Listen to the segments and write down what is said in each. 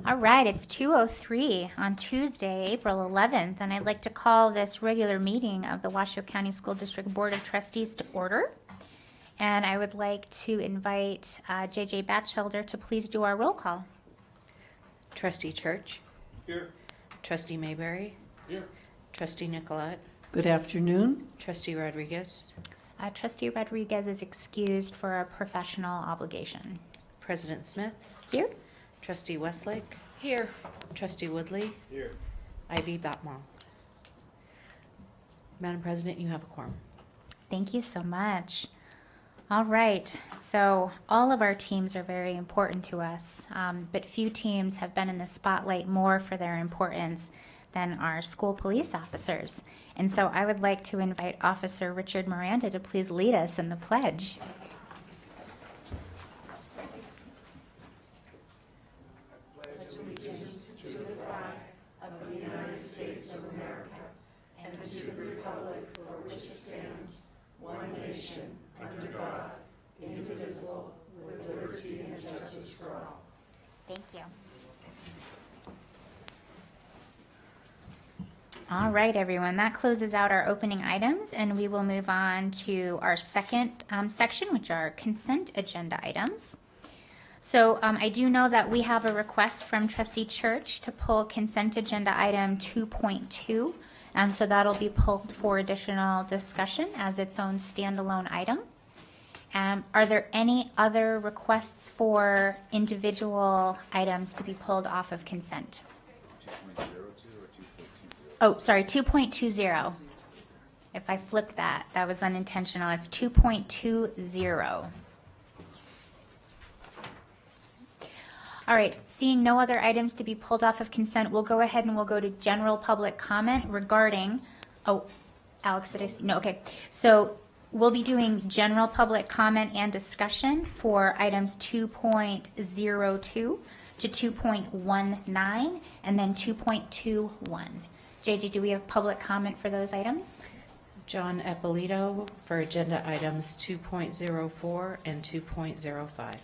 All right, it's 2:03 on Tuesday, April 11th, and I'd like to call this regular meeting of the Washoe County School District Board of Trustees to order. And I would like to invite J.J. Batchelder to please do our roll call. Trustee Church. Here. Trustee Mayberry. Here. Trustee Nicolette. Good afternoon. Trustee Rodriguez. Trustee Rodriguez is excused for a professional obligation. President Smith. Here. Trustee Westlake. Here. Trustee Woodley. Here. Ivy Batmall. Madam President, you have a quorum. Thank you so much. All right, so all of our teams are very important to us, but few teams have been in the spotlight more for their importance than our school police officers. And so I would like to invite Officer Richard Miranda to please lead us in the pledge. Thank you. All right, everyone, that closes out our opening items, and we will move on to our second section, which are consent agenda items. So I do know that we have a request from Trustee Church to pull consent agenda item 2.2. So that'll be pulled for additional discussion as its own standalone item. Are there any other requests for individual items to be pulled off of consent? 2.02 or 2.20? Oh, sorry, 2.20. If I flipped that, that was unintentional. It's 2.20. All right, seeing no other items to be pulled off of consent, we'll go ahead and we'll go to general public comment regarding, oh, Alex, did I see? No, okay. So we'll be doing general public comment and discussion for items 2.02 to 2.19 and then 2.21. JJ, do we have public comment for those items? John Eppolito for agenda items 2.04 and 2.05.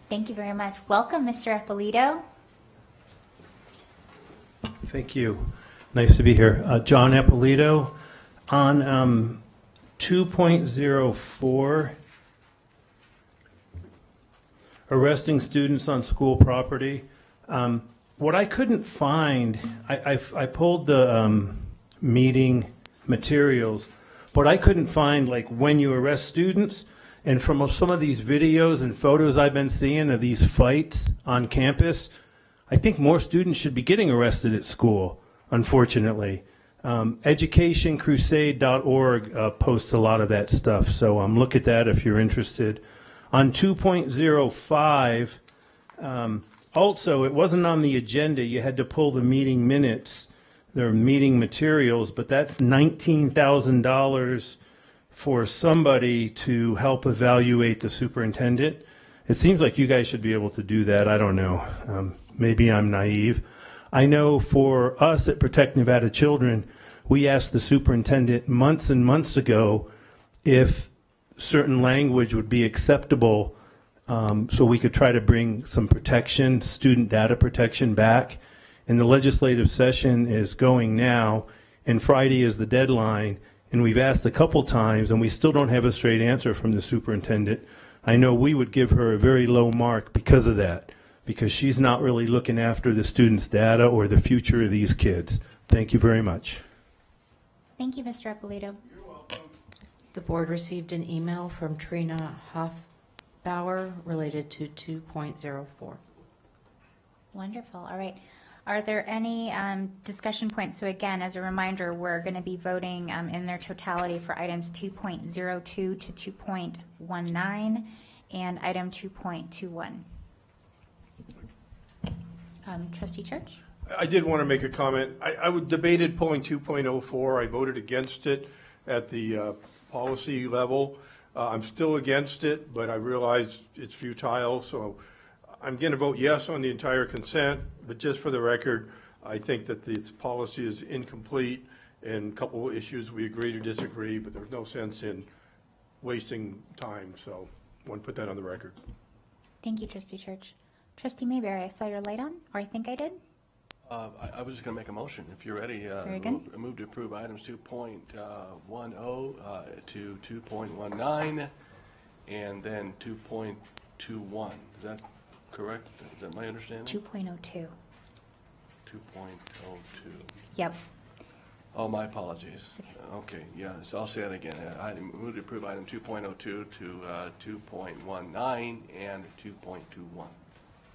Thank you very much. Welcome, Mr. Eppolito. Thank you. Nice to be here. John Eppolito on 2.04, arresting students on school property. What I couldn't find, I pulled the meeting materials, but I couldn't find like when you arrest students. And from some of these videos and photos I've been seeing of these fights on campus, I think more students should be getting arrested at school, unfortunately. EducationCrusade.org posts a lot of that stuff, so look at that if you're interested. On 2.05, also, it wasn't on the agenda. You had to pull the meeting minutes, their meeting materials, but that's $19,000 for somebody to help evaluate the superintendent. It seems like you guys should be able to do that. I don't know. Maybe I'm naive. I know for us at Protect Nevada Children, we asked the superintendent months and months ago if certain language would be acceptable so we could try to bring some protection, student data protection back. And the legislative session is going now, and Friday is the deadline. And we've asked a couple times, and we still don't have a straight answer from the superintendent. I know we would give her a very low mark because of that, because she's not really looking after the students' data or the future of these kids. Thank you very much. Thank you, Mr. Eppolito. You're welcome. The board received an email from Trina Hoffbauer related to 2.04. Wonderful. All right. Are there any discussion points? So again, as a reminder, we're going to be voting in their totality for items 2.02 to 2.19 and item 2.21. Trustee Church? I did want to make a comment. I debated pulling 2.04. I voted against it at the policy level. I'm still against it, but I realize it's futile, so I'm going to vote yes on the entire consent, but just for the record, I think that this policy is incomplete, and a couple of issues we agree to disagree, but there's no sense in wasting time, so I want to put that on the record. Thank you, Trustee Church. Trustee Mayberry, I saw your light on, or I think I did. I was just going to make a motion, if you're ready. Very good. Move to approve items 2.10 to 2.19, and then 2.21. Is that correct? Is that my understanding? 2.02. 2.02. Yep. Oh, my apologies. Okay. Okay, yeah, so I'll say that again. I move to approve item 2.02 to 2.19 and 2.21.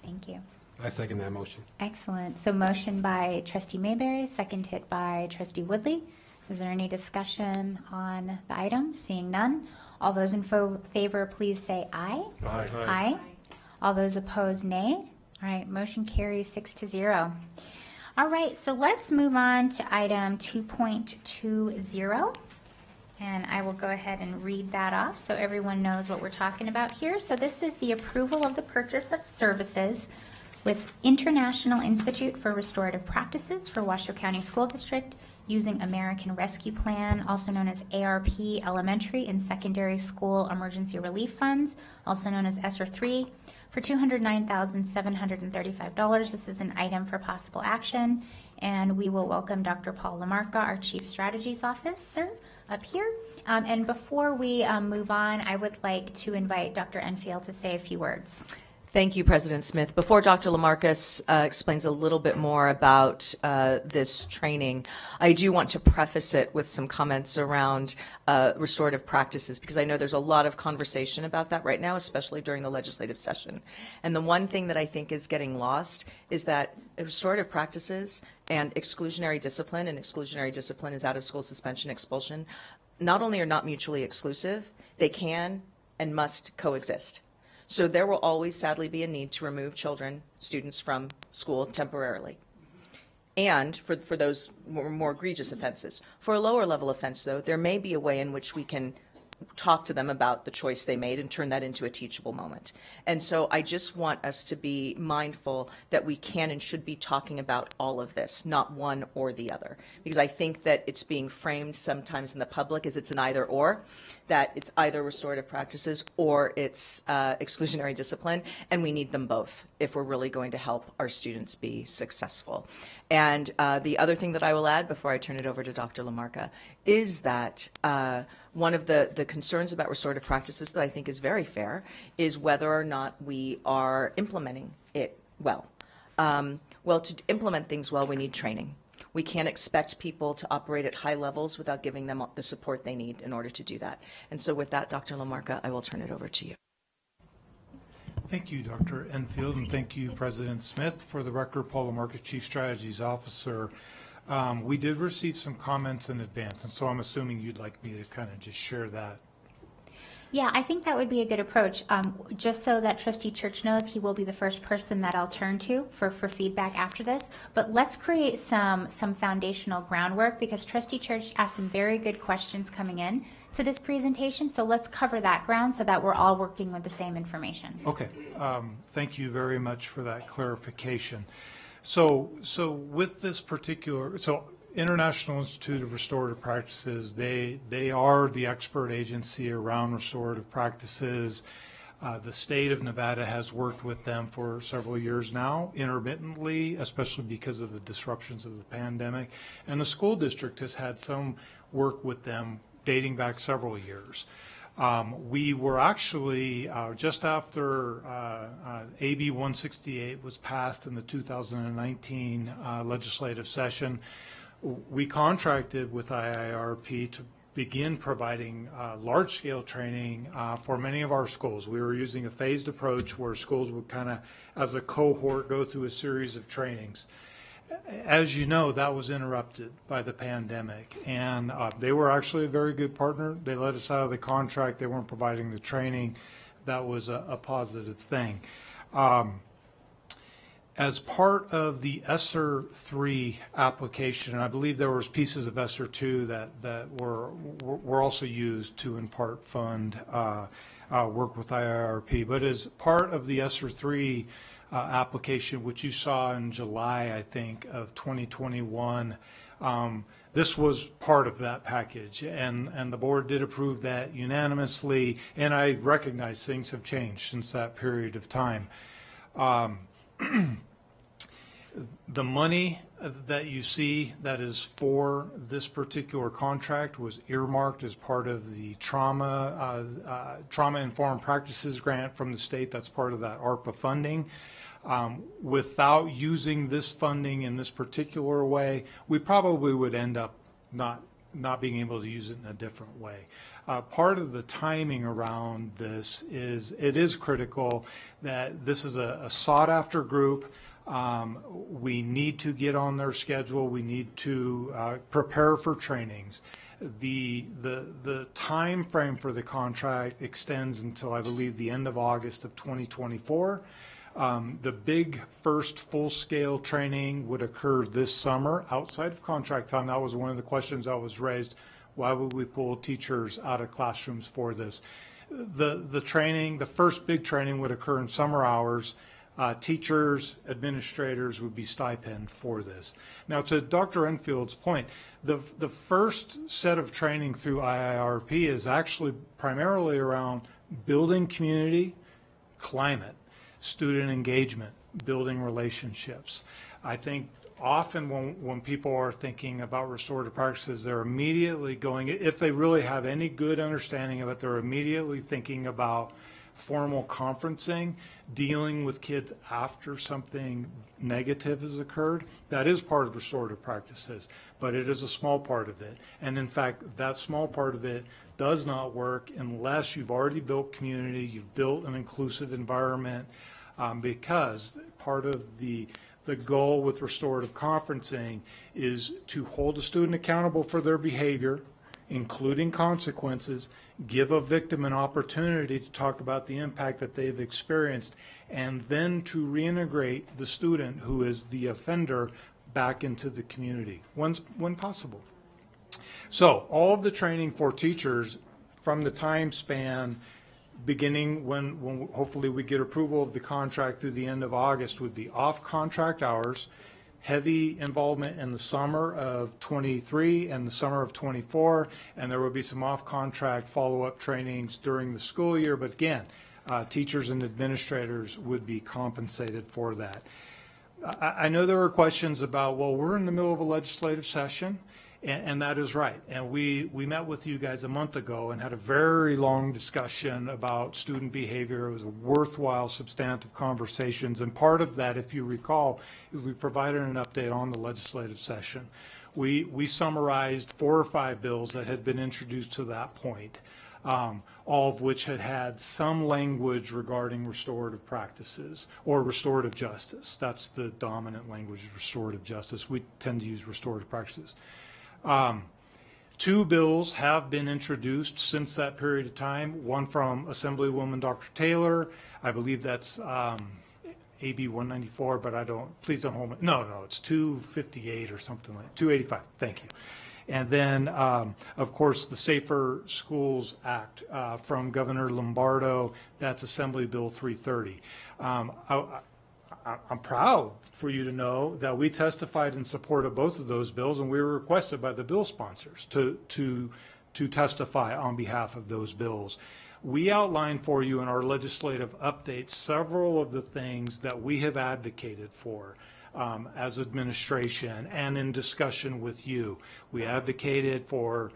Thank you. I second that motion. Excellent. So motion by Trustee Mayberry, seconded by Trustee Woodley. Is there any discussion on the item? Seeing none. All those in favor, please say aye. Aye. Aye. All those opposed, nay. All right, motion carries 6-0. All right, so let's move on to item 2.20. And I will go ahead and read that off so everyone knows what we're talking about here. So this is the approval of the purchase of services with International Institute for Restorative Practices for Washoe County School District using American Rescue Plan, also known as ARP Elementary and Secondary School Emergency Relief Funds, also known as ESSER 3, for $209,735. This is an item for possible action, and we will welcome Dr. Paul LaMarca, our Chief Strategies Officer, up here. And before we move on, I would like to invite Dr. Enfield to say a few words. Thank you, President Smith. Before Dr. Lamarcus explains a little bit more about this training, I do want to preface it with some comments around restorative practices, because I know there's a lot of conversation about that right now, especially during the legislative session. And the one thing that I think is getting lost is that restorative practices and exclusionary discipline is out of school suspension, expulsion, not only are not mutually exclusive, they can and must coexist. So there will always sadly be a need to remove children, students from school temporarily. And for those more egregious offenses. For a lower level offense, though, there may be a way in which we can talk to them about the choice they made and turn that into a teachable moment. And so I just want us to be mindful that we can and should be talking about all of this, not one or the other. Because I think that it's being framed sometimes in the public as it's an either or, that it's either restorative practices or it's exclusionary discipline, and we need them both if we're really going to help our students be successful. And the other thing that I will add before I turn it over to Dr. LaMarca is that one of the concerns about restorative practices that I think is very fair is whether or not we are implementing it well. Well, to implement things well, we need training. We can't expect people to operate at high levels without giving them the support they need in order to do that. And so with that, Dr. LaMarca, I will turn it over to you. Thank you, Dr. Enfield, and thank you, President Smith. For the record, Paul LaMarca, Chief Strategies Officer. We did receive some comments in advance, and so I'm assuming you'd like me to kind of just share that. Yeah, I think that would be a good approach. Just so that Trustee Church knows, he will be the first person that I'll turn to for feedback after this. But let's create some foundational groundwork, because Trustee Church asked some very good questions coming in to this presentation. So let's cover that ground so that we're all working with the same information. Okay. Thank you very much for that clarification. So with this particular, International Institute of Restorative Practices, they are the expert agency around restorative practices. The state of Nevada has worked with them for several years now, intermittently, especially because of the disruptions of the pandemic. And the school district has had some work with them dating back several years. We were actually, just after AB 168 was passed in the 2019 legislative session, we contracted with IIRP to begin providing large-scale training for many of our schools. We were using a phased approach where schools would kind of, as a cohort, go through a series of trainings. As you know, that was interrupted by the pandemic, and they were actually a very good partner. They let us out of the contract. They weren't providing the training. That was a positive thing. As part of the ESSER 3 application, and I believe there was pieces of ESSER 2 that were also used to in part fund work with IIRP, but as part of the ESSER 3 application, which you saw in July, I think, of 2021, this was part of that package, and the board did approve that unanimously, and I recognize things have changed since that period of time. The money that you see that is for this particular contract was earmarked as part of the trauma-informed practices grant from the state. That's part of that ARPA funding. Without using this funding in this particular way, we probably would end up not being able to use it in a different way. Part of the timing around this is it is critical that this is a sought-after group. We need to get on their schedule. We need to prepare for trainings. The time frame for the contract extends until, I believe, the end of August of 2024. The big first full-scale training would occur this summer outside of contract time. That was one of the questions that was raised. Why would we pull teachers out of classrooms for this? The training, the first big training would occur in summer hours. Teachers, administrators would be stipend for this. Now, to Dr. Enfield's point, the first set of training through IIRP is actually primarily around building community, climate, student engagement, building relationships. I think often when people are thinking about restorative practices, they're immediately going, if they really have any good understanding of it, they're immediately thinking about formal conferencing, dealing with kids after something negative has occurred. That is part of restorative practices, but it is a small part of it. And in fact, that small part of it does not work unless you've already built community, you've built an inclusive environment, because part of the goal with restorative conferencing is to hold a student accountable for their behavior, including consequences, give a victim an opportunity to talk about the impact that they've experienced, and then to reintegrate the student who is the offender back into the community when possible. So all of the training for teachers from the time span beginning when hopefully we get approval of the contract through the end of August would be off contract hours, heavy involvement in the summer of 23 and the summer of 24, and there will be some off-contract follow-up trainings during the school year, but again, teachers and administrators would be compensated for that. I know there were questions about, well, we're in the middle of a legislative session, and that is right. And we met with you guys a month ago and had a very long discussion about student behavior. It was a worthwhile, substantive conversations. And part of that, if you recall, is we provided an update on the legislative session. We summarized 4 or 5 bills that had been introduced to that point, all of which had some language regarding restorative practices or restorative justice. That's the dominant language of restorative justice. We tend to use restorative practices. 2 bills have been introduced since that period of time, one from Assemblywoman Dr. Taylor. I believe that's AB 194, but please don't hold me. No, it's 258 or something like 285. Thank you. And then, of course, the Safer Schools Act from Governor Lombardo. That's Assembly Bill 330. I'm proud for you to know that we testified in support of both of those bills, and we were requested by the bill sponsors to testify on behalf of those bills. We outlined for you in our legislative updates several of the things that we have advocated for as administration and in discussion with you. We advocated for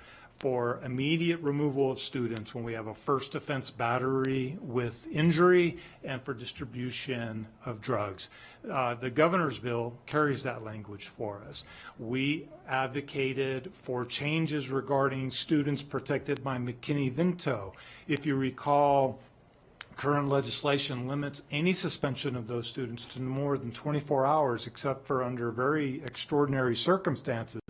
immediate removal of students when we have a first offense battery with injury and for distribution of drugs. The governor's bill carries that language for us. We advocated for changes regarding students protected by McKinney-Vento. If you recall, current legislation limits any suspension of those students to no more than 24 hours except for under very extraordinary circumstances,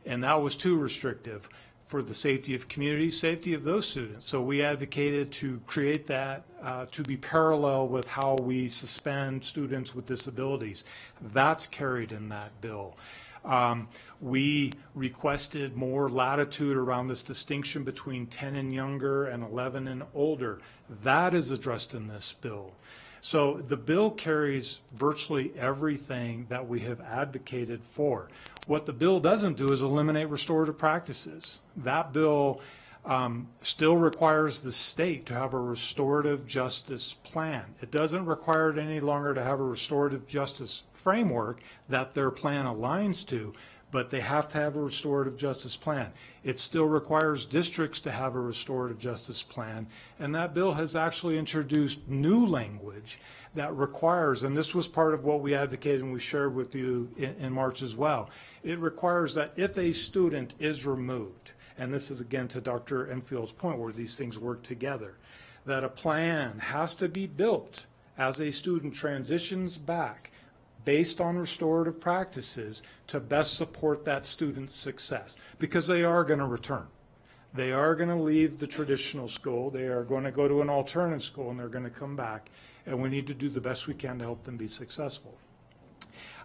and that was too restrictive for the safety of community, safety of those students. So we advocated to create that to be parallel with how we suspend students with disabilities. That's carried in that bill. We requested more latitude around this distinction between 10 and younger and 11 and older. That is addressed in this bill. So the bill carries virtually everything that we have advocated for. What the bill doesn't do is eliminate restorative practices. That bill still requires the state to have a restorative justice plan. It doesn't require it any longer to have a restorative justice framework that their plan aligns to, but they have to have a restorative justice plan. It still requires districts to have a restorative justice plan, and that bill has actually introduced new language that requires, and this was part of what we advocated and we shared with you in March as well, it requires that if a student is removed, and this is again to Dr. Enfield's point where these things work together, that a plan has to be built as a student transitions back based on restorative practices to best support that student's success, because they are going to return. They are going to leave the traditional school, they are going to go to an alternative school, and they're going to come back, and we need to do the best we can to help them be successful.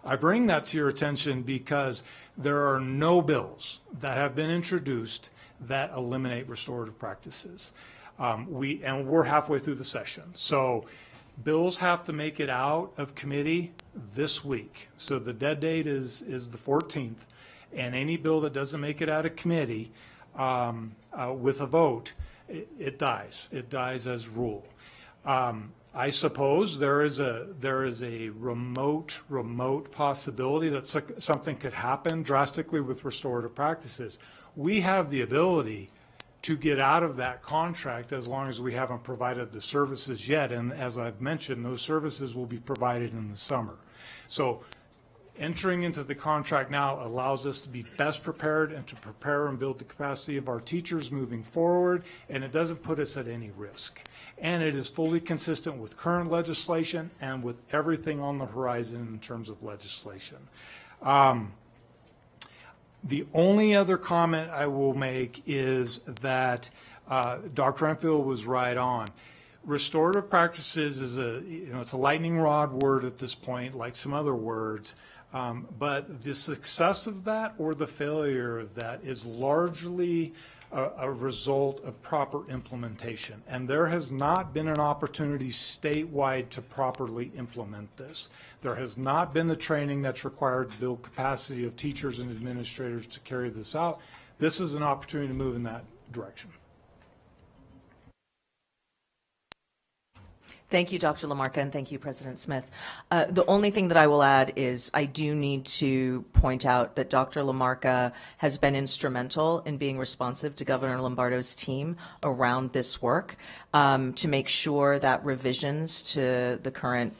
I bring that to your attention because there are no bills that have been introduced that eliminate restorative practices. We're halfway through the session. So bills have to make it out of committee this week. So the dead date is the 14th, and any bill that doesn't make it out of committee with a vote, it dies. It dies as rule. I suppose there is a remote possibility that something could happen drastically with restorative practices. We have the ability to get out of that contract as long as we haven't provided the services yet, and as I've mentioned, those services will be provided in the summer. So entering into the contract now allows us to be best prepared and to prepare and build the capacity of our teachers moving forward, and it doesn't put us at any risk. And it is fully consistent with current legislation and with everything on the horizon in terms of legislation. The only other comment I will make is that Dr. Enfield was right on. Restorative practices is it's a lightning rod word at this point, like some other words. But the success of that or the failure of that is largely a result of proper implementation. And there has not been an opportunity statewide to properly implement this. There has not been the training that's required to build capacity of teachers and administrators to carry this out. This is an opportunity to move in that direction. Thank you, Dr. LaMarca, and thank you, President Smith. The only thing that I will add is I do need to point out that Dr. LaMarca has been instrumental in being responsive to Governor Lombardo's team around this work to make sure that revisions to the current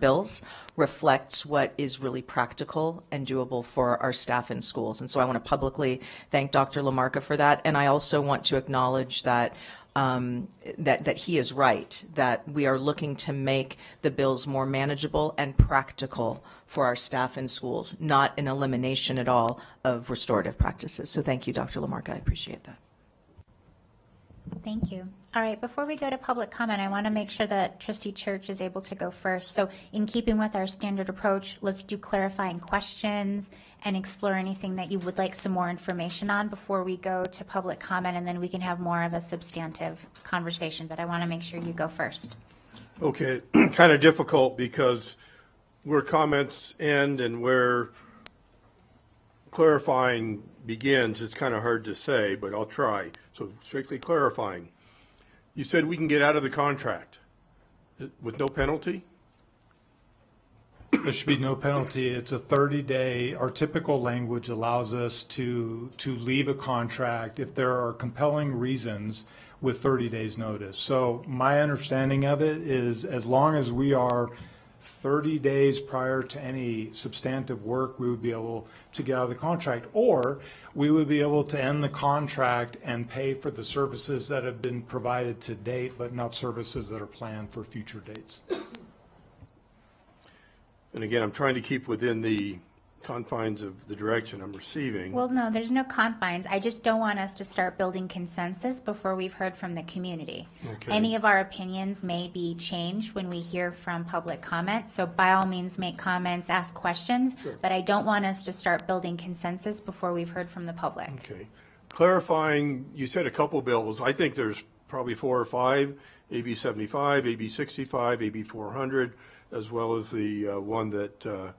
bills reflects what is really practical and doable for our staff in schools. And so I want to publicly thank Dr. LaMarca for that. And I also want to acknowledge that that he is right, that we are looking to make the bills more manageable and practical for our staff in schools, not an elimination at all of restorative practices. So thank you, Dr. LaMarca. I appreciate that. Thank you. All right, before we go to public comment, I want to make sure that Trustee Church is able to go first. So in keeping with our standard approach, let's do clarifying questions and explore anything that you would like some more information on before we go to public comment, and then we can have more of a substantive conversation. But I want to make sure you go first. Okay, kind of difficult because where comments end and where clarifying begins, it's kind of hard to say, but I'll try. So strictly clarifying. You said we can get out of the contract with no penalty? There should be no penalty. It's a 30-day. Our typical language allows us to leave a contract if there are compelling reasons with 30 days notice. So my understanding of it is as long as we are 30 days prior to any substantive work, we would be able to get out of the contract, or we would be able to end the contract and pay for the services that have been provided to date, but not services that are planned for future dates. And again, I'm trying to keep within the confines of the direction I'm receiving. Well, no, there's no confines. I just don't want us to start building consensus before we've heard from the community. Okay. Any of our opinions may be changed when we hear from public comment. So by all means, make comments, ask questions, Sure. But I don't want us to start building consensus before we've heard from the public. Okay. Clarifying, you said a couple bills. I think there's probably 4 or 5, AB 75, AB 65, AB 400, as well as the one that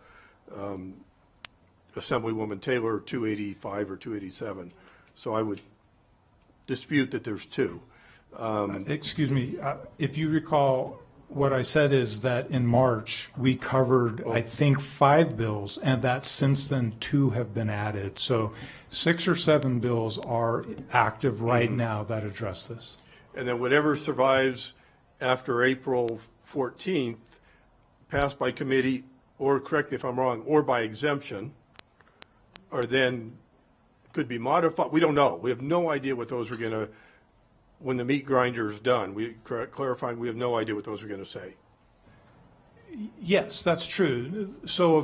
Assemblywoman Taylor, 285 or 287. So I would dispute that there's two. Excuse me, if you recall, what I said is that in March, we covered, I think, 5 bills, and that since then 2 have been added. So 6 or 7 bills are active right now that address this. And then whatever survives after April 14th, passed by committee, or correct me if I'm wrong, or by exemption, or then could be modified. We don't know. We have no idea what those are going to, when the meat grinder is done. We clarifying, we have no idea what those are going to say. Yes, that's true. So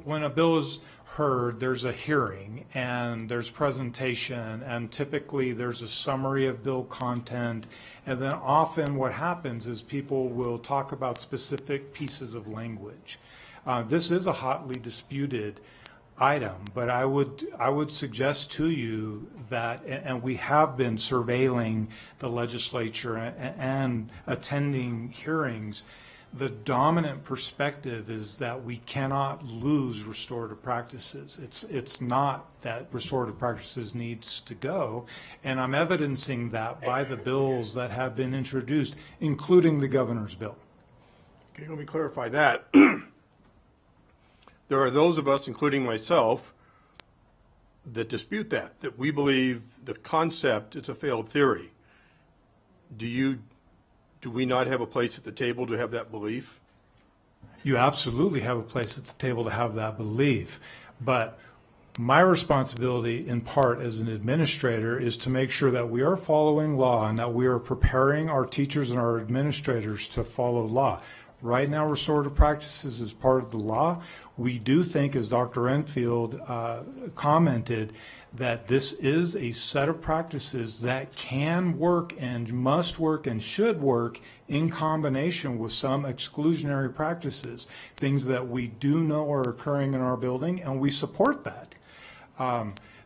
when a bill is heard, there's a hearing and there's presentation, and typically there's a summary of bill content. And then often what happens is people will talk about specific pieces of language. This is a hotly disputed item, but I would suggest to you that, and we have been surveilling the legislature and attending hearings, the dominant perspective is that we cannot lose restorative practices. It's not that restorative practices needs to go, and I'm evidencing that by the bills that have been introduced, including the governor's bill. Okay, let me clarify that. There are those of us, including myself, that dispute that we believe the concept is a failed theory. Do we not have a place at the table to have that belief? You absolutely have a place at the table to have that belief, but my responsibility in part as an administrator is to make sure that we are following law and that we are preparing our teachers and our administrators to follow law. Right now, restorative practices is part of the law. We do think, as Dr. Enfield commented, that this is a set of practices that can work and must work and should work in combination with some exclusionary practices, things that we do know are occurring in our building, and we support that.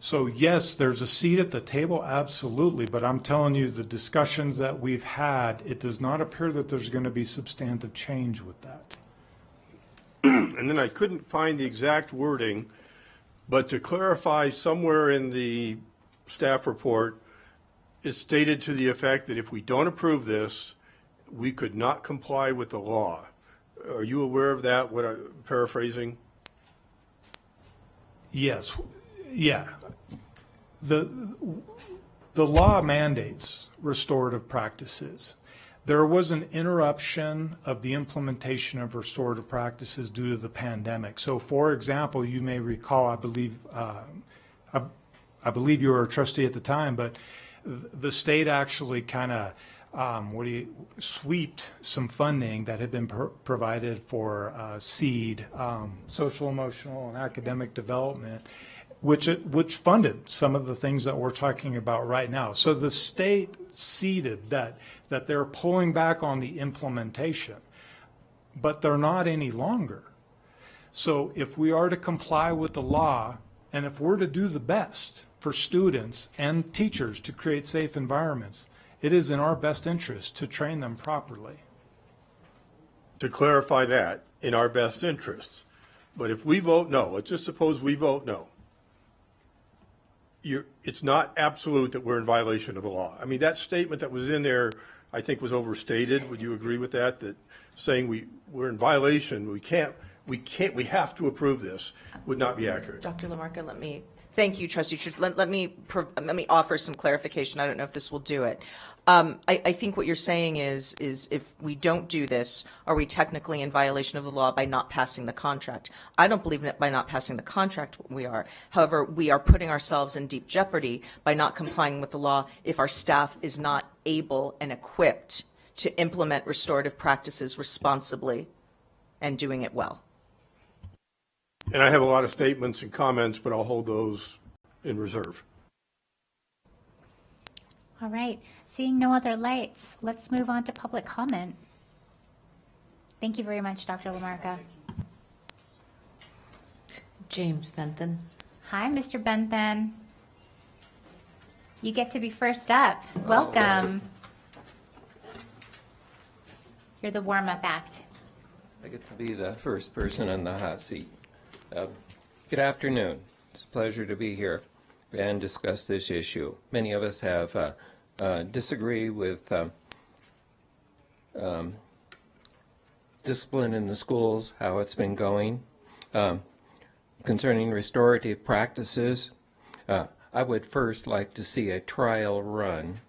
So yes, there's a seat at the table, absolutely, but I'm telling you, the discussions that we've had, it does not appear that there's going to be substantive change with that. And then I couldn't find the exact wording, but to clarify, somewhere in the staff report, it's stated to the effect that if we don't approve this, we could not comply with the law. Are you aware of that, what I'm paraphrasing? Yes, yeah. The law mandates restorative practices. There was an interruption of the implementation of restorative practices due to the pandemic. So, for example, you may recall, I believe you were a trustee at the time, but the state actually kind of sweeped some funding that had been provided for SEED, social, emotional, and academic development, which funded some of the things that we're talking about right now. So the state ceded that they're pulling back on the implementation, but they're not any longer. So if we are to comply with the law, and if we're to do the best for students and teachers to create safe environments, it is in our best interest to train them properly. To clarify that, in our best interests. But if we vote no, let's just suppose we vote no. It's not absolute that we're in violation of the law. I mean, that statement that was in there, I think, was overstated. Would you agree with that? That saying we're in violation, we have to approve this would not be accurate. Dr. LaMarca, thank you, Trustee. Let me offer some clarification. I don't know if this will do it. I think what you're saying is if we don't do this, are we technically in violation of the law by not passing the contract? I don't believe that by not passing the contract we are. However, we are putting ourselves in deep jeopardy by not complying with the law if our staff is not able and equipped to implement restorative practices responsibly and doing it well. And I have a lot of statements and comments, but I'll hold those in reserve. All right, seeing no other lights, let's move on to public comment. Thank you very much, Dr. LaMarca. James Benton. Hi, Mr. Benton. You get to be first up. Welcome. You're the warm-up act. I get to be the first person on the hot seat. Good afternoon. It's a pleasure to be here. and discuss this issue. Many of us have disagree with discipline in the schools, how it's been going. Concerning restorative practices, I would first like to see a trial run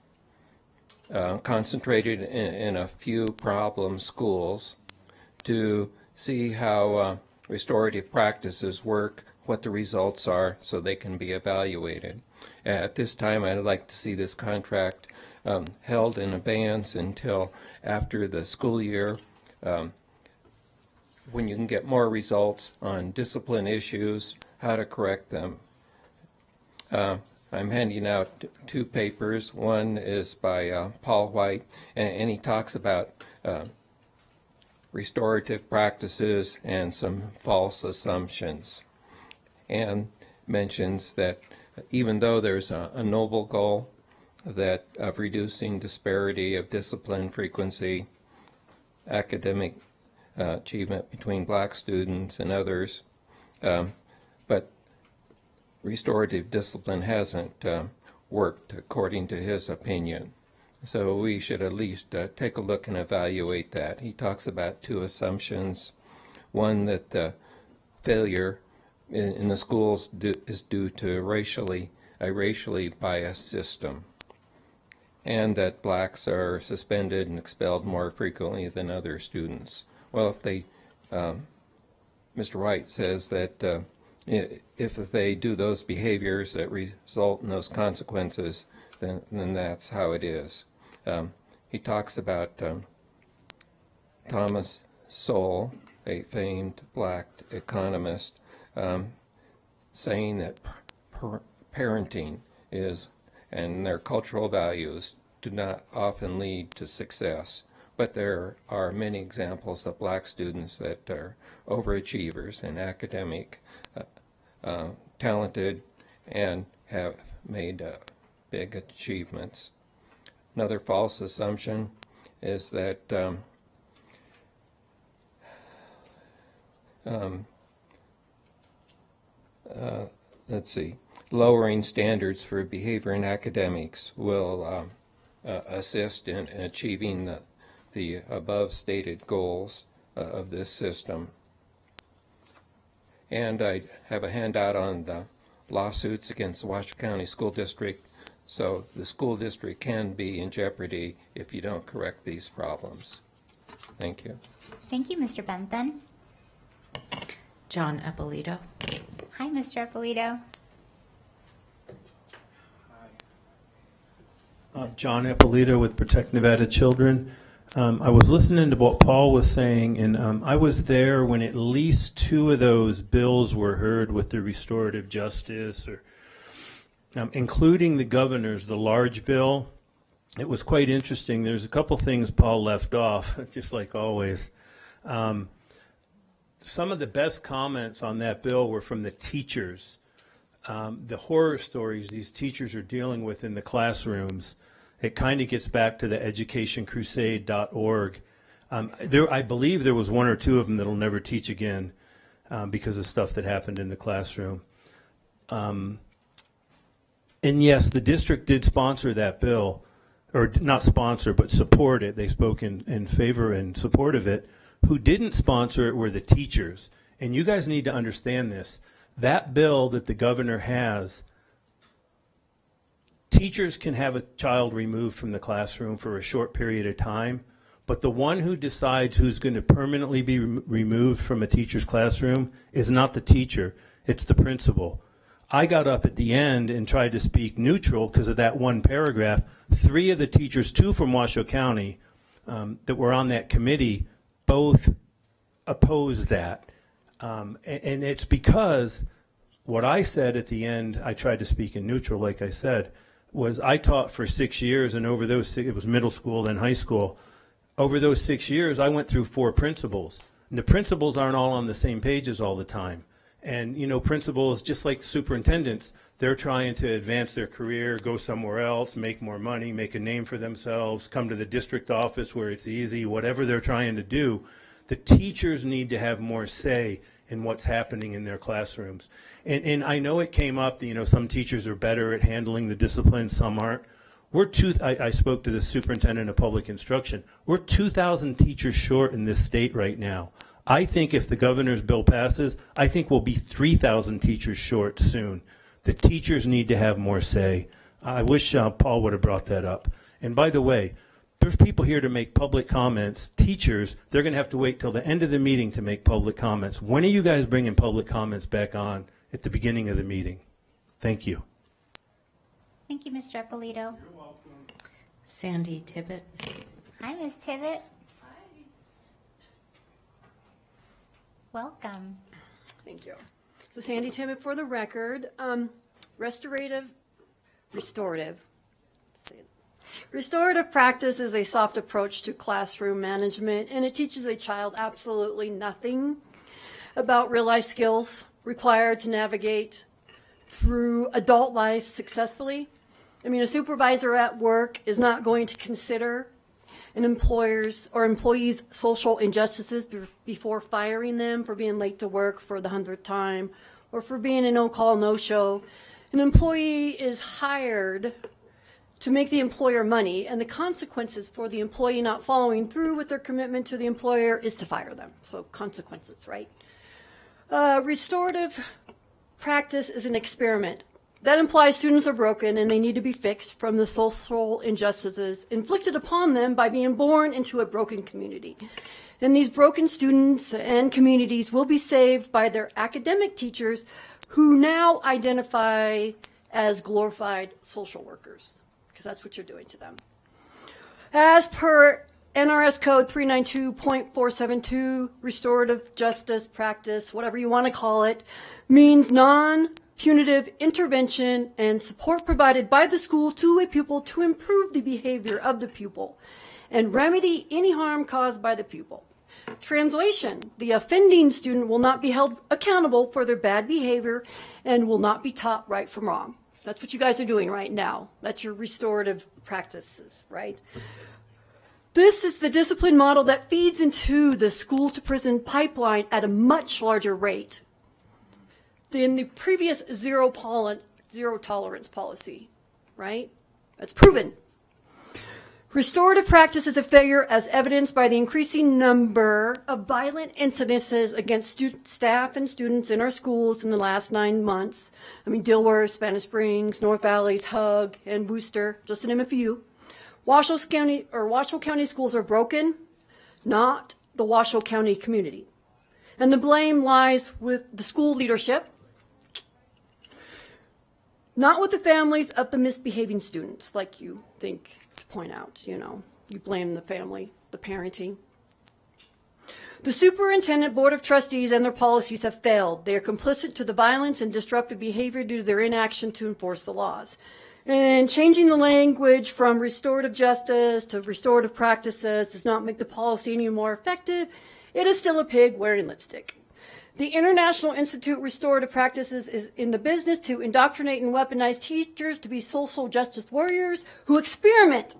concentrated in a few problem schools to see how restorative practices work, what the results are, so they can be evaluated. At this time, I'd like to see this contract held in abeyance until after the school year, when you can get more results on discipline issues, how to correct them. I'm handing out two papers. One is by Paul White, and he talks about restorative practices and some false assumptions, and mentions that even though there's a noble goal that of reducing disparity of discipline frequency, academic achievement between black students and others, but restorative discipline hasn't worked according to his opinion. So we should at least take a look and evaluate that. He talks about two assumptions. One, that the failure in the schools is due to a racially biased system, and that blacks are suspended and expelled more frequently than other students. Well, if they, Mr. White says that if they do those behaviors that result in those consequences, then that's how it is. He talks about Thomas Sowell, a famed black economist, saying that parenting is, and their cultural values do not often lead to success. But there are many examples of black students that are overachievers and academic, talented, and have made big achievements. Another false assumption is that let's see, lowering standards for behavior in academics will assist in achieving the above stated goals of this system. And I have a handout on the lawsuits against the Washoe County School District. So the school district can be in jeopardy if you don't correct these problems. Thank you. Thank you, Mr. Bentham. John Eppolito. Hi, Mr. Eppolito. John Eppolito with Protect Nevada Children. I was listening to what Paul was saying, and I was there when at least two of those bills were heard with the restorative justice, or including the governor's, the large bill. It was quite interesting. There's a couple things Paul left off, just like always. Some of the best comments on that bill were from the teachers. The horror stories these teachers are dealing with in the classrooms. It kind of gets back to the educationcrusade.org. I believe there was one or two of them that'll never teach again because of stuff that happened in the classroom. And yes, the district did sponsor that bill, or not sponsor, but support it. They spoke in favor and support of it. Who didn't sponsor it were the teachers. And you guys need to understand this. That bill that the governor has, teachers can have a child removed from the classroom for a short period of time, but the one who decides who's going to permanently be removed from a teacher's classroom is not the teacher, it's the principal. I got up at the end and tried to speak neutral because of that one paragraph. Three of the teachers, two from Washoe County, that were on that committee, both opposed that. And it's because what I said at the end, I tried to speak in neutral, like I said, was I taught for 6 years, and over those it was middle school, then high school. Over those 6 years, I went through 4 principals. And the principals aren't all on the same pages all the time. And, you know, principals, just like superintendents, they're trying to advance their career, go somewhere else, make more money, make a name for themselves, come to the district office where it's easy, whatever they're trying to do. The teachers need to have more say and what's happening in their classrooms. And I know it came up that, some teachers are better at handling the discipline, some aren't. I spoke to the superintendent of public instruction. We're 2,000 teachers short in this state right now. I think if the governor's bill passes, I think we'll be 3,000 teachers short soon. The teachers need to have more say. I wish Paul would have brought that up. And by the way, there's people here to make public comments. Teachers, they're going to have to wait till the end of the meeting to make public comments. When are you guys bringing public comments back on at the beginning of the meeting? Thank you. Thank you, Mr. Ippolito. Sandy Tibbet. Hi, Ms. Tibbet. Welcome. Thank you. So Sandy Tibbet for the record. Restorative practice is a soft approach to classroom management, and it teaches a child absolutely nothing about real life skills required to navigate through adult life successfully. I mean, a supervisor at work is not going to consider an employer's or employee's social injustices before firing them for being late to work for the 100th time or for being a no-call, no-show. An employee is hired to make the employer money, and the consequences for the employee not following through with their commitment to the employer is to fire them. So consequences, right? Restorative practice is an experiment. That implies students are broken and they need to be fixed from the social injustices inflicted upon them by being born into a broken community. And these broken students and communities will be saved by their academic teachers who now identify as glorified social workers, because that's what you're doing to them. As per NRS Code 392.472, restorative justice practice, whatever you want to call it, means non-punitive intervention and support provided by the school to a pupil to improve the behavior of the pupil and remedy any harm caused by the pupil. Translation: the offending student will not be held accountable for their bad behavior and will not be taught right from wrong. That's what you guys are doing right now. That's your restorative practices, right? This is the discipline model that feeds into the school to prison pipeline at a much larger rate than the previous zero tolerance policy, right? That's proven. Restorative practice is a failure as evidenced by the increasing number of violent incidences against staff and students in our schools in the last 9 months. I mean, Dilworth, Spanish Springs, North Valleys, Hug, and Worcester, just to name a few. Washoe County schools are broken, not the Washoe County community. And the blame lies with the school leadership, not with the families of the misbehaving students, like you think to point out, you blame the family, the parenting. The superintendent, board of trustees, and their policies have failed. They are complicit to the violence and disruptive behavior due to their inaction to enforce the laws. And changing the language from restorative justice to restorative practices does not make the policy any more effective. It is still a pig wearing lipstick. The International Institute Restorative Practices is in the business to indoctrinate and weaponize teachers to be social justice warriors who experiment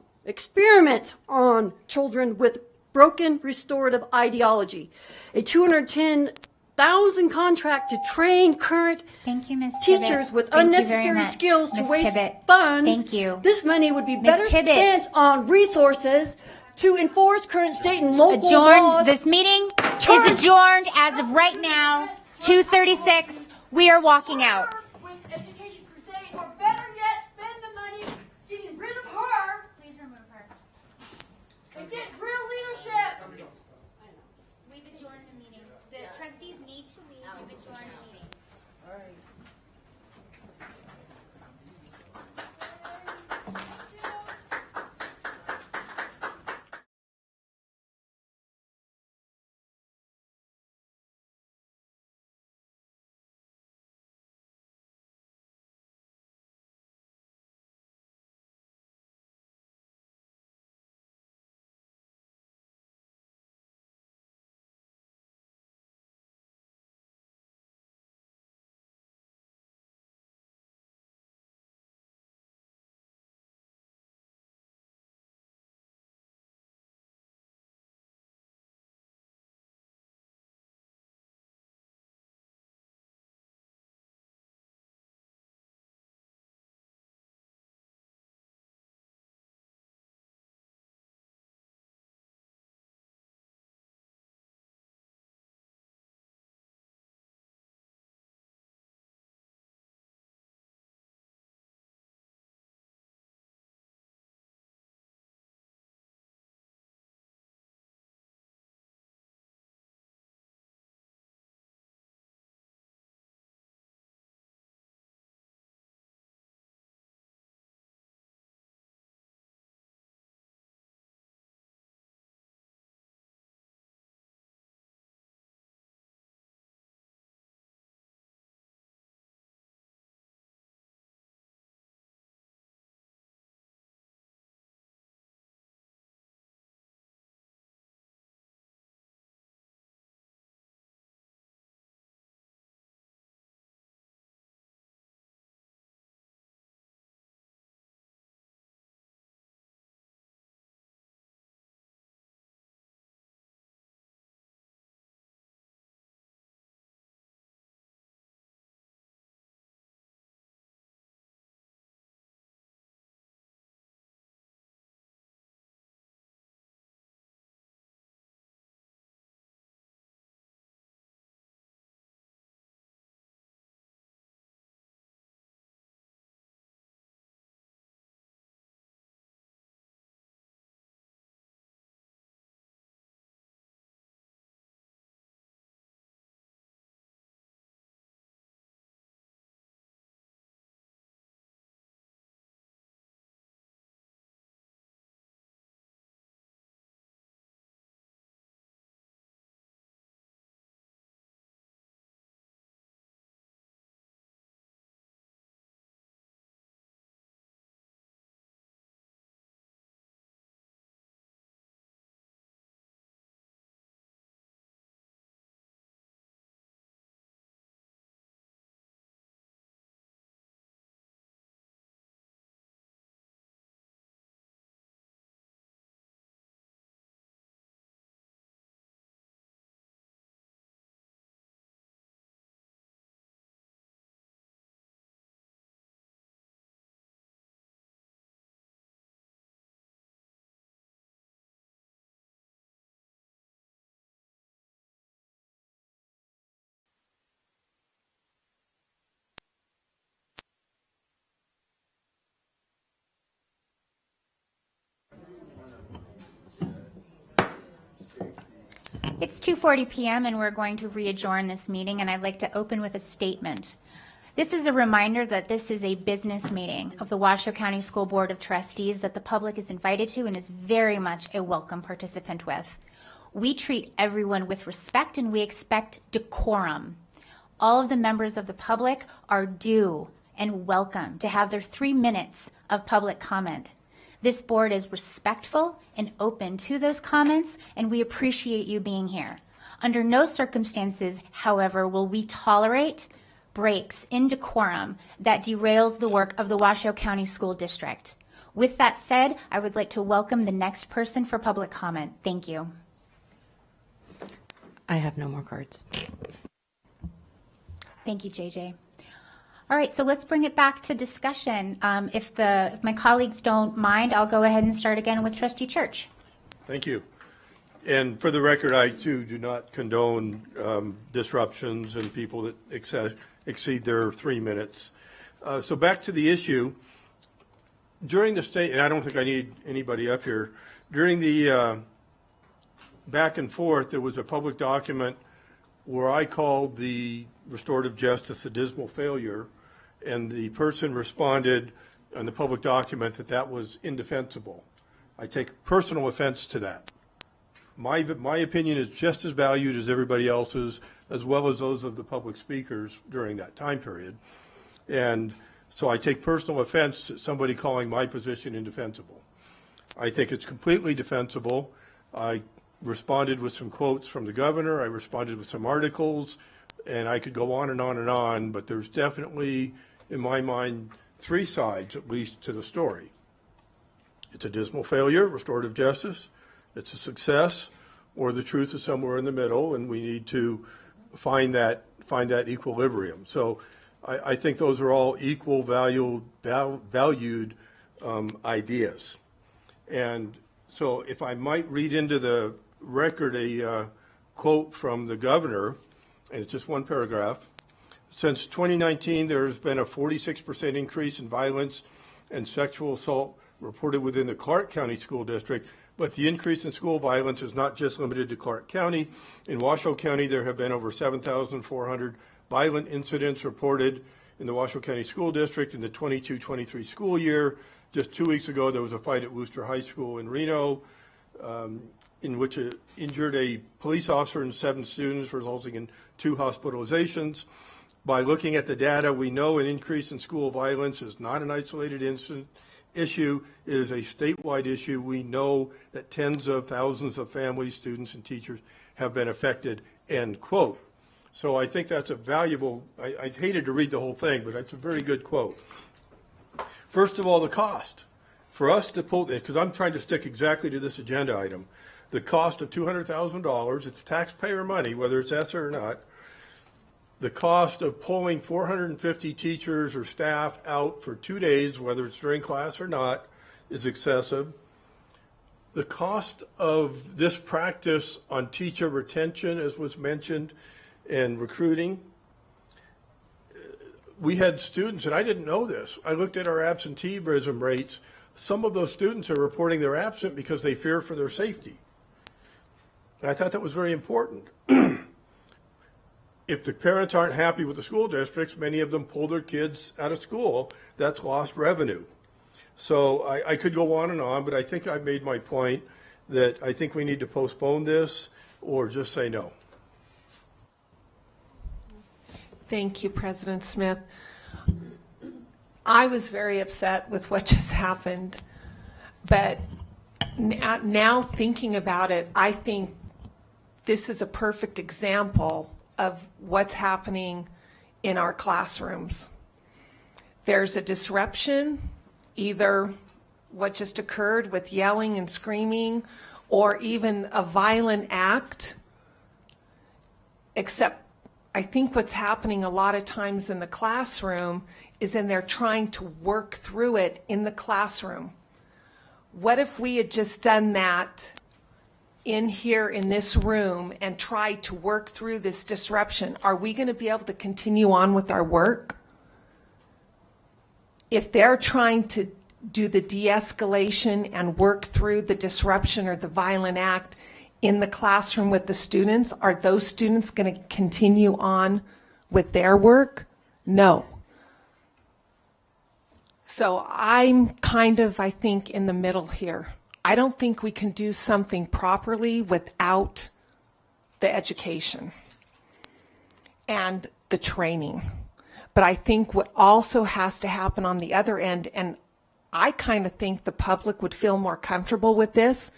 on children with broken restorative ideology. A $210,000 contract to train current Thank you, Ms. teachers Tibbet. with Thank you very unnecessary much, skills to Ms. waste Tibbet. funds. Thank you. This money would be Ms. better Tibbet. spent on resources to enforce current state and local laws. This meeting is adjourned as of right now, 2:36. We are walking out. With Education Crusade, or better yet, spend the money getting rid of her. Please remove her. And get real leadership. We've adjourned the meeting. The trustees need to leave. We've adjourned the meeting. All right. It's 2:40 p.m. and we're going to re-adjourn this meeting, and I'd like to open with a statement. This is a reminder that this is a business meeting of the Washoe County School Board of Trustees that the public is invited to and is very much a welcome participant with. We treat everyone with respect and we expect decorum. All of the members of the public are due and welcome to have their 3 minutes of public comment. This board is respectful and open to those comments, and we appreciate you being here. Under no circumstances, however, will we tolerate breaks in decorum that derails the work of the Washoe County School District. With that said, I would like to welcome the next person for public comment. Thank you. I have no more cards. Thank you, JJ. All right, so let's bring it back to discussion. If my colleagues don't mind, I'll go ahead and start again with Trustee Church. Thank you. And for the record, I too do not condone disruptions and people that exceed their 3 minutes. So back to the issue. During the state, and I don't think I need anybody up here, during the back and forth, there was a public document where I called the restorative justice a dismal failure, and the person responded on the public document that that was indefensible. I take personal offense to that. My opinion is just as valued as everybody else's, as well as those of the public speakers during that time period. And so I take personal offense to somebody calling my position indefensible. I think it's completely defensible. I responded with some quotes from the governor. I responded with some articles, and I could go on and on and on, but there's definitely, in my mind, 3 sides at least to the story. It's a dismal failure, restorative justice. It's a success, or the truth is somewhere in the middle, and we need to find that equilibrium. So I think those are all equal valued ideas. And so if I might read into the record a quote from the governor, and it's just one paragraph. Since 2019, there's been a 46% increase in violence and sexual assault reported within the Clark County School District, but the increase in school violence is not just limited to Clark County. In Washoe County, there have been over 7,400 violent incidents reported in the Washoe County School District in the 22-23 school year. Just 2 weeks ago, there was a fight at Worcester High School in Reno, in which it injured a police officer and 7 students, resulting in 2 hospitalizations. By looking at the data, we know an increase in school violence is not an isolated issue. It is a statewide issue. We know that tens of thousands of families, students, and teachers have been affected, end quote. So I think that's a valuable, I hated to read the whole thing, but it's a very good quote. First of all, the cost. For us to pull, because I'm trying to stick exactly to this agenda item, the cost of $200,000, it's taxpayer money, whether it's ESSER or not. The cost of pulling 450 teachers or staff out for 2 days, whether it's during class or not, is excessive. The cost of this practice on teacher retention, as was mentioned, and recruiting. We had students, and I didn't know this, I looked at our absenteeism rates. Some of those students are reporting they're absent because they fear for their safety. And I thought that was very important. If the parents aren't happy with the school districts, many of them pull their kids out of school. That's lost revenue. So I could go on and on, but I think I've made my point that I think we need to postpone this or just say no. Thank you, President Smith. I was very upset with what just happened, but now thinking about it, I think this is a perfect example of what's happening in our classrooms. There's a disruption, either what just occurred with yelling and screaming, or even a violent act, except I think what's happening a lot of times in the classroom is then they're trying to work through it in the classroom. What if we had just done that in here in this room and tried to work through this disruption? Are we going to be able to continue on with our work? If they're trying to do the de-escalation and work through the disruption or the violent act in the classroom with the students, are those students going to continue on with their work? No. So I'm kind of, I think, in the middle here. I don't think we can do something properly without the education and the training. But I think what also has to happen on the other end, and I kind of think the public would feel more comfortable with this,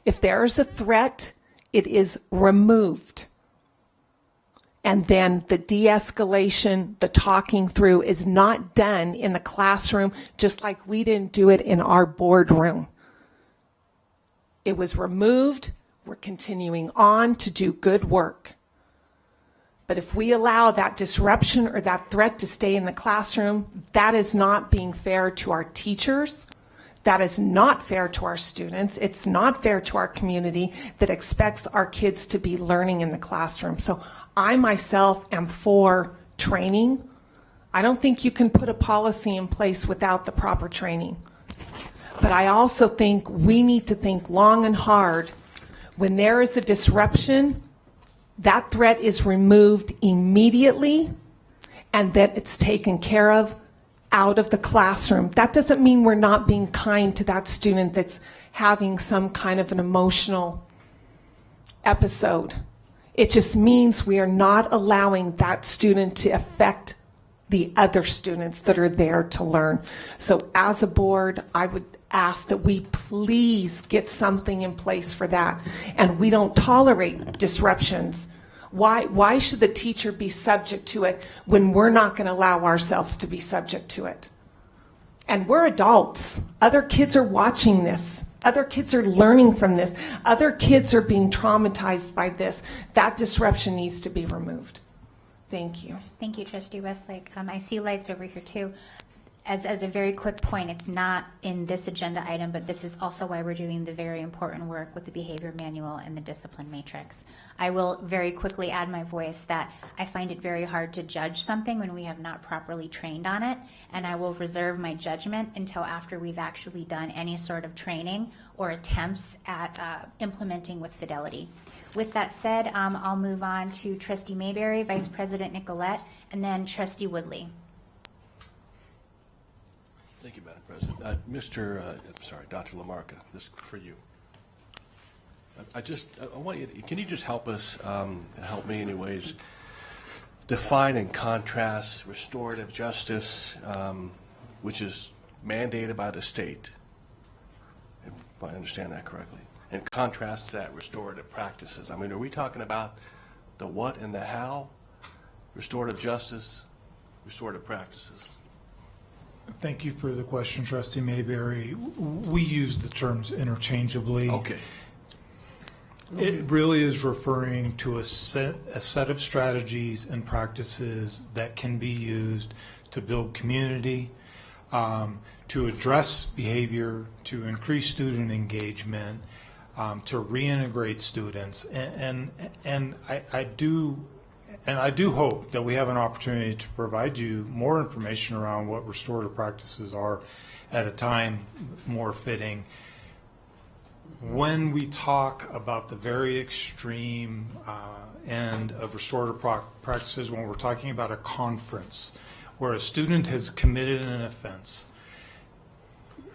if there is a threat, it is removed. And then the de-escalation, the talking through is not done in the classroom, just like we didn't do it in our boardroom. It was removed. We're continuing on to do good work. But if we allow that disruption or that threat to stay in the classroom, that is not being fair to our teachers. That is not fair to our students. It's not fair to our community that expects our kids to be learning in the classroom. So I myself am for training. I don't think you can put a policy in place without the proper training. But I also think we need to think long and hard. When there is a disruption, that threat is removed immediately and that it's taken care of out of the classroom. That doesn't mean we're not being kind to that student that's having some kind of an emotional episode. It just means we are not allowing that student to affect the other students that are there to learn. So as a board, I would ask that we please get something in place for that. And we don't tolerate disruptions. Why should the teacher be subject to it when we're not going to allow ourselves to be subject to it? And we're adults. Other kids are watching this. Other kids are learning from this. Other kids are being traumatized by this. That disruption needs to be removed. Thank you. Thank you, Trustee Westlake. I see lights over here too. As a very quick point, it's not in this agenda item, but this is also why we're doing the very important work with the behavior manual and the discipline matrix. I will very quickly add my voice that I find it very hard to judge something when we have not properly trained on it, and I will reserve my judgment until after we've actually done any sort of training or attempts at implementing with fidelity. With that said, I'll move on to Trustee Mayberry, Vice President Nicolette, and then Trustee Woodley. Thank you, Madam President. Dr. Lamarca, this is for you. I want you to, can you just help us, help me anyways, define and contrast restorative justice, which is mandated by the state, if I understand that correctly, and contrast that restorative practices. I mean, are we talking about the what and the how? Restorative justice, restorative practices. Thank you for the question, Trustee Mayberry. We use the terms interchangeably. Okay. It really is referring to a set of strategies and practices that can be used to build community, to address behavior, to increase student engagement, to reintegrate students, and I do hope that we have an opportunity to provide you more information around what restorative practices are at a time more fitting. When we talk about the very extreme end of restorative practices, when we're talking about a conference where a student has committed an offense,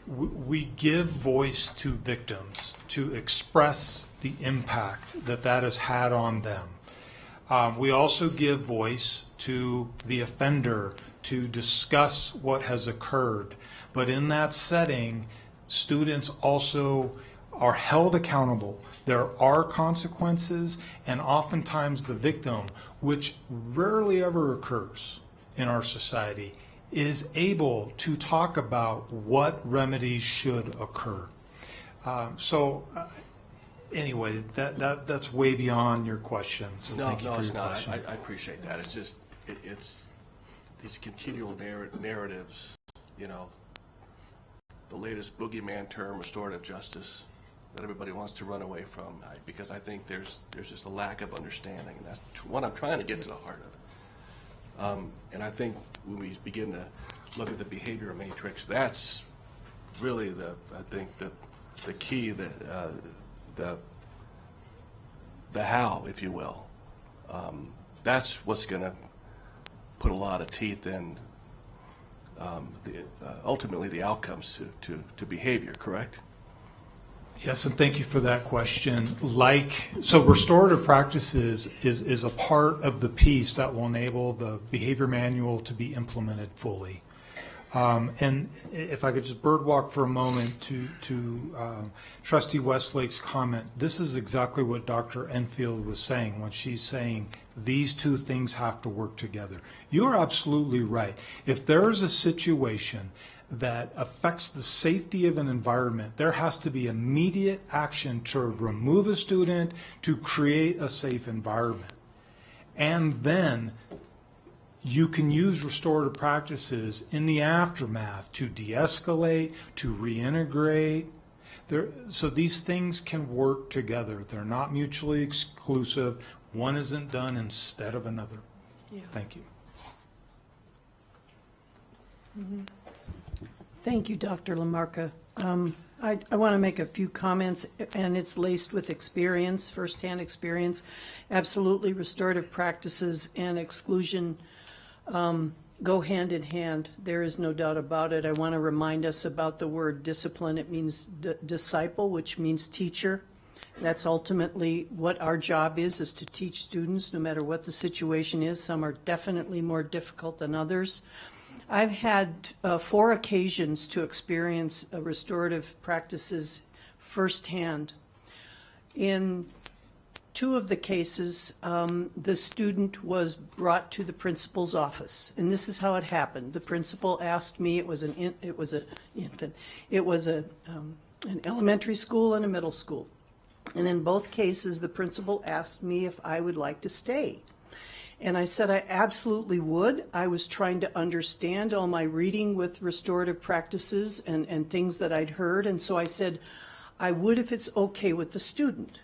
we give voice to victims to express the impact that that has had on them. We also give voice to the offender to discuss what has occurred. But in that setting, students also are held accountable. There are consequences, and oftentimes the victim, which rarely ever occurs in our society, is able to talk about what remedies should occur. Anyway, that's way beyond your question. So No, thank you no, for it's your not. question. I appreciate that. It's just, it's these continual narratives, you know, the latest boogeyman term, restorative justice, that everybody wants to run away from, because I think there's just a lack of understanding, and that's what I'm trying to get to the heart of it. And I think when we begin to look at the behavior matrix, that's really the key that the how, if you will. That's what's going to put a lot of teeth in ultimately the outcomes to behavior, correct? Yes, and thank you for that question. So restorative practices is a part of the piece that will enable the behavior manual to be implemented fully. And if I could just birdwalk for a moment to Trustee Westlake's comment, this is exactly what Dr. Enfield was saying when she's saying these two things have to work together. You are absolutely right. If there is a situation that affects the safety of an environment, there has to be immediate action to remove a student, to create a safe environment. And then you can use restorative practices in the aftermath to de-escalate, to reintegrate. So these things can work together. They're not mutually exclusive. One isn't done instead of another. Yeah. Thank you. Thank you, Dr. Lamarca. I want to make a few comments, and it's laced with experience, firsthand experience. Absolutely, restorative practices and exclusion go hand in hand. There is no doubt about it. I want to remind us about the word discipline. It means disciple, which means teacher. That's ultimately what our job is to teach students, no matter what the situation is. Some are definitely more difficult than others. I've had 4 occasions to experience restorative practices firsthand. In 2 of the cases, the student was brought to the principal's office, and this is how it happened. The principal asked me. It was an elementary school and a middle school, and in both cases, the principal asked me if I would like to stay. And I said I absolutely would. I was trying to understand all my reading with restorative practices and things that I'd heard. And so I said, I would if it's okay with the student.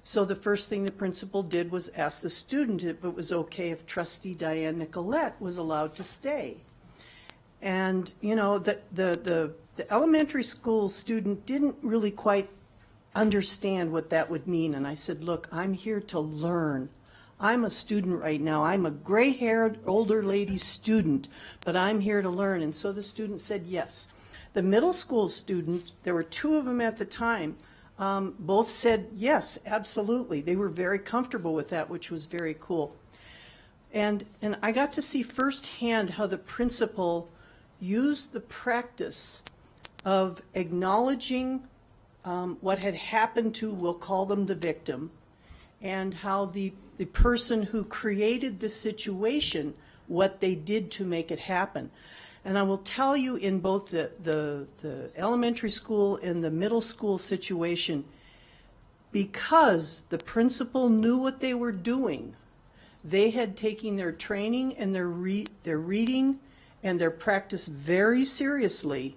So the first thing the principal did was ask the student if it was okay if Trustee Diane Nicolette was allowed to stay. And, you know, the elementary school student didn't really quite understand what that would mean. And I said, look, I'm here to learn. I'm a student right now. I'm a gray-haired, older lady student, but I'm here to learn. And so the student said yes. The middle school student, there were 2 of them at the time, both said yes, absolutely. They were very comfortable with that, which was very cool. And I got to see firsthand how the principal used the practice of acknowledging what had happened to, we'll call them the victim, and how the person who created the situation, what they did to make it happen. And I will tell you, in both the elementary school and the middle school situation, because the principal knew what they were doing, they had taken their training and their reading and their practice very seriously.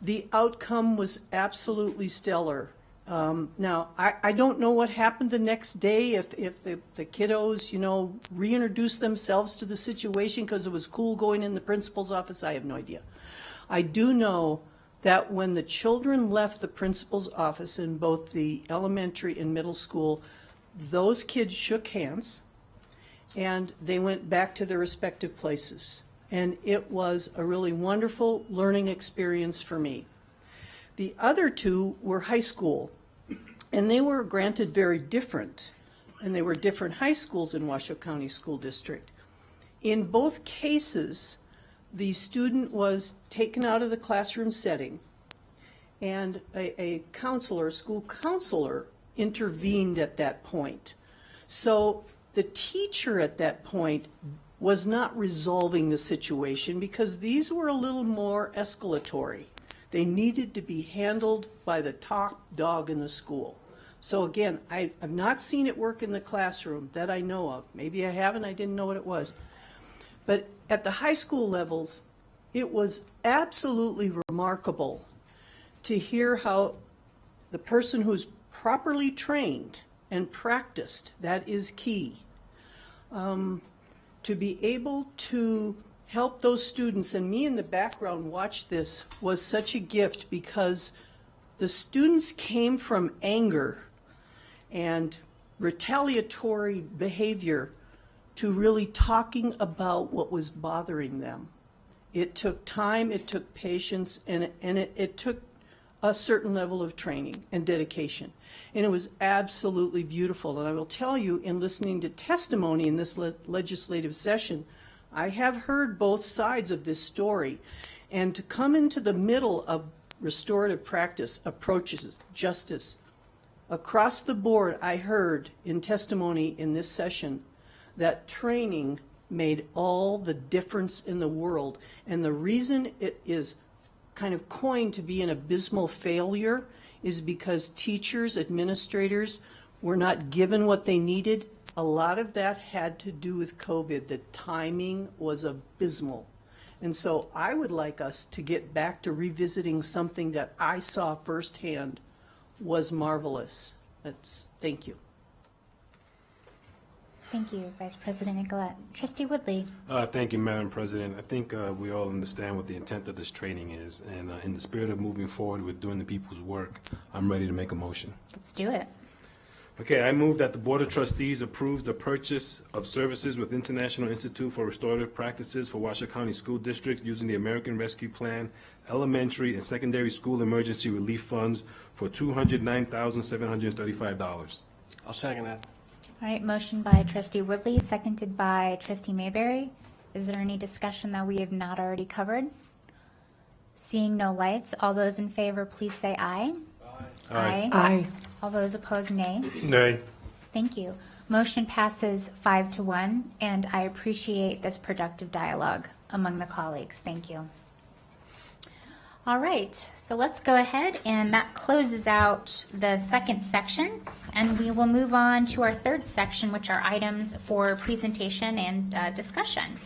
The outcome was absolutely stellar. Now, I don't know what happened the next day, if the kiddos, you know, reintroduced themselves to the situation because it was cool going in the principal's office. I have no idea. I do know that when the children left the principal's office in both the elementary and middle school, those kids shook hands and they went back to their respective places. And it was a really wonderful learning experience for me. The other 2 were high school. And they were granted very different, and they were different high schools in Washoe County School District. In both cases, the student was taken out of the classroom setting, and a counselor, a school counselor, intervened at that point. So the teacher at that point was not resolving the situation because these were a little more escalatory. They needed to be handled by the top dog in the school. So again, I've not seen it work in the classroom that I know of. Maybe I haven't, I didn't know what it was. But at the high school levels, it was absolutely remarkable to hear how the person who's properly trained and practiced, that is key, to be able to help those students, and me in the background watch this, was such a gift because the students came from anger and retaliatory behavior to really talking about what was bothering them. It took time, it took patience, and it took a certain level of training and dedication. And it was absolutely beautiful. And I will tell you, in listening to testimony in this legislative session, I have heard both sides of this story. And to come into the middle of restorative practice approaches justice, across the board, I heard in testimony in this session that training made all the difference in the world. And the reason it is kind of coined to be an abysmal failure is because teachers, administrators were not given what they needed. A lot of that had to do with COVID. The timing was abysmal. And so I would like us to get back to revisiting something that I saw firsthand was marvelous. Thank you. Thank you, Vice President Nicolette. Trustee Woodley. Thank you, Madam President. I think we all understand what the intent of this training is, and in the spirit of moving forward with doing the people's work, I'm ready to make a motion. Let's do it. Okay, I move that the Board of Trustees approves the purchase of services with International Institute for Restorative Practices for Washoe County School District using the American Rescue Plan Elementary and Secondary School Emergency Relief Funds for $209,735. I'll second that. All right, motion by Trustee Woodley, seconded by Trustee Mayberry. Is there any discussion that we have not already covered? Seeing no lights, all those in favor, please say aye. Aye. Aye. All those opposed, nay. Nay. Thank you. Motion passes 5-1, and I appreciate this productive dialogue among the colleagues. Thank you. All right, so let's go ahead, and that closes out the second section, and we will move on to our third section, which are items for presentation and discussion.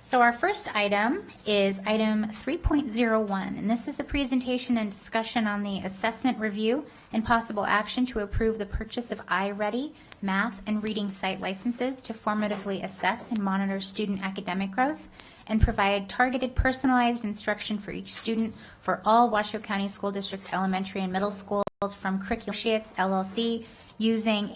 So our first item is item 3.01, and this is the presentation and discussion on the assessment review and possible action to approve the purchase of iReady math and reading site licenses to formatively assess and monitor student academic growth and provide targeted personalized instruction for each student for all Washoe County School District elementary and middle schools from Curriculum Associates LLC using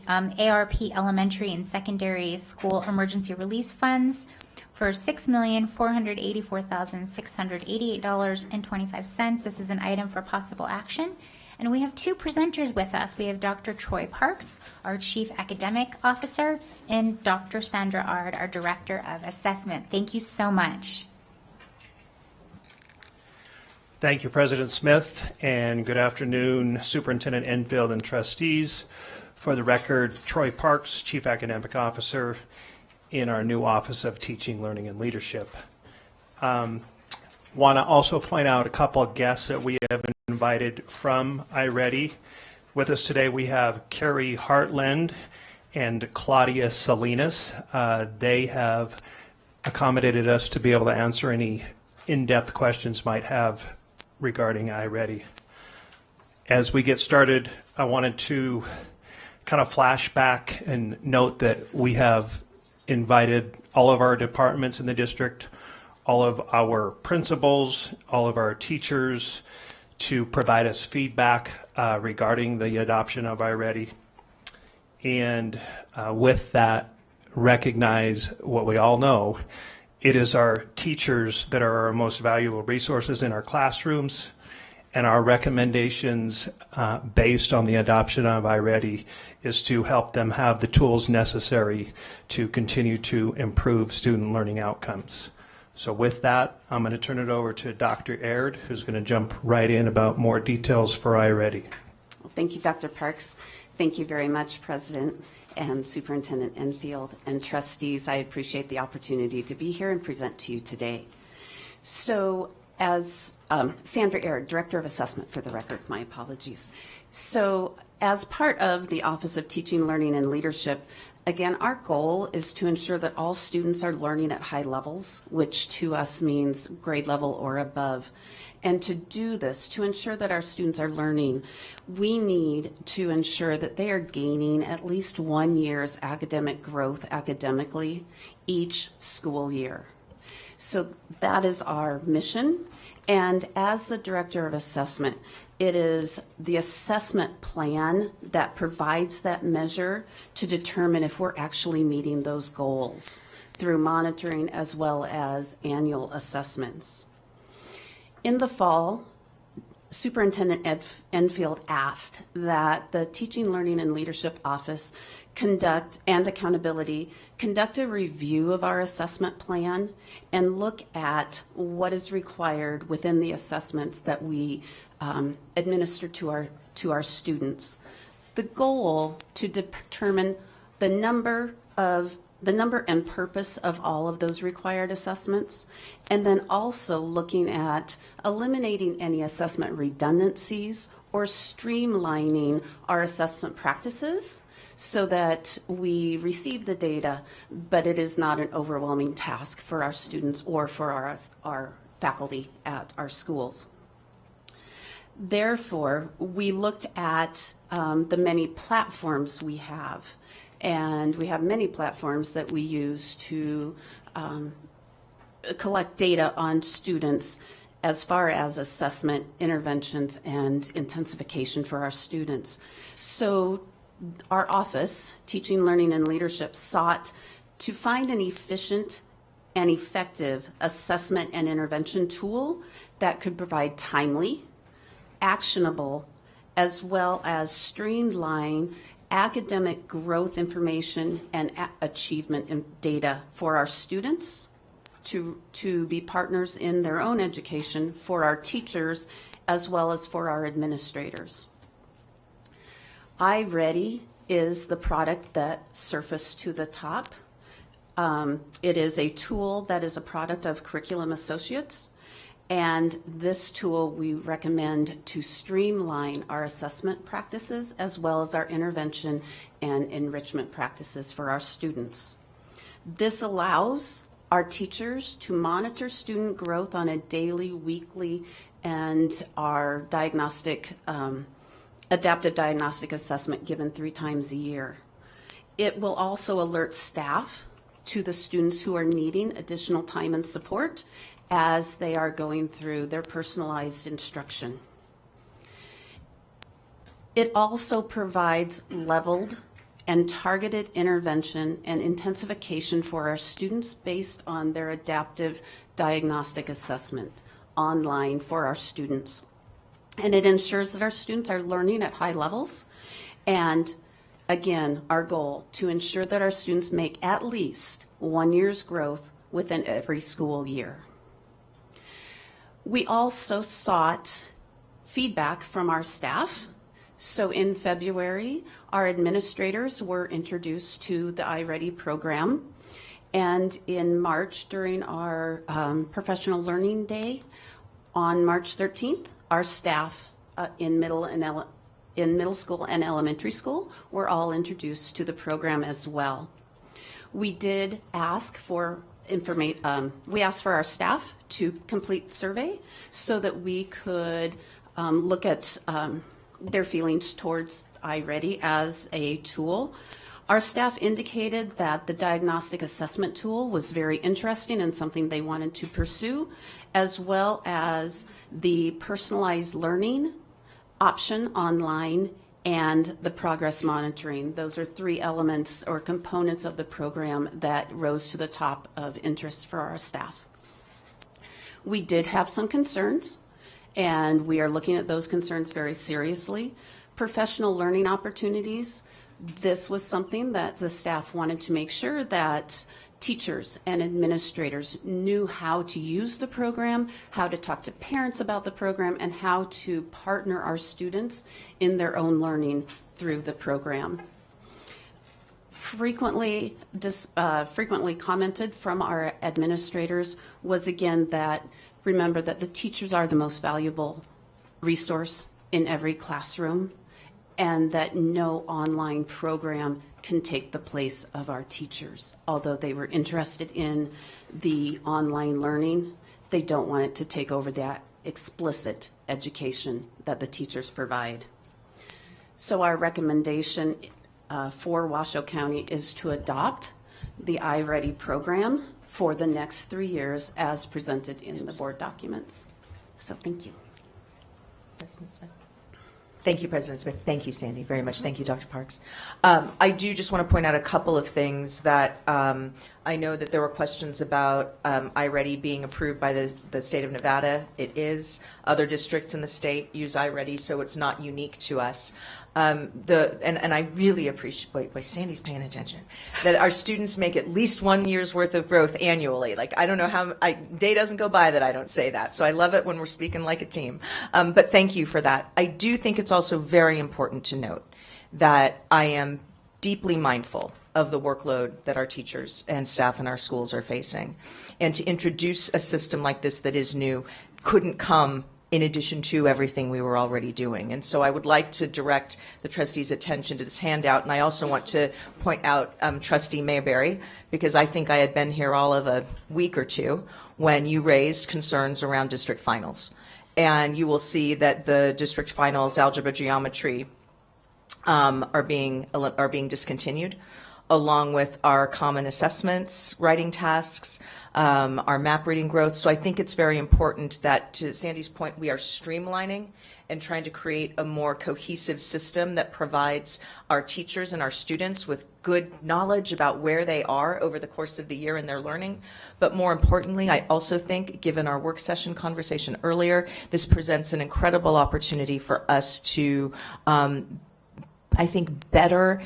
ARP elementary and secondary school emergency release funds for $6,484,688.25. This is an item for possible action. And we have two presenters with us. We have Dr. Troy Parks, our Chief Academic Officer, and Dr. Sandra Ard, our Director of Assessment. Thank you so much. Thank you, President Smith, and good afternoon, Superintendent Enfield and trustees. For the record, Troy Parks, Chief Academic Officer in our new Office of Teaching, Learning, and Leadership. Want to also point out a couple of guests that we have invited from iReady. With us today we have Carrie Hartland and Claudia Salinas. They have accommodated us to be able to answer any in-depth questions might have regarding iReady. As we get started, I wanted to kind of flash back and note that we have invited all of our departments in the district, all of our principals, all of our teachers to provide us feedback regarding the adoption of iReady. And with that, recognize what we all know. It is our teachers that are our most valuable resources in our classrooms, and our recommendations based on the adoption of iReady is to help them have the tools necessary to continue to improve student learning outcomes. So with that, I'm going to turn it over to Dr. Aird, who's going to jump right in about more details for iReady. Well, thank you, Dr. Parks. Thank you very much, President and Superintendent Enfield and trustees. I appreciate the opportunity to be here and present to you today. So as Sandra Aird, Director of Assessment for the record, my apologies. So as part of the Office of Teaching, Learning, and Leadership, again, our goal is to ensure that all students are learning at high levels, which to us means grade level or above. And to do this, to ensure that our students are learning, we need to ensure that they are gaining at least 1 year's academic growth academically each school year. So that is our mission. And as the Director of Assessment, it is the assessment plan that provides that measure to determine if we're actually meeting those goals through monitoring as well as annual assessments. In the fall, Superintendent Enfield asked that the Teaching, Learning, and Leadership Office conduct a review of our assessment plan and look at what is required within the assessments that we administer to our students. The goal to determine the number and purpose of all of those required assessments, and then also looking at eliminating any assessment redundancies or streamlining our assessment practices so that we receive the data, but it is not an overwhelming task for our students or for our faculty at our schools. Therefore, we looked at the many platforms we have, and we have many platforms that we use to collect data on students as far as assessment, interventions, and intensification for our students. So our office, Teaching, Learning, and Leadership, sought to find an efficient and effective assessment and intervention tool that could provide timely, actionable, as well as streamline academic growth information and achievement data for our students, to be partners in their own education, for our teachers, as well as for our administrators. iReady is the product that surfaced to the top. It is a tool that is a product of Curriculum Associates, and this tool we recommend to streamline our assessment practices as well as our intervention and enrichment practices for our students. This allows our teachers to monitor student growth on a daily, weekly, and our diagnostic, adaptive diagnostic assessment given 3 times a year. It will also alert staff to the students who are needing additional time and support as they are going through their personalized instruction. It also provides leveled and targeted intervention and intensification for our students based on their adaptive diagnostic assessment online for our students. And it ensures that our students are learning at high levels, and again, our goal to ensure that our students make at least 1 year's growth within every school year. We also sought feedback from our staff. So in February, our administrators were introduced to the iReady program. And in March, during our Professional Learning Day, on March 13th, our staff in middle school and elementary school were all introduced to the program as well. We did ask for we asked for our staff to complete the survey so that we could look at their feelings towards iReady as a tool. Our staff indicated that the diagnostic assessment tool was very interesting and something they wanted to pursue, as well as the personalized learning option online and the progress monitoring. Those are 3 elements or components of the program that rose to the top of interest for our staff. We did have some concerns, and we are looking at those concerns very seriously. Professional learning opportunities. This was something that the staff wanted to make sure that teachers and administrators knew how to use the program, how to talk to parents about the program, and how to partner our students in their own learning through the program. Frequently commented from our administrators was again that remember that the teachers are the most valuable resource in every classroom, and that no online program can take the place of our teachers. Although they were interested in the online learning, they don't want it to take over that explicit education that the teachers provide. So our recommendation for Washoe County is to adopt the iReady program for the next 3 years as presented in the board documents. So thank you. Thank you, President Smith. Thank you, Sandy, very much. Thank you, Dr. Parks. I do just want to point out a couple of things that I know that there were questions about iReady being approved by the state of Nevada. It is. Other districts in the state use iReady, so it's not unique to us. And I really appreciate, boy, Sandy's paying attention, that our students make at least 1 year's worth of growth annually. Like, I don't know how, day doesn't go by that I don't say that. So I love it when we're speaking like a team. But thank you for that. I do think it's also very important to note that I am deeply mindful of the workload that our teachers and staff in our schools are facing. And to introduce a system like this that is new couldn't come in addition to everything we were already doing. And so I would like to direct the trustees' attention to this handout. And I also want to point out Trustee Mayberry, because I think I had been here all of a week or two when you raised concerns around district finals. And you will see that the district finals, algebra, geometry, are being discontinued, along with our common assessments, writing tasks, our map reading growth. So I think it's very important that, to Sandy's point, we are streamlining and trying to create a more cohesive system that provides our teachers and our students with good knowledge about where they are over the course of the year in their learning. But more importantly, I also think, given our work session conversation earlier, this presents an incredible opportunity for us to, I think, better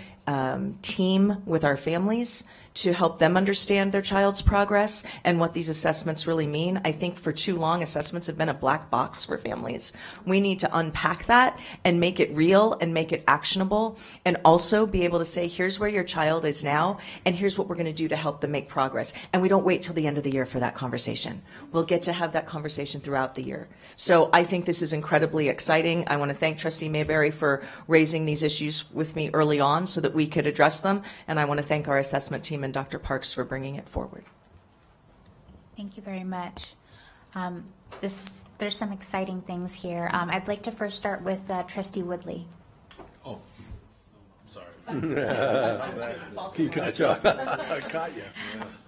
team with our families to help them understand their child's progress and what these assessments really mean. I think for too long, assessments have been a black box for families. We need to unpack that and make it real and make it actionable, and also be able to say, here's where your child is now, and here's what we're going to do to help them make progress. And we don't wait till the end of the year for that conversation. We'll get to have that conversation throughout the year. So I think this is incredibly exciting. I want to thank Trustee Mayberry for raising these issues with me early on so that we could address them. And I want to thank our assessment team and Dr. Parks for bringing it forward. Thank you very much. There's some exciting things here. I'd like to first start with Trustee Woodley. Oh, sorry. He got you. I caught you.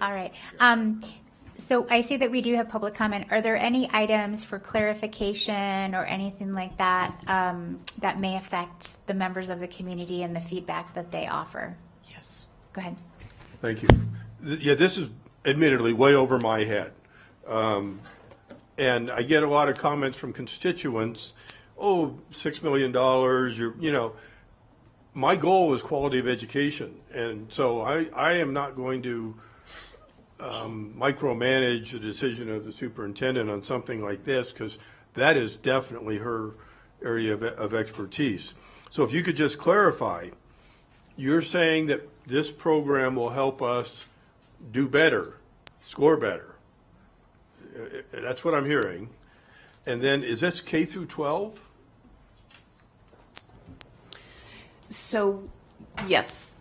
All right. So I see that we do have public comment. Are there any items for clarification or anything like that that may affect the members of the community and the feedback that they offer? Yes. Go ahead. Thank you. Yeah, this is admittedly way over my head. And I get a lot of comments from constituents, oh, $6 million, my goal is quality of education. And so I am not going to micromanage the decision of the superintendent on something like this, because that is definitely her area of expertise. So if you could just clarify, you're saying that this program will help us do better, score better. That's what I'm hearing. And then is this K through 12? So, yes,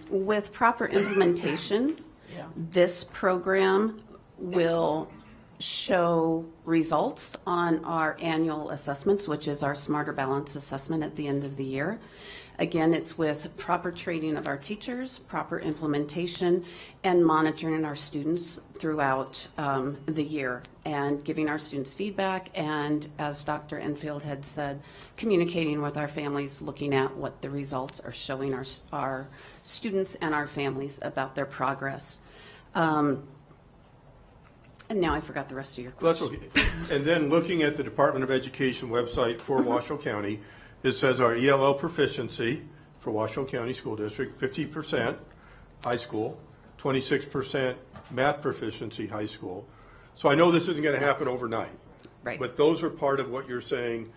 with proper implementation, this program will show results on our annual assessments, which is our Smarter Balance assessment at the end of the year. Again, it's with proper training of our teachers, proper implementation, and monitoring our students throughout the year, and giving our students feedback, and, as Dr. Enfield had said, communicating with our families, looking at what the results are showing our students and our families about their progress. And now I forgot the rest of your question. That's okay. And then looking at the Department of Education website for Washoe County, it says our ELL proficiency for Washoe County School District, 50% high school, 26% math proficiency high school. So I know this isn't going to happen overnight. Right. But those are part of what you're saying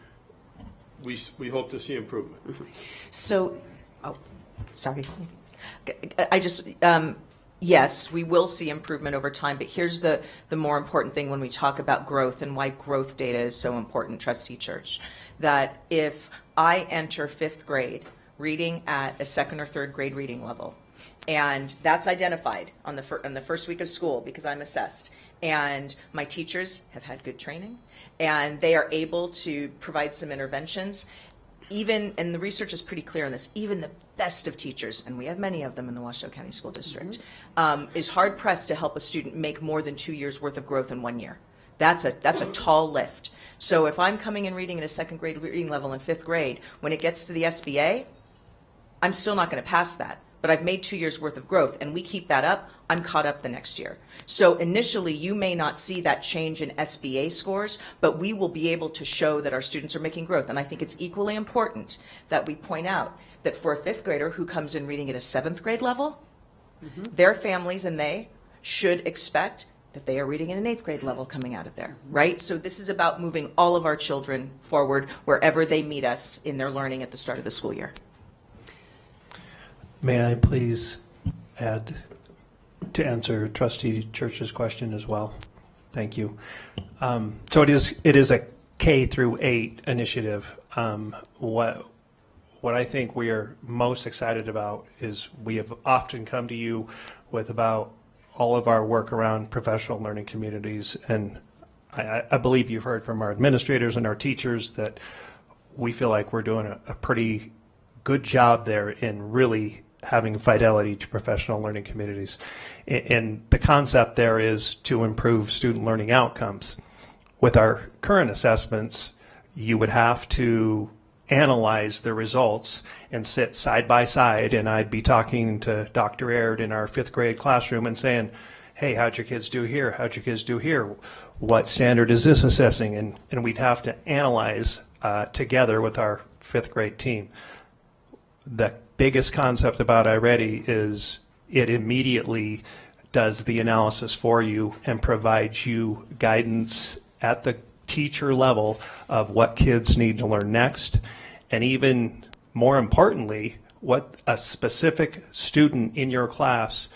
we hope to see improvement. So, Sorry. I just, yes, we will see improvement over time, but here's the more important thing when we talk about growth and why growth data is so important, Trustee Church, that if I enter 5th grade reading at a 2nd or 3rd grade reading level, and that's identified on the first week of school because I'm assessed, and my teachers have had good training, and they are able to provide some interventions, even, and the research is pretty clear on this, even the best of teachers, and we have many of them in the Washoe County School District, is hard pressed to help a student make more than 2 years worth of growth in 1 year. That's a tall lift. So if I'm coming and reading at a second grade reading level in 5th grade, when it gets to the SBA, I'm still not going to pass that. But I've made 2 years worth of growth, and we keep that up, I'm caught up the next year. So initially, you may not see that change in SBA scores, but we will be able to show that our students are making growth. And I think it's equally important that we point out that for a 5th grader who comes in reading at a 7th grade level, their families and they should expect that they are reading at an 8th grade level coming out of there, right? So this is about moving all of our children forward wherever they meet us in their learning at the start of the school year. May I please add to answer Trustee Church's question as well? Thank you. So it is a K through 8 initiative. What I think we are most excited about is we have often come to you with about all of our work around professional learning communities, and I believe you've heard from our administrators and our teachers that we feel like we're doing a pretty good job there in really having fidelity to professional learning communities. And the concept there is to improve student learning outcomes. With our current assessments, you would have to analyze the results and sit side by side, and I'd be talking to Dr. Aird in our 5th grade classroom and saying, hey, how'd your kids do here? How'd your kids do here? What standard is this assessing? And we'd have to analyze together with our 5th grade team. The biggest concept about iReady is it immediately does the analysis for you and provides you guidance at the teacher level of what kids need to learn next, and even more importantly, what a specific student in your class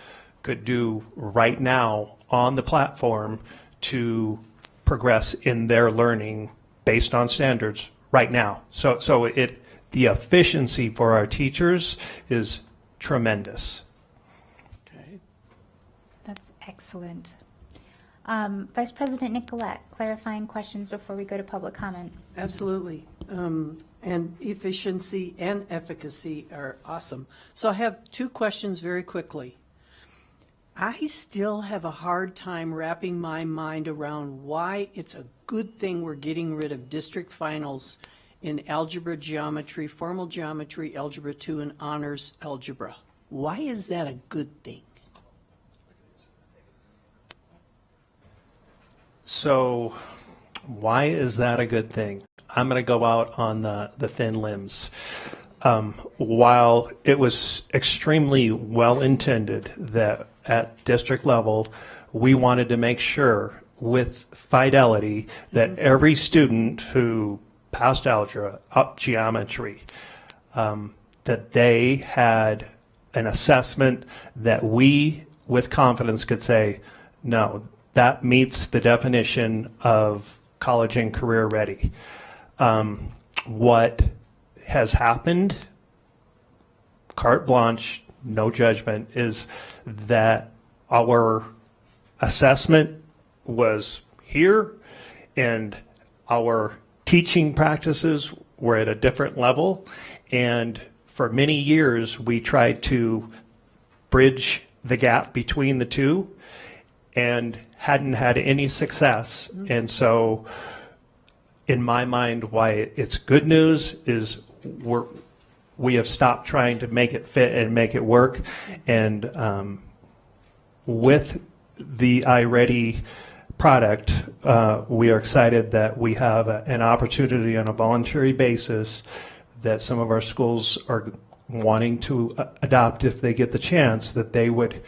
could do right now on the platform to progress in their learning based on standards right now. So the efficiency for our teachers is tremendous. Okay. That's excellent. Vice President Nicolette, clarifying questions before we go to public comment. Absolutely. And efficiency and efficacy are awesome. So I have 2 questions very quickly. I still have a hard time wrapping my mind around why it's a good thing we're getting rid of district finals in algebra, geometry, formal geometry, algebra 2, and honors algebra. Why is that a good thing? So why is that a good thing? I'm going to go out on the thin limbs. While it was extremely well-intended that at district level, we wanted to make sure with fidelity that every student who passed algebra, up geometry, that they had an assessment that we with confidence could say, no, that meets the definition of college and career ready. What has happened, carte blanche, no judgment, is that our assessment was here and our teaching practices were at a different level, and for many years we tried to bridge the gap between the two and hadn't had any success. And so in my mind, why it's good news is we have stopped trying to make it fit and make it work. And with the iReady product, we are excited that we have an opportunity on a voluntary basis that some of our schools are wanting to adopt if they get the chance, that they would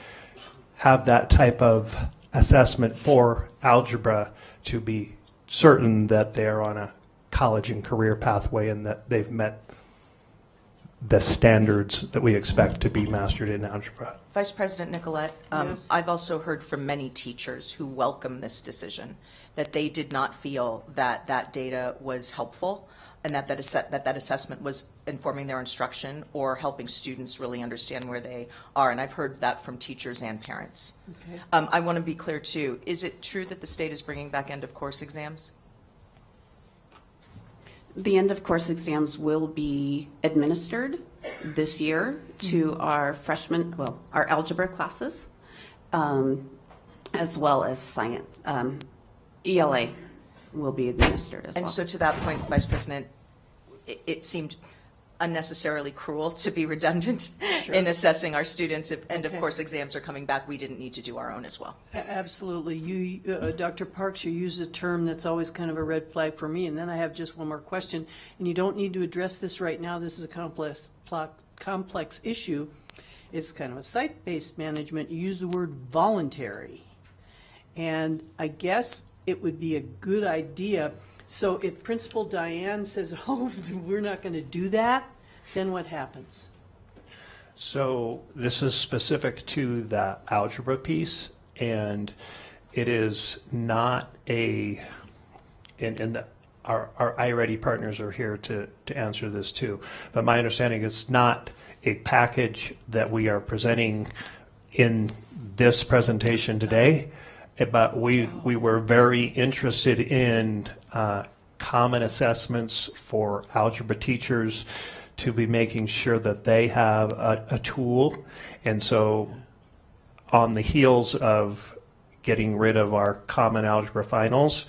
have that type of assessment for algebra to be certain that they're on a college and career pathway and that they've met the standards that we expect to be mastered in algebra. Vice President Nicolette, Yes. I've also heard from many teachers who welcome this decision, that they did not feel that that data was helpful and that that assessment was informing their instruction or helping students really understand where they are. And I've heard that from teachers and parents. Okay. I want to be clear, too. Is it true that the state is bringing back end-of-course exams? The end of course exams will be administered this year to our freshmen, well, our algebra classes, as well as science. ELA will be administered as well. And so to that point, Vice President, it seemed unnecessarily cruel to be redundant in assessing our students. And of course, exams are coming back. We didn't need to do our own as well. Absolutely. You, Dr. Parks, you use a term that's always kind of a red flag for me. And then I have just one more question. And you don't need to address this right now. This is a complex issue. It's kind of a site-based management. You use the word voluntary. And I guess it would be a good idea. So if Principal Diane says, oh, we're not going to do that, then what happens? So this is specific to the algebra piece, and it is not a, our iReady partners are here to answer this too, but my understanding is not a package that we are presenting in this presentation today, but we were very interested in common assessments for algebra teachers to be making sure that they have a tool. And so on the heels of getting rid of our common algebra finals,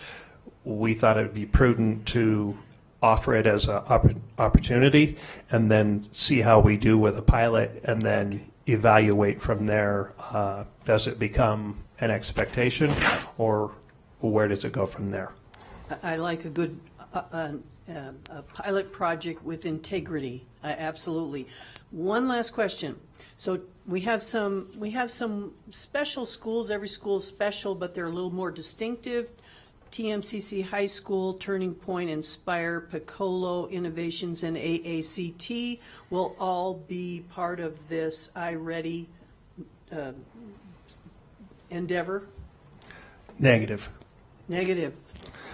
we thought it would be prudent to offer it as an opportunity and then see how we do with a pilot and then evaluate from there. Does it become an expectation, or where does it go from there? I like a good a pilot project with integrity. Absolutely. One last question. So we have some special schools. Every school is special, but they're a little more distinctive. TMCC High School, Turning Point, Inspire, Piccolo, Innovations, and AACT will all be part of this iReady endeavor? Negative. Negative.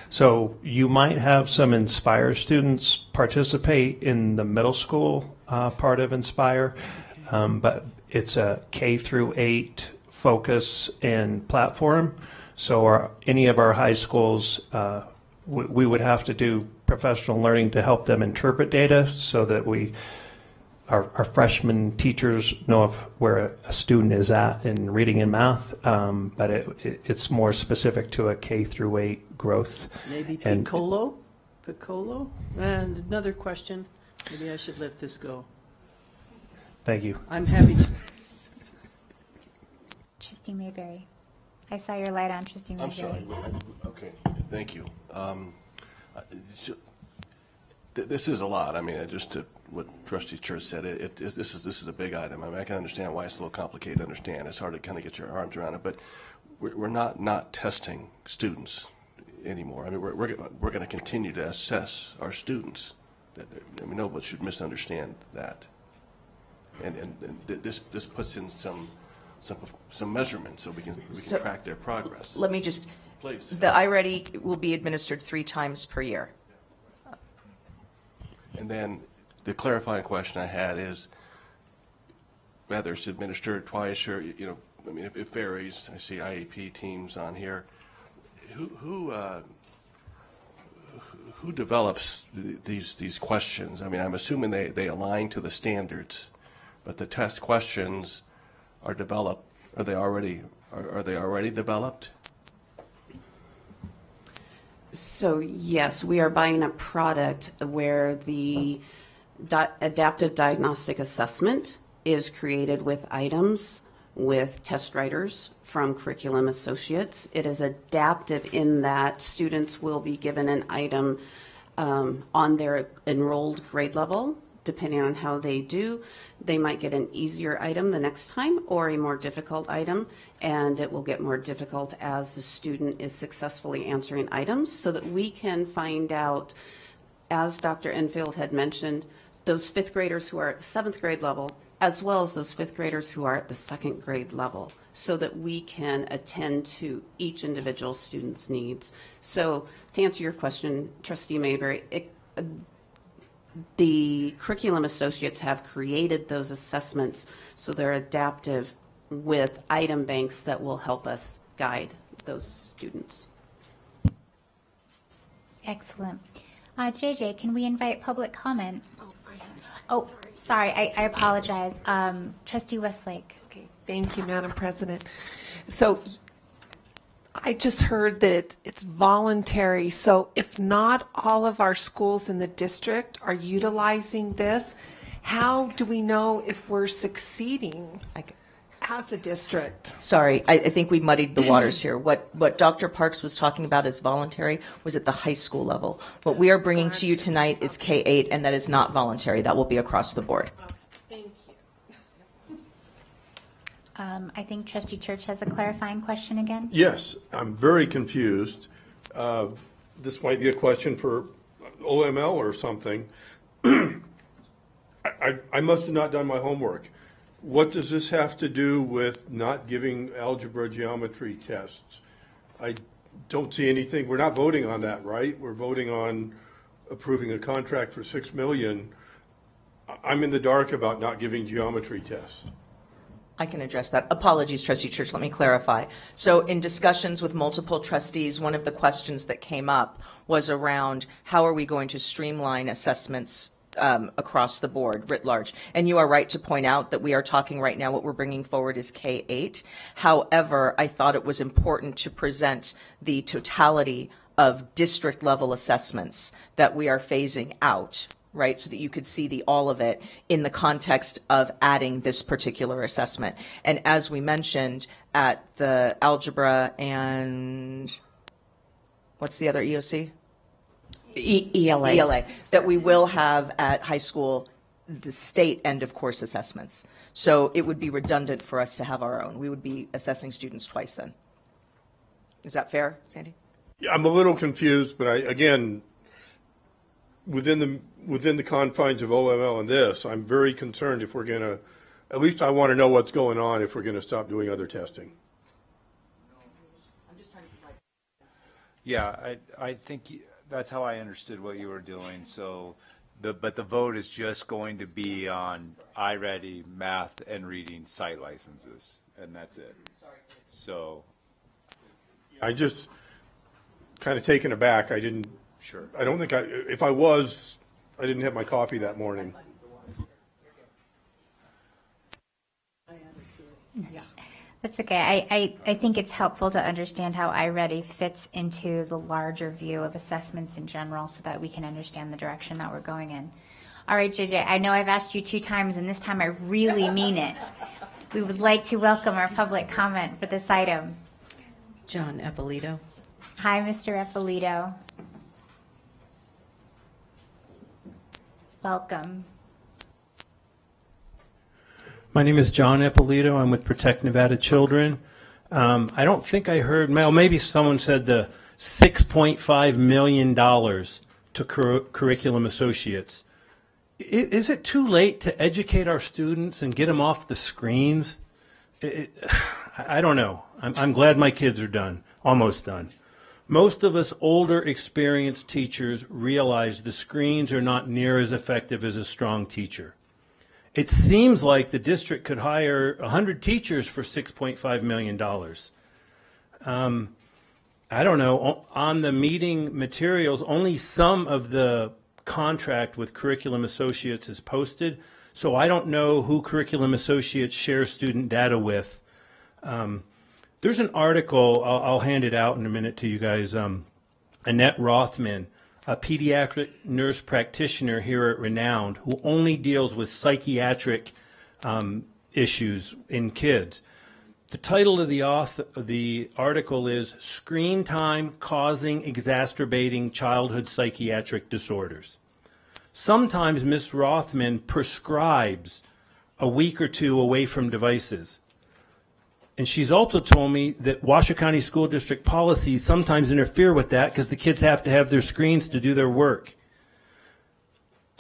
So you might have some Inspire students participate in the middle school part of Inspire, but it's a K through 8 focus and platform. So any of our high schools, we would have to do professional learning to help them interpret data so that our freshman teachers know where a student is at in reading and math, but it's more specific to a K through 8 growth. Maybe Piccolo? And another question. Maybe I should let this go. Thank you. I'm happy to. Trustee Mayberry. I saw your light on, Trustee Mayberry. I'm sorry. Okay, thank you. This is a lot. I mean, just to what Trustee Church said, this is a big item. I mean, I can understand why it's a little complicated to understand. It's hard to kind of get your arms around it, but we're not testing students anymore. I mean, we're going to continue to assess our students. I mean, nobody should misunderstand that. And this puts in some measurements so we can track their progress. Let me just, please. The iReady will be administered 3 times per year. And then the clarifying question I had is whether it's administered twice or, I mean, it varies. I see IEP teams on here. Who develops these questions? I mean, I'm assuming they align to the standards, but the test questions are developed. Are they already developed? So yes, we are buying a product where the adaptive diagnostic assessment is created with items, with test writers from Curriculum Associates. It is adaptive in that students will be given an item on their enrolled grade level. Depending on how they do, they might get an easier item the next time or a more difficult item, and it will get more difficult as the student is successfully answering items so that we can find out, as Dr. Enfield had mentioned, those 5th graders who are at the 7th grade level, as well as those 5th graders who are at the 2nd grade level, so that we can attend to each individual student's needs. So to answer your question, Trustee Mayberry, the Curriculum Associates have created those assessments so they're adaptive with item banks that will help us guide those students. Excellent. JJ, can we invite public comment? Oh, sorry, I apologize. Trustee Westlake. Okay, thank you, Madam President. So I just heard that it's voluntary. So if not all of our schools in the district are utilizing this, how do we know if we're succeeding as a district? Sorry, I think we muddied the waters here. What Dr. Parks was talking about as voluntary was at the high school level. What we are bringing to you tonight is K-8, and that is not voluntary. That will be across the board. Thank you. I think Trustee Church has a clarifying question again. Yes, I'm very confused. This might be a question for OML or something. I must have not done my homework. What does this have to do with not giving algebra geometry tests? I don't see anything. We're not voting on that, right? We're voting on approving a contract for $6 million. I'm in the dark about not giving geometry tests. I can address that. Apologies, Trustee Church. Let me clarify. So in discussions with multiple trustees, one of the questions that came up was around how are we going to streamline assessments across the board, writ large. And you are right to point out that we are talking right now, what we're bringing forward is K-8. However, I thought it was important to present the totality of district level assessments that we are phasing out, right, so that you could see all of it in the context of adding this particular assessment. And as we mentioned at the algebra and what's the other EOC? ELA, that we will have at high school the state end of course assessments. So it would be redundant for us to have our own. We would be assessing students twice then. Is that fair, Sandy? Yeah, I'm a little confused, but again, within the confines of OML and this, I'm very concerned if we're going to, at least I want to know what's going on if we're going to stop doing other testing. I'm just trying to provide. Yeah, I think that's how I understood what you were doing. So, but the vote is just going to be on iReady, math, and reading site licenses, and that's it. So, I just kind of taken aback. I didn't. Sure. I don't think if I was, I didn't have my coffee that morning. Yeah. That's okay. I think it's helpful to understand how iReady fits into the larger view of assessments in general so that we can understand the direction that we're going in. All right, JJ, I know I've asked you 2 times, and this time I really mean it. We would like to welcome our public comment for this item. John Eppolito. Hi, Mr. Eppolito. Welcome. My name is John Eppolito. I'm with Protect Nevada Children. I don't think I heard, well, maybe someone said the $6.5 million to Curriculum Associates. Is it too late to educate our students and get them off the screens? I don't know. I'm glad my kids are done, almost done. Most of us older, experienced teachers realize the screens are not near as effective as a strong teacher. It seems like the district could hire 100 teachers for $6.5 million. I don't know. On the meeting materials, only some of the contract with Curriculum Associates is posted, so I don't know who Curriculum Associates shares student data with. There's an article, I'll hand it out in a minute to you guys. Annette Rothman, a pediatric nurse practitioner here at Renowned, who only deals with psychiatric issues in kids. The title of the article is Screen Time Causing Exacerbating Childhood Psychiatric Disorders. Sometimes Ms. Rothman prescribes a week or 2 away from devices. And she's also told me that Washoe County School District policies sometimes interfere with that because the kids have to have their screens to do their work.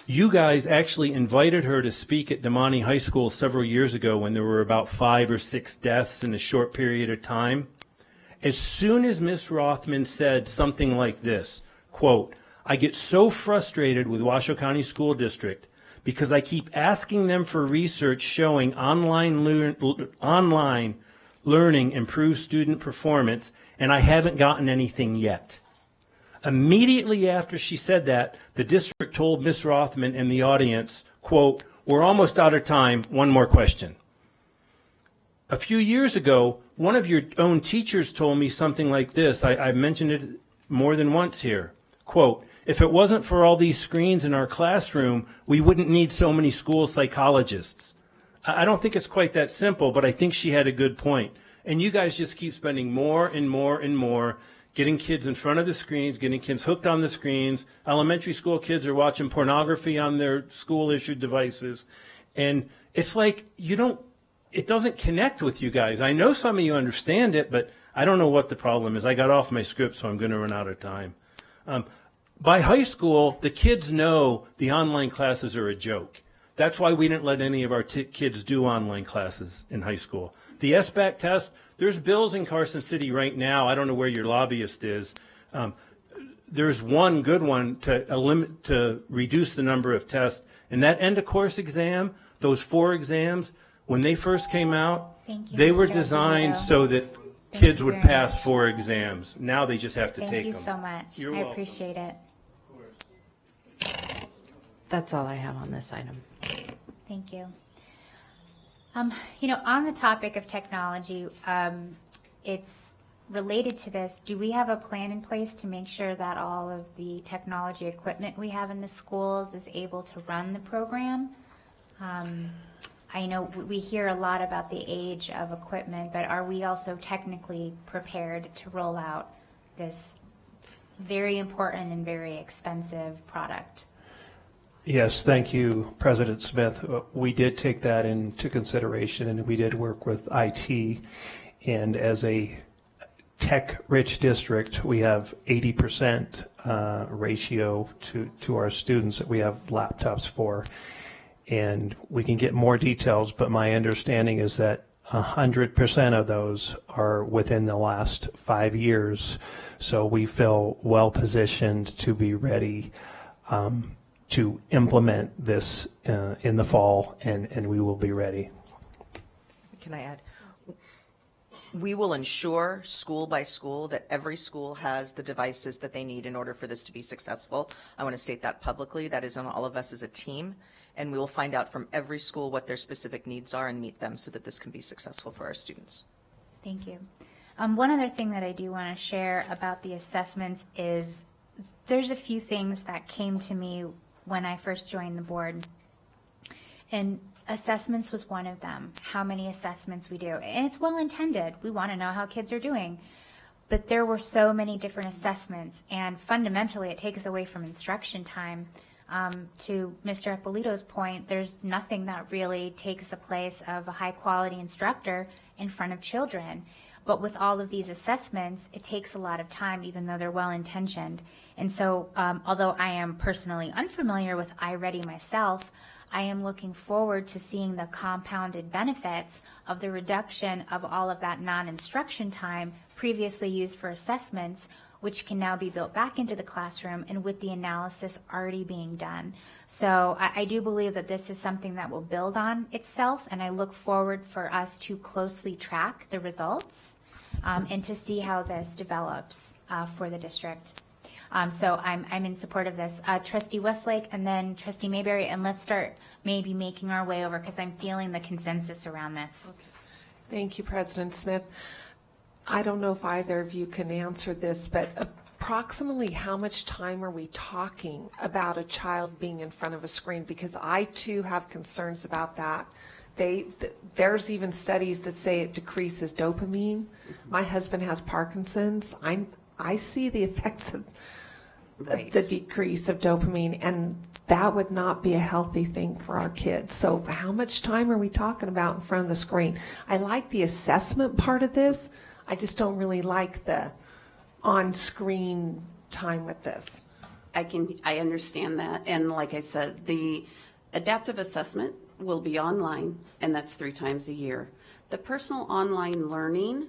You guys actually invited her to speak at Damani High School several years ago when there were about 5 or 6 deaths in a short period of time. As soon as Ms. Rothman said something like this, quote, I get so frustrated with Washoe County School District because I keep asking them for research showing online learning improves student performance, and I haven't gotten anything yet. Immediately after she said that, the district told Ms. Rothman and the audience, quote, "We're almost out of time. One more question." A few years ago, one of your own teachers told me something like this. I've mentioned it more than once here. Quote, "If it wasn't for all these screens in our classroom, we wouldn't need so many school psychologists." I don't think it's quite that simple, but I think she had a good point. And you guys just keep spending more and more and more getting kids in front of the screens, getting kids hooked on the screens. Elementary school kids are watching pornography on their school-issued devices. And it's like it doesn't connect with you guys. I know some of you understand it, but I don't know what the problem is. I got off my script, so I'm going to run out of time. By high school, the kids know the online classes are a joke. That's why we didn't let any of our kids do online classes in high school. The SBAC test, there's bills in Carson City right now. I don't know where your lobbyist is. There's one good one to reduce the number of tests. And that end-of-course exam, those 4 exams, when they first came out, they were designed so that kids would pass 4 exams. Now they just have to take them. Thank you so much. You're I welcome. appreciate it. That's all I have on this item. Thank you. On the topic of technology, it's related to this. Do we have a plan in place to make sure that all of the technology equipment we have in the schools is able to run the program? I know we hear a lot about the age of equipment, but are we also technically prepared to roll out this very important and very expensive product? Yes, thank you, President Smith. We did take that into consideration, and we did work with IT. And as a tech-rich district, we have 80% ratio to our students that we have laptops for. And we can get more details, but my understanding is that 100% of those are within the last 5 years. So we feel well positioned to be ready to implement this in the fall, and we will be ready. Can I add? We will ensure school by school that every school has the devices that they need in order for this to be successful. I want to state that publicly. That is on all of us as a team, and we will find out from every school what their specific needs are and meet them so that this can be successful for our students. Thank you. One other thing that I do want to share about the assessments is there's a few things that came to me when I first joined the board. And assessments was one of them, how many assessments we do. And it's well intended. We want to know how kids are doing. But there were so many different assessments, and fundamentally it takes away from instruction time. To Mr. Ippolito's point, there's nothing that really takes the place of a high-quality instructor in front of children. But with all of these assessments, it takes a lot of time, even though they're well-intentioned. And so, although I am personally unfamiliar with iReady myself, I am looking forward to seeing the compounded benefits of the reduction of all of that non-instruction time previously used for assessments, which can now be built back into the classroom and with the analysis already being done. So I do believe that this is something that will build on itself, and I look forward for us to closely track the results and to see how this develops for the district. So I'm in support of this. Trustee Westlake and then Trustee Mayberry, and let's start maybe making our way over because I'm feeling the consensus around this. Okay. Thank you, President Smith. I don't know if either of you can answer this, but approximately how much time are we talking about a child being in front of a screen? Because I too have concerns about that. There's even studies that say it decreases dopamine. My husband has Parkinson's. I see the effects of the decrease of dopamine, and that would not be a healthy thing for our kids. So how much time are we talking about in front of the screen? I like the assessment part of this. I just don't really like the on-screen time with this. I understand that, and like I said, the adaptive assessment will be online, and that's 3 times a year. The personal online learning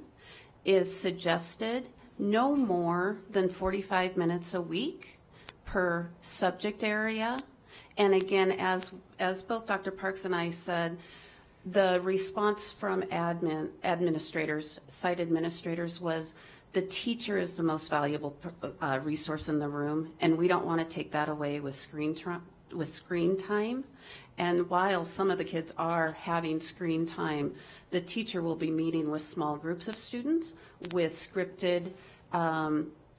is suggested no more than 45 minutes a week per subject area. And again, as both Dr. Parks and I said, The response from administrators, site administrators, was the teacher is the most valuable resource in the room, and we don't want to take that away with screen time. And while some of the kids are having screen time, the teacher will be meeting with small groups of students with scripted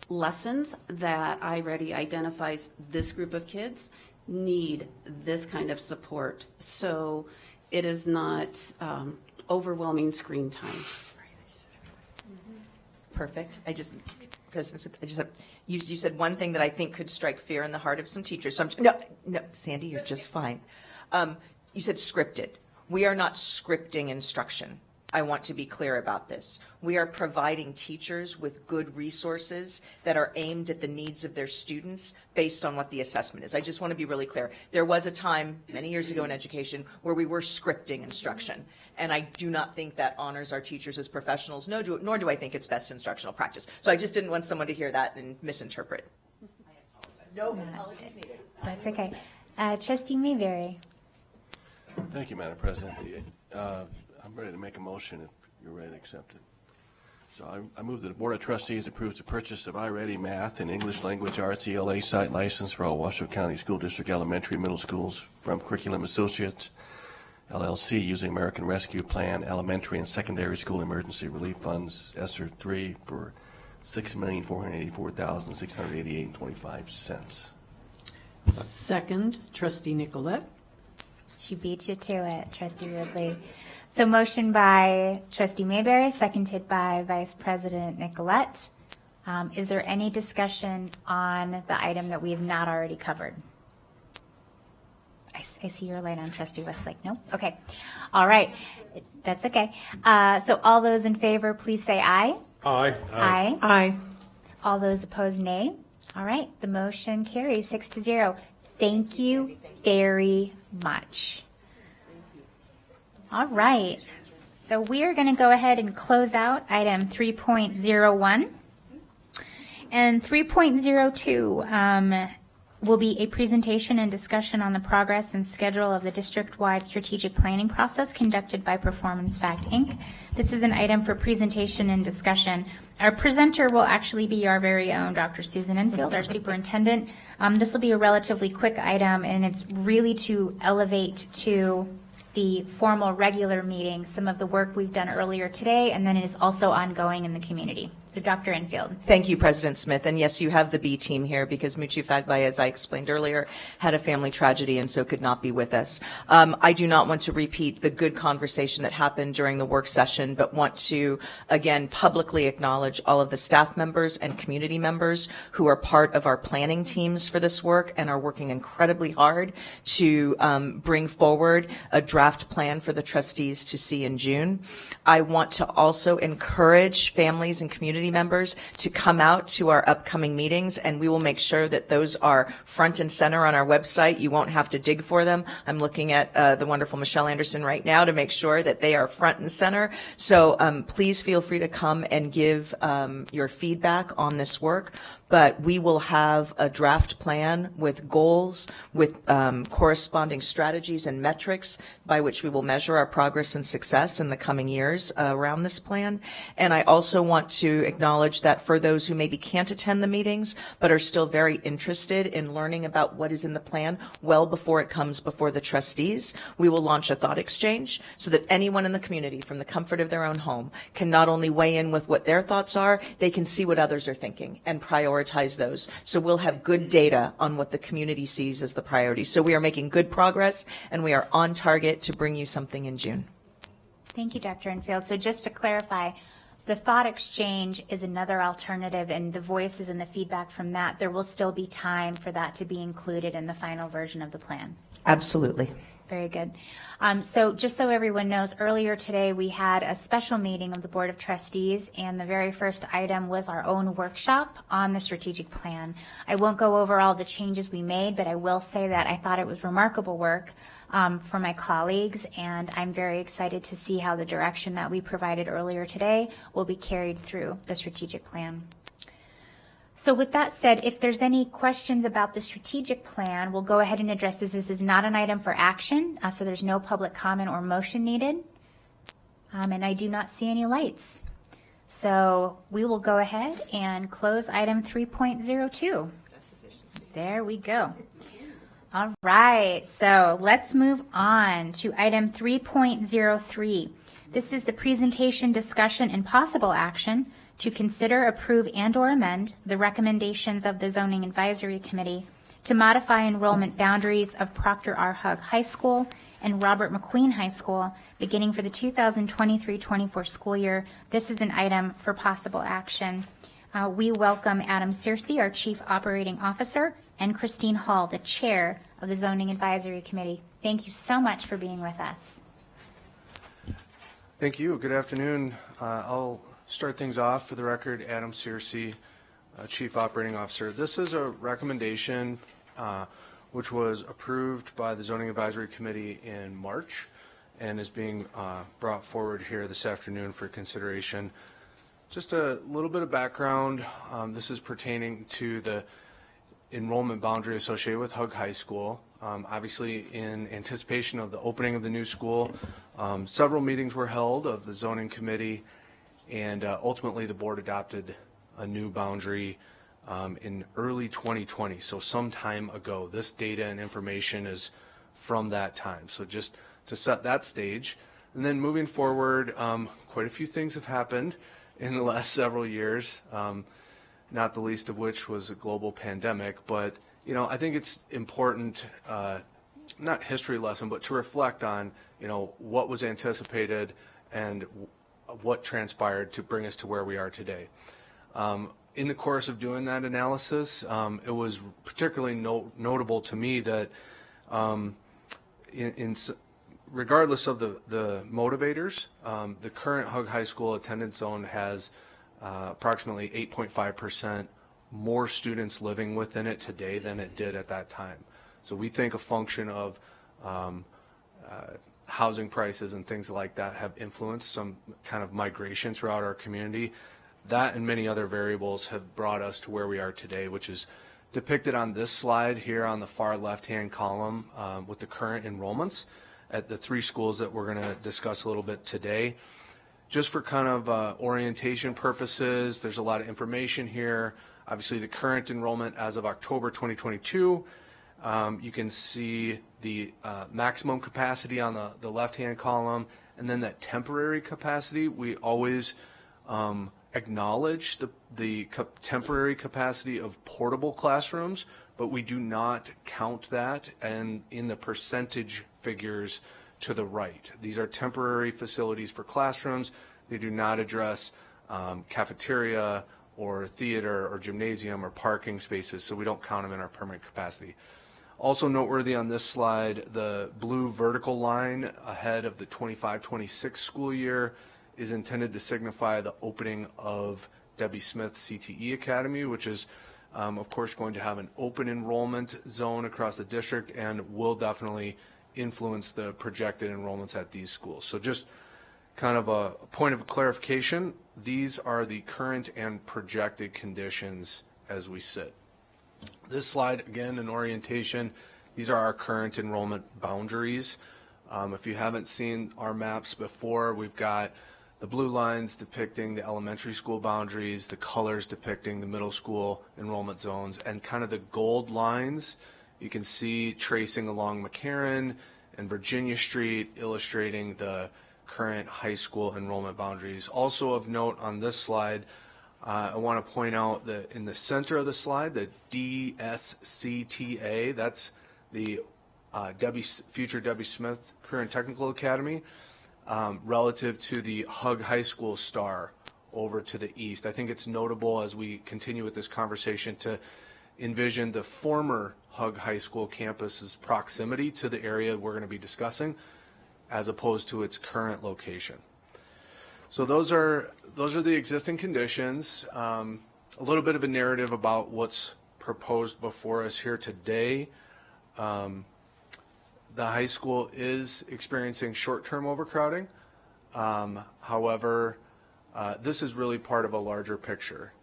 lessons that iReady identifies this group of kids need this kind of support. So it is not overwhelming screen time. Perfect. You said one thing that I think could strike fear in the heart of some teachers. So no, Sandy, you're just fine. You said scripted. We are not scripting instruction. I want to be clear about this. We are providing teachers with good resources that are aimed at the needs of their students based on what the assessment is. I just want to be really clear. There was a time many years ago in education where we were scripting instruction, and I do not think that honors our teachers as professionals, nor do I think it's best instructional practice. So I just didn't want someone to hear that and misinterpret. No apologies needed. That's okay. Trustee Mayberry. Thank you, Madam President. I'm ready to make a motion if you're ready to accept it. So I move that the Board of Trustees approves the purchase of iReady Math and English Language Arts ELA site license for all Washoe County School District elementary and middle schools from Curriculum Associates, LLC, using American Rescue Plan Elementary and Secondary School Emergency Relief Funds, ESSER 3, for $6,484,688.25. Second, Trustee Nicolette. She beat you to it, Trustee Ridley. So motion by Trustee Mayberry, seconded by Vice President Nicolette. Is there any discussion on the item that we have not already covered? I see your light on, Trustee Westlake. No? Okay. All right. That's okay. So all those in favor, please say aye. Aye. Aye. Aye. All those opposed, nay. All right. The motion carries 6-0. Thank you very much. All right. So we are going to go ahead and close out item 3.01. And 3.02 will be a presentation and discussion on the progress and schedule of the district-wide strategic planning process conducted by Performance Fact, Inc. This is an item for presentation and discussion. Our presenter will actually be our very own Dr. Susan Enfield, our superintendent. This will be a relatively quick item, and it's really to elevate to the formal regular meeting some of the work we've done earlier today, and then it is also ongoing in the community. So Dr. Enfield. Thank you, President Smith. And yes, you have the B team here because Muchu Fagbay, as I explained earlier, had a family tragedy and so could not be with us. I do not want to repeat the good conversation that happened during the work session, but want to, again, publicly acknowledge all of the staff members and community members who are part of our planning teams for this work and are working incredibly hard to bring forward a draft plan for the trustees to see in June. I want to also encourage families and community members to come out to our upcoming meetings, and we will make sure that those are front and center on our website. You won't have to dig for them. I'm looking at the wonderful Michelle Anderson right now to make sure that they are front and center. So please feel free to come and give your feedback on this work. But we will have a draft plan with goals, with corresponding strategies and metrics by which we will measure our progress and success in the coming years around this plan. And I also want to acknowledge that for those who maybe can't attend the meetings but are still very interested in learning about what is in the plan well before it comes before the trustees, we will launch a thought exchange so that anyone in the community from the comfort of their own home can not only weigh in with what their thoughts are, they can see what others are thinking and prioritize those. So we'll have good data on what the community sees as the priorities. So we are making good progress, and we are on target to bring you something in June. Thank you, Dr. Enfield. So just to clarify, the thought exchange is another alternative, and the voices and the feedback from that, there will still be time for that to be included in the final version of the plan. Absolutely. Very good. So just so everyone knows, earlier today we had a special meeting of the Board of Trustees, and the very first item was our own workshop on the strategic plan. I won't go over all the changes we made, but I will say that I thought it was remarkable work for my colleagues, and I'm very excited to see how the direction that we provided earlier today will be carried through the strategic plan. So with that said, if there's any questions about the strategic plan, we'll go ahead and address this. This is not an item for action, so there's no public comment or motion needed. And I do not see any lights. So we will go ahead and close item 3.02. There we go. All right, so let's move on to item 3.03. This is the presentation, discussion, and possible action to consider, approve, and/or amend the recommendations of the Zoning Advisory Committee to modify enrollment boundaries of Proctor R. Hug High School and Robert McQueen High School beginning for the 2023-24 school year. This is an item for possible action. We welcome Adam Searcy, our Chief Operating Officer, and Christine Hall, the Chair of the Zoning Advisory Committee. Thank you so much for being with us. Thank you. Good afternoon. I'll start things off. For the record, Adam Searcy, Chief Operating Officer. This is a recommendation which was approved by the Zoning Advisory Committee in March and is being brought forward here this afternoon for consideration. Just a little bit of background. This is pertaining to the enrollment boundary associated with Hug High School. Obviously, in anticipation of the opening of the new school, several meetings were held of the Zoning Committee, and ultimately the board adopted a new boundary in early 2020, so some time ago. This data and information is from that time. So just to set that stage, and then moving forward, quite a few things have happened in the last several years, not the least of which was a global pandemic. But I think it's important, not history lesson, but to reflect on what was anticipated and what transpired to bring us to where we are today. In the course of doing that analysis, it was particularly notable to me that regardless of the motivators, the current Hug High School attendance zone has approximately 8.5% more students living within it today than it did at that time. So we think a function of housing prices and things like that have influenced some kind of migration throughout our community. That and many other variables have brought us to where we are today, which is depicted on this slide here on the far left-hand column with the current enrollments at the three schools that we're going to discuss a little bit today. Just for kind of orientation purposes, there's a lot of information here. Obviously, the current enrollment as of October 2022, you can see the maximum capacity on the left-hand column, and then that temporary capacity. We always acknowledge the temporary capacity of portable classrooms, but we do not count that and in the percentage figures to the right. These are temporary facilities for classrooms. They do not address cafeteria or theater or gymnasium or parking spaces, so we don't count them in our permanent capacity. Also noteworthy on this slide, the blue vertical line ahead of the 25-26 school year is intended to signify the opening of Debbie Smith CTE Academy, which is of course going to have an open enrollment zone across the district and will definitely influence the projected enrollments at these schools. So just kind of a point of clarification, these are the current and projected conditions as we sit. This slide, again, an orientation. These are our current enrollment boundaries. If you haven't seen our maps before, we've got the blue lines depicting the elementary school boundaries, the colors depicting the middle school enrollment zones, and kind of the gold lines you can see tracing along McCarran and Virginia Street, illustrating the current high school enrollment boundaries. Also of note on this slide, I want to point out that in the center of the slide, the DSCTA, that's the future Debbie Smith Career and Technical Academy, relative to the Hug High School star over to the east. I think it's notable as we continue with this conversation to envision the former Hug High School campus's proximity to the area we're going to be discussing, as opposed to its current location. So those are the existing conditions. A little bit of a narrative about what's proposed before us here today. The high school is experiencing short-term overcrowding. However, this is really part of a larger picture.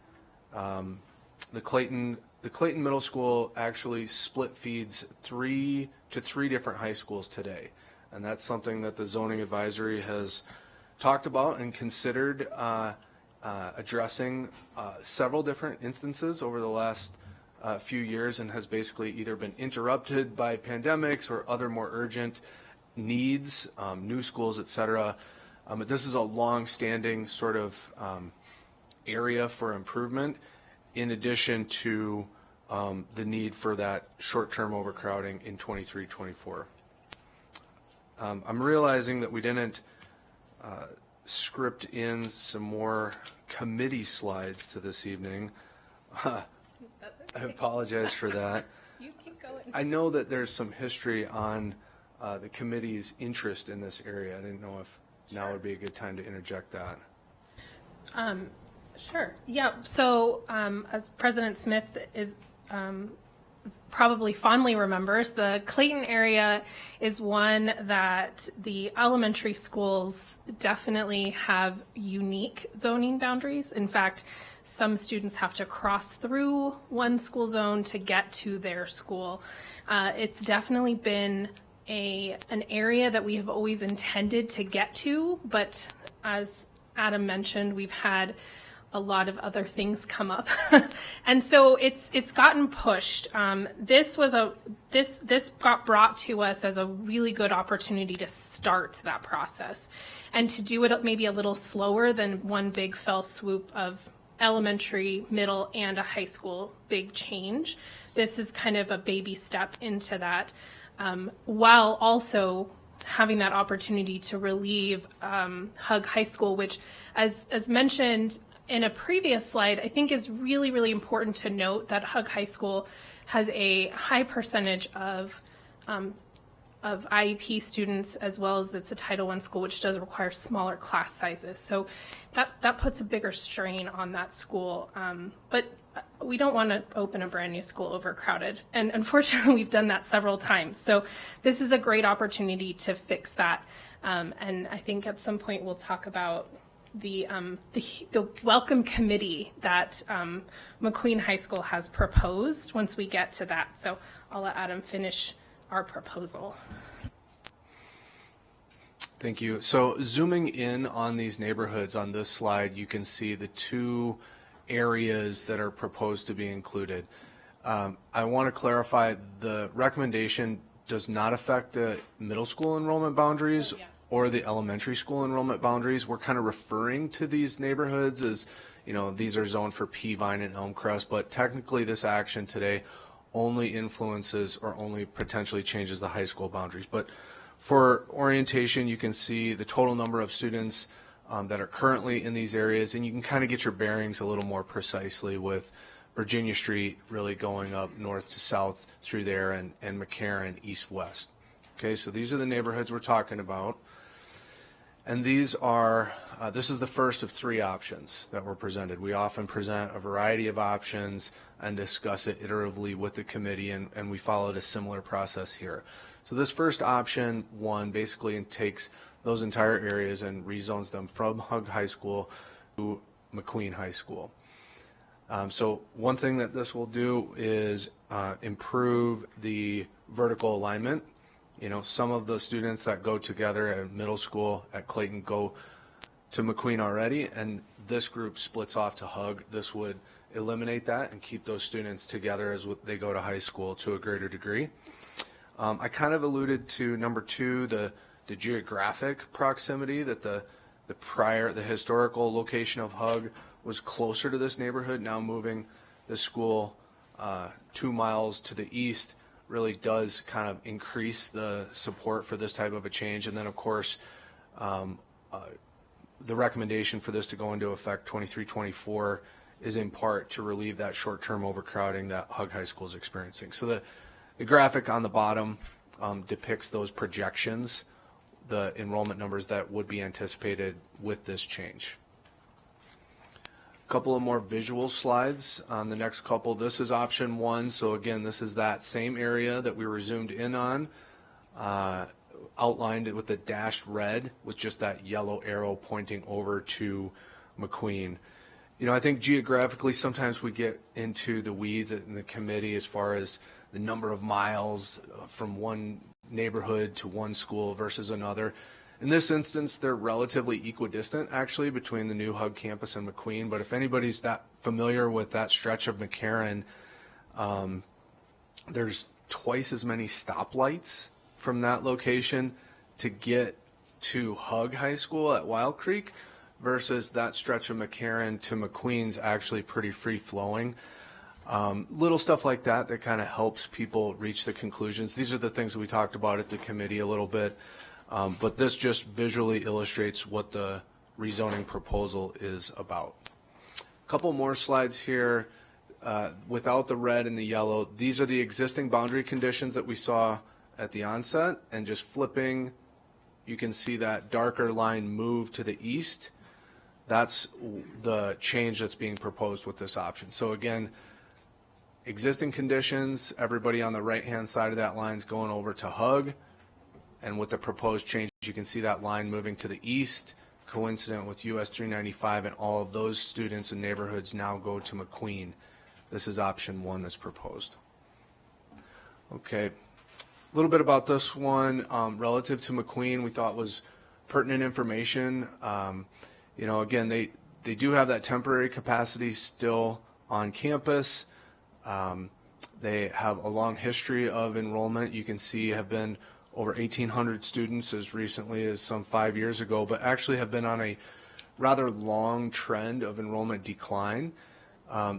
the Clayton Middle School actually split feeds three different high schools today, and that's something that the zoning advisory has talked about and considered addressing several different instances over the last few years, and has basically either been interrupted by pandemics or other more urgent needs, new schools, et cetera. But this is a long-standing sort of area for improvement, in addition to the need for that short-term overcrowding in 23-24. I'm realizing that we didn't script in some more committee slides to this evening. I apologize for that. You keep going. I know that there's some history on the committee's interest in this area. I didn't know if now would be a good time to interject that. Sure. Yeah. So as President Smith is probably fondly remembers, the Clayton area is one that the elementary schools definitely have unique zoning boundaries. In fact, some students have to cross through one school zone to get to their school. It's definitely been an area that we have always intended to get to, but as Adam mentioned, we've had a lot of other things come up, and so it's gotten pushed. This got brought to us as a really good opportunity to start that process, and to do it maybe a little slower than one big fell swoop of elementary, middle, and a high school big change. This is kind of a baby step into that, while also having that opportunity to relieve Hug High School, which, as mentioned in a previous slide, I think is really, really important to note that Hug High School has a high percentage of IEP students, as well as it's a Title I school, which does require smaller class sizes. So that puts a bigger strain on that school. But we don't want to open a brand new school overcrowded. And unfortunately, we've done that several times. So this is a great opportunity to fix that. And I think at some point we'll talk about the welcome committee that McQueen High School has proposed once we get to that. So I'll let Adam finish our proposal. Thank you. So zooming in on these neighborhoods on this slide, you can see the two areas that are proposed to be included. I want to clarify, the recommendation does not affect the middle school enrollment boundaries or the elementary school enrollment boundaries. We're kind of referring to these neighborhoods as, these are zoned for Peavine and Elmcrest, but technically this action today only influences or only potentially changes the high school boundaries. But for orientation, you can see the total number of students that are currently in these areas, and you can kind of get your bearings a little more precisely with Virginia Street really going up north to south through there, and McCarran east-west. Okay, so these are the neighborhoods we're talking about. And these are, this is the first of three options that were presented. We often present a variety of options and discuss it iteratively with the committee, and we followed a similar process here. So this first option, one, basically takes those entire areas and rezones them from Hug High School to McQueen High School. So one thing that this will do is improve the vertical alignment. Some of the students that go together at middle school at Clayton go to McQueen already, and this group splits off to Hug. This would eliminate that and keep those students together as they go to high school to a greater degree. I kind of alluded to number two, the geographic proximity, that the historical location of Hug was closer to this neighborhood. Now moving the school 2 miles to the east really does kind of increase the support for this type of a change. And then, of course, the recommendation for this to go into effect 23-24 is in part to relieve that short-term overcrowding that Hug High School is experiencing. So the graphic on the bottom depicts those projections, the enrollment numbers that would be anticipated with this change. A couple of more visual slides on the next couple. This is option one. So again, this is that same area that we were zoomed in on, outlined with the dashed red with just that yellow arrow pointing over to McQueen. You know, I think geographically sometimes we get into the weeds in the committee as far as the number of miles from one neighborhood to one school versus another. In this instance, they're relatively equidistant, actually, between the new Hug campus and McQueen. But if anybody's that familiar with that stretch of McCarran, there's twice as many stoplights from that location to get to Hug High School at Wild Creek versus that stretch of McCarran to McQueen's actually pretty free-flowing. Little stuff like that that kind of helps people reach the conclusions. These are the things that we talked about at the committee a little bit. But this just visually illustrates what the rezoning proposal is about. A couple more slides here. Without the red and the yellow, these are the existing boundary conditions that we saw at the onset, and just flipping, you can see that darker line move to the east. That's the change that's being proposed with this option. So again, existing conditions, everybody on the right-hand side of that line is going over to Hug. And with the proposed change, you can see that line moving to the east, coincident with US 395, and all of those students and neighborhoods now go to McQueen. This is option 1 that's proposed. Okay, a little bit about this one. Relative to McQueen, we thought was pertinent information. You know, again, they do have that temporary capacity still on campus. They have a long history of enrollment. You can see have been over 1,800 students as recently as some 5 years ago, but actually have been on a rather long trend of enrollment decline.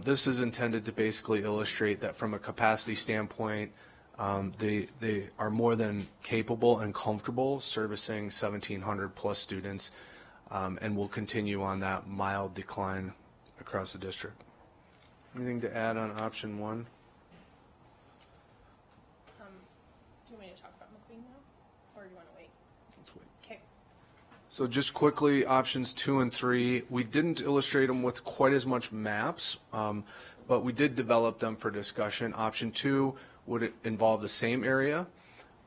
This is intended to basically illustrate that from a capacity standpoint, they are more than capable and comfortable servicing 1,700 plus students, and will continue on that mild decline across the district. Anything to add on option 1? Do you want me to talk about McQueen now, or do you want to wait? Let's wait. Okay. So just quickly, options 2 and 3, we didn't illustrate them with quite as much maps, but we did develop them for discussion. Option 2 would involve the same area,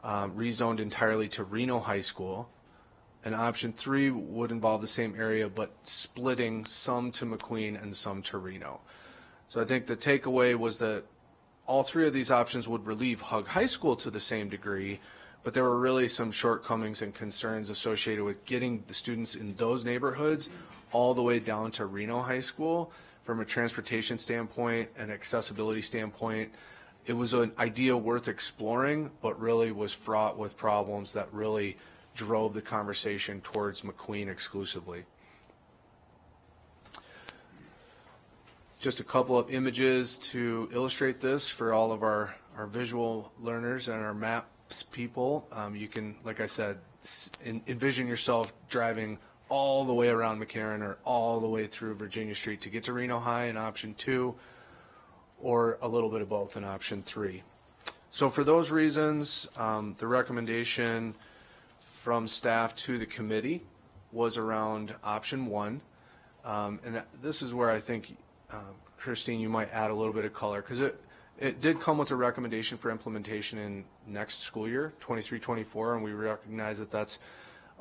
rezoned entirely to Reno High School. And option 3 would involve the same area, but splitting some to McQueen and some to Reno. So I think the takeaway was that all 3 of these options would relieve Hug High School to the same degree, but there were really some shortcomings and concerns associated with getting the students in those neighborhoods all the way down to Reno High School. From a transportation standpoint and accessibility standpoint, it was an idea worth exploring, but really was fraught with problems that really drove the conversation towards McQueen exclusively. Just a couple of images to illustrate this for all of our visual learners and our maps people. You can, like I said, envision yourself driving all the way around McCarran or all the way through Virginia Street to get to Reno High in option 2, or a little bit of both in option 3. So for those reasons, the recommendation from staff to the committee was around option 1. And this is where I think, Christine, you might add a little bit of color, because it did come with a recommendation for implementation in next school year, 23-24, and we recognize that that's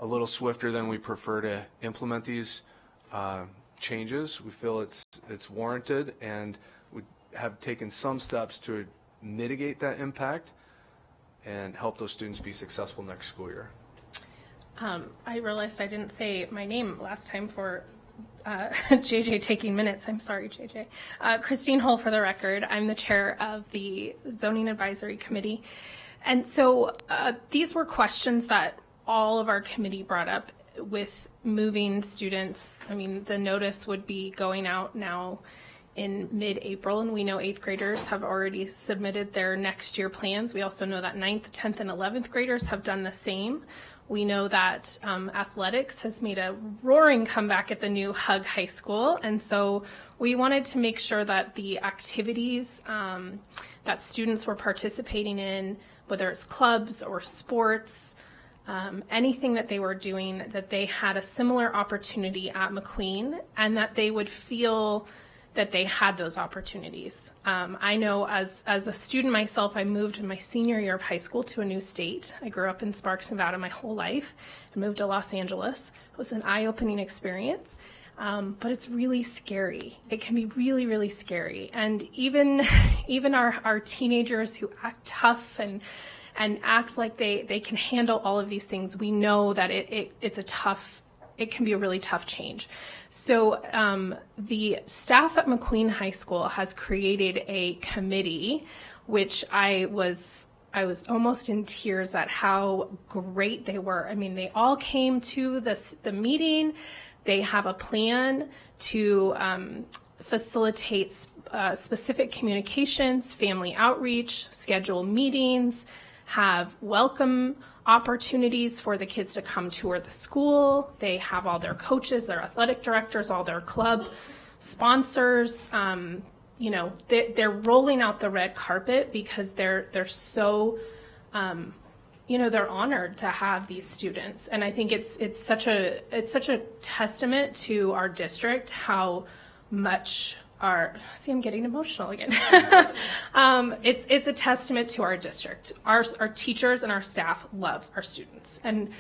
a little swifter than we prefer to implement these changes. We feel it's warranted, and we have taken some steps to mitigate that impact and help those students be successful next school year. I realized I didn't say my name last time for JJ taking minutes. I'm sorry, JJ. Christine Hull, for the record. I'm the chair of the Zoning Advisory Committee. And so these were questions that all of our committee brought up with moving students. I mean, the notice would be going out now in mid-April, and we know 8th graders have already submitted their next year plans. We also know that 9th, 10th, and 11th graders have done the same. We know that athletics has made a roaring comeback at the new Hug High School, and so we wanted to make sure that the activities that students were participating in, whether it's clubs or sports, anything that they were doing, that they had a similar opportunity at McQueen, and that they would feel that they had those opportunities. I know as a student myself, I moved in my senior year of high school to a new state. I grew up in Sparks, Nevada my whole life. I moved to Los Angeles. It was an eye-opening experience. but it's really scary. It can be really, really scary. And even our teenagers who act tough and act like they can handle all of these things, we know that it can be a really tough change. So the staff at McQueen High School has created a committee, which I was almost in tears at how great they were. I mean, they all came to the meeting. They have a plan to facilitate specific communications, family outreach, schedule meetings, have welcome opportunities for the kids to come tour the school. They have all their coaches, their athletic directors, all their club sponsors. They're rolling out the red carpet because they're so, they're honored to have these students. And I think it's such a testament to our district how much I'm getting emotional again. It's a testament to our district. Our teachers and our staff love our students, and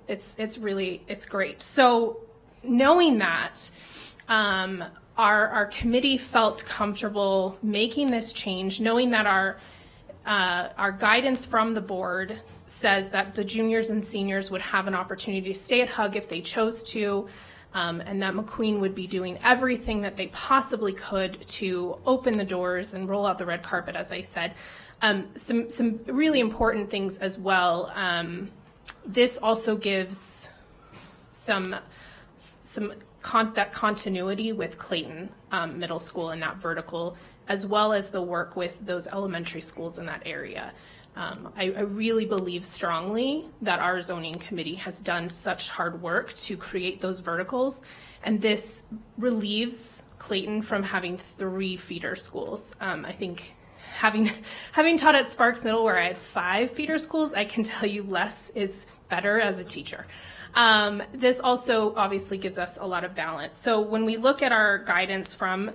it's great. So knowing that, our committee felt comfortable making this change, knowing that our guidance from the board says that the juniors and seniors would have an opportunity to stay at Hug if they chose to. And that McQueen would be doing everything that they possibly could to open the doors and roll out the red carpet, as I said. Some really important things as well. This also gives that continuity with Clayton Middle School and that vertical, as well as the work with those elementary schools in that area. I really believe strongly that our zoning committee has done such hard work to create those verticals, and this relieves Clayton from having 3 feeder schools. I think having taught at Sparks Middle where I had 5 feeder schools, I can tell you less is better as a teacher. This also obviously gives us a lot of balance. So when we look at our guidance from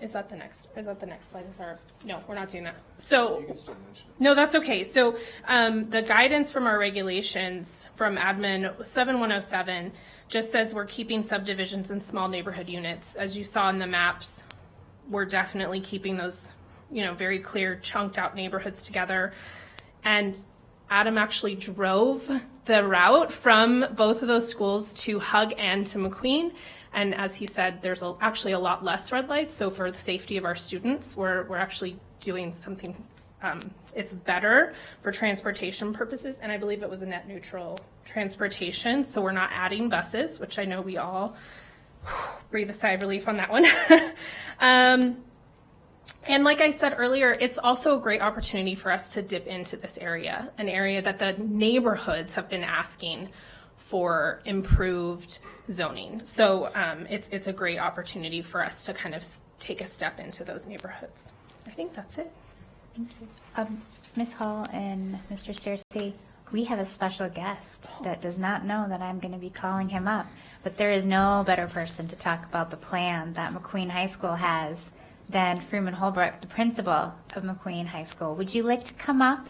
is that the next slide? No, we're not doing that. So, you can still mention it. No, that's okay. So the guidance from our regulations from Admin 7107 just says we're keeping subdivisions in small neighborhood units. As you saw in the maps, we're definitely keeping those, very clear chunked out neighborhoods together. And Adam actually drove the route from both of those schools to Hug and to McQueen. And as he said, there's actually a lot less red lights. So for the safety of our students, we're actually doing something, it's better for transportation purposes. And I believe it was a net neutral transportation. So we're not adding buses, which I know we all breathe a sigh of relief on that one. And like I said earlier, it's also a great opportunity for us to dip into this area, an area that the neighborhoods have been asking for improved zoning. So it's a great opportunity for us to kind of take a step into those neighborhoods. I think that's it. Thank you. Ms. Hall and Mr. Searcy, we have a special guest that does not know that I'm going to be calling him up, but there is no better person to talk about the plan that McQueen High School has than Freeman Holbrook, the principal of McQueen High School. Would you like to come up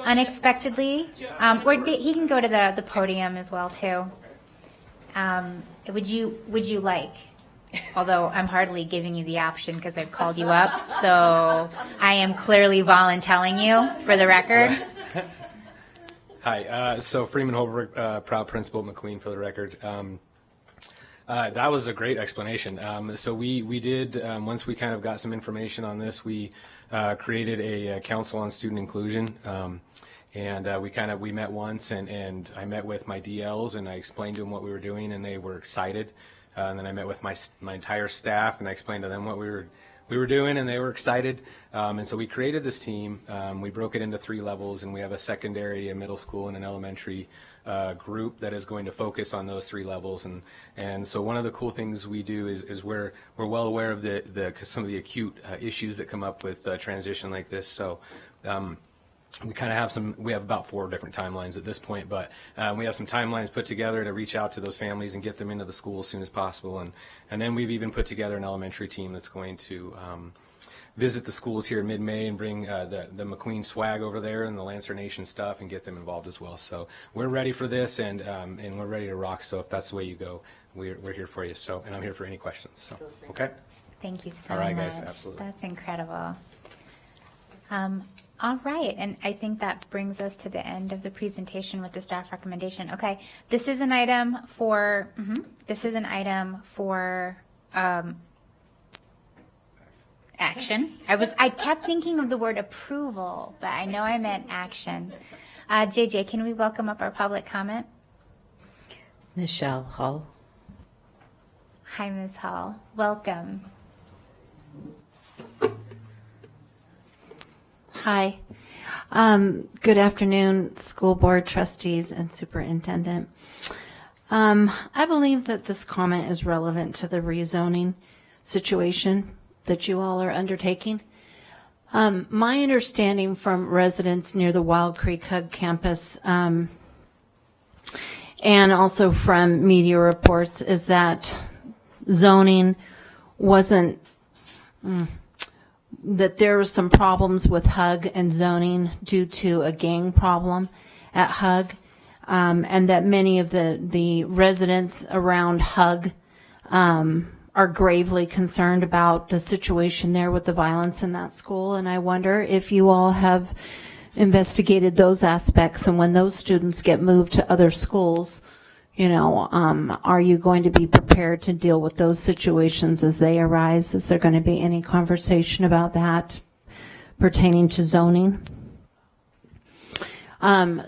unexpectedly? Or he can go to the podium as well too. Would you like? Although I'm hardly giving you the option because I've called you up, so I am clearly volunteering you for the record. Hi, so Freeman Holbrook, proud principal at McQueen for the record. That was a great explanation. So we did, once we kind of got some information on this, we created a council on student inclusion. And we met once, and I met with my DLs, and I explained to them what we were doing, and they were excited. And then I met with my entire staff, and I explained to them what we were doing, and they were excited. And so we created this team. We broke it into 3 levels, and we have a secondary, a middle school, and an elementary group that is going to focus on those 3 levels. And so one of the cool things we do is we're well aware of some of the acute issues that come up with transition like this. So we kind of have we have about 4 different timelines at this point, but we have some timelines put together to reach out to those families and get them into the school as soon as possible. And then we've even put together an elementary team that's going to visit the schools here in mid-May and bring the McQueen swag over there and the Lancer Nation stuff and get them involved as well. So we're ready for this, and we're ready to rock. So if that's the way you go, we're here for you. So, and I'm here for any questions. So, okay. Thank you so All right, much. guys, absolutely. That's incredible. All right, and I think that brings us to the end of the presentation with the staff recommendation. Okay, this is an item for action. I kept thinking of the word approval, but I know I meant action. JJ, can we welcome up our public comment? Nichelle Hall. Hi, Ms. Hall. Welcome. Hi. Good afternoon, school board trustees and superintendent. I believe that this comment is relevant to the rezoning situation that you all are undertaking. My understanding from residents near the Wild Creek Hug campus and also from media reports is that zoning wasn't that there were some problems with Hug and zoning due to a gang problem at Hug, and that many of the residents around Hug are gravely concerned about the situation there with the violence in that school. And I wonder if you all have investigated those aspects, and when those students get moved to other schools, are you going to be prepared to deal with those situations as they arise? Is there going to be any conversation about that pertaining to zoning?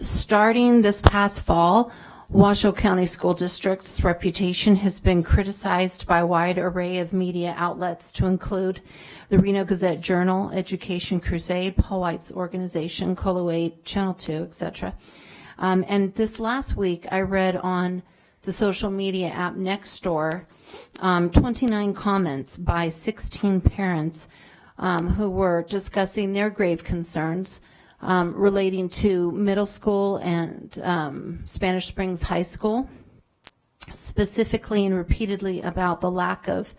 Starting this past fall, Washoe County School District's reputation has been criticized by a wide array of media outlets, to include the Reno Gazette-Journal, Education Crusade, Paul White's organization, Colo 8, Channel 2, etc. And this last week, I read on the social media app Nextdoor 29 comments by 16 parents who were discussing their grave concerns relating to middle school and Spanish Springs High School, specifically and repeatedly about the lack of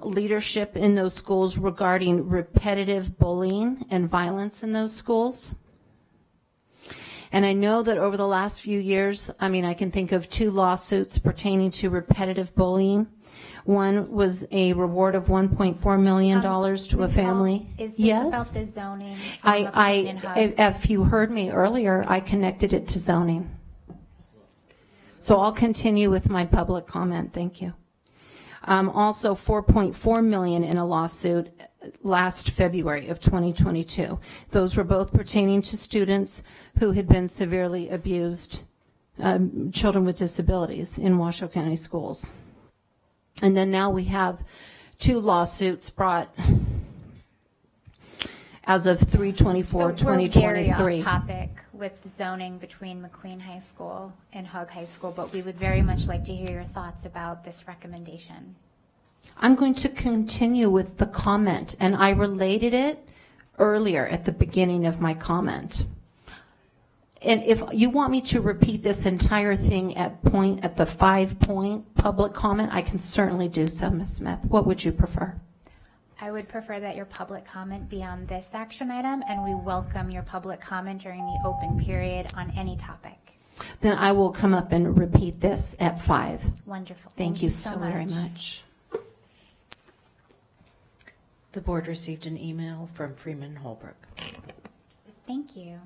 leadership in those schools regarding repetitive bullying and violence in those schools. And I know that over the last few years, I can think of 2 lawsuits pertaining to repetitive bullying. One was a reward of $1.4 million to a family. Is this yes. about the zoning? If you heard me earlier, I connected it to zoning. So I'll continue with my public comment. Thank you. Also, $4.4 million in a lawsuit last February of 2022. Those were both pertaining to students who had been severely abused, children with disabilities in Washoe County schools. And then now we have 2 lawsuits brought as of 3/24/2023. We're very off topic with zoning between McQueen High School and Hug High School, but we would very much like to hear your thoughts about this recommendation. I'm going to continue with the comment, and I related it earlier at the beginning of my comment. And if you want me to repeat this entire thing at the 5-point public comment, I can certainly do so, Ms. Smith. What would you prefer? I would prefer that your public comment be on this action item, and we welcome your public comment during the open period on any topic. Then I will come up and repeat this at 5. Wonderful. Thank you so very much. The board received an email from Freeman Holbrook. Thank you.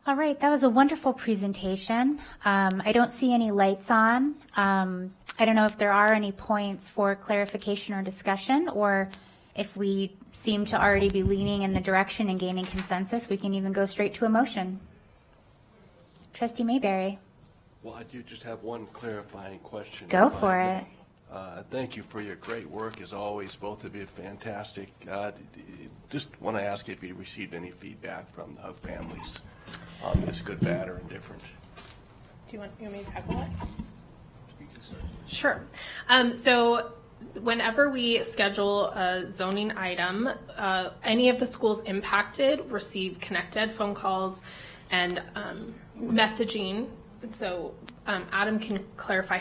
All right, that was a wonderful presentation. I don't see any lights on. I don't know if there are any points for clarification or discussion, or if we seem to already be leaning in the direction and gaining consensus, we can even go straight to a motion. Trustee Mayberry. Well, I do just have one clarifying question. Go for it. Thank you for your great work, as always. Both of you fantastic. Just want to ask if you received any feedback from the Hug families on this, good, bad, or indifferent. Do you want me to tackle that? Sure. So whenever we schedule a zoning item, any of the schools impacted receive ConnectEd phone calls and messaging. So Adam can clarify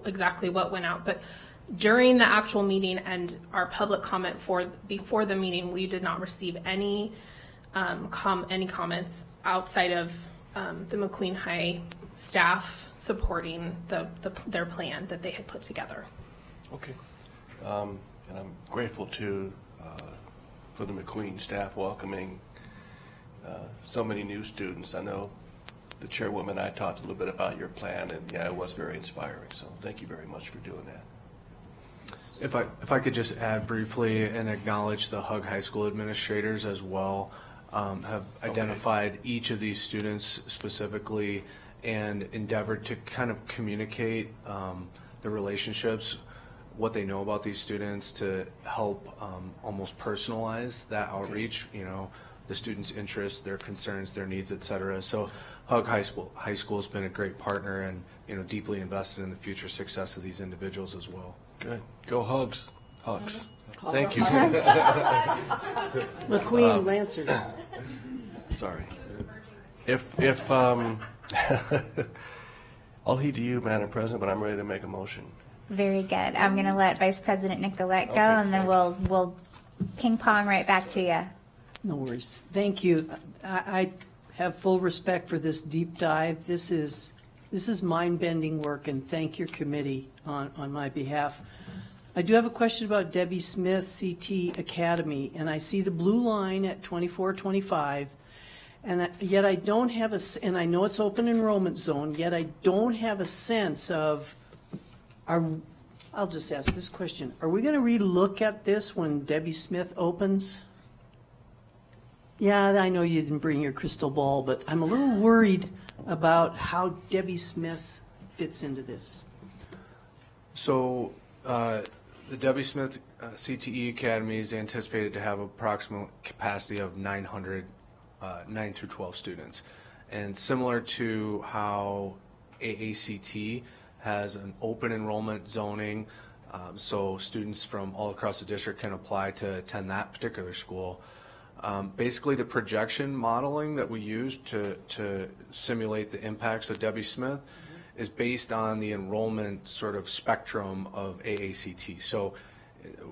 exactly what went out, but during the actual meeting and our public comment before the meeting, we did not receive any comments outside of the McQueen High staff supporting their plan that they had put together. Okay. And I'm grateful for the McQueen staff welcoming so many new students. I know the chairwoman and I talked a little bit about your plan, and yeah, it was very inspiring. So thank you very much for doing that. If I could just add briefly and acknowledge the Hug High School administrators as well, have identified each of these students specifically and endeavored to kind of communicate the relationships, what they know about these students, to help almost personalize that outreach, you know, the students' interests, their concerns, their needs, et cetera. So Hug High School has been a great partner and, you know, deeply invested in the future success of these individuals as well. Good. Go Hugs. Hugs. Thank you. McQueen Lancers. Sorry. I'll heed to you, Madam President, but I'm ready to make a motion. Very good. I'm going to let Vice President Nicolette go, and then we'll ping pong right back to you. No worries. Thank you. I have full respect for this deep dive. This is mind-bending work, and thank your committee on my behalf. I do have a question about Debbie Smith CT Academy, and I see the blue line at 2425, and yet I don't have and I know it's open enrollment zone, yet I don't have a sense of, I'll just ask this question. Are we going to relook at this when Debbie Smith opens? Yeah, I know you didn't bring your crystal ball, but I'm a little worried about how Debbie Smith fits into this. So the Debbie Smith CTE Academy is anticipated to have approximate capacity of 9 through 12 students. And similar to how AACT has an open enrollment zoning, so students from all across the district can apply to attend that particular school. Basically, the projection modeling that we use to simulate the impacts of Debbie Smith is based on the enrollment sort of spectrum of AACT. So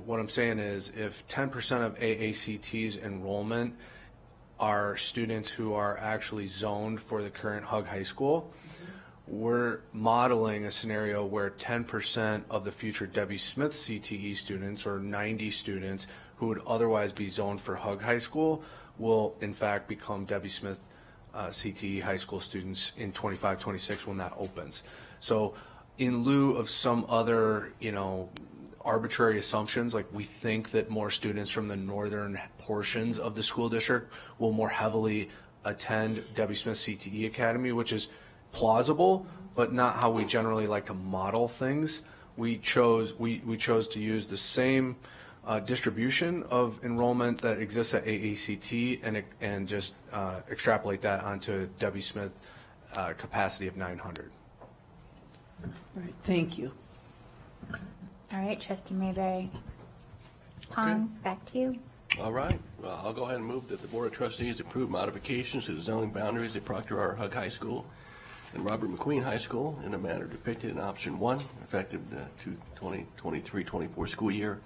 what I'm saying is if 10% of AACT's enrollment are students who are actually zoned for the current Hug High School, we're modeling a scenario where 10% of the future Debbie Smith CTE students, or 90 students who would otherwise be zoned for Hug High School, will in fact become Debbie Smith CTE high school students in 25-26 when that opens. So in lieu of some other, you know, arbitrary assumptions, like we think that more students from the northern portions of the school district will more heavily attend Debbie Smith CTE Academy, which is plausible, but not how we generally like to model things. We chose to use the same distribution of enrollment that exists at AACT and just extrapolate that onto Debbie Smith capacity of 900. All right, thank you. All right, Trustee Mayberry. Pong, back to you. All right. Well, I'll go ahead and move that the Board of Trustees approve modifications to the zoning boundaries at Proctor R. Hug High School and Robert McQueen High School in a manner depicted in option 1, effective the 2023-24 school year,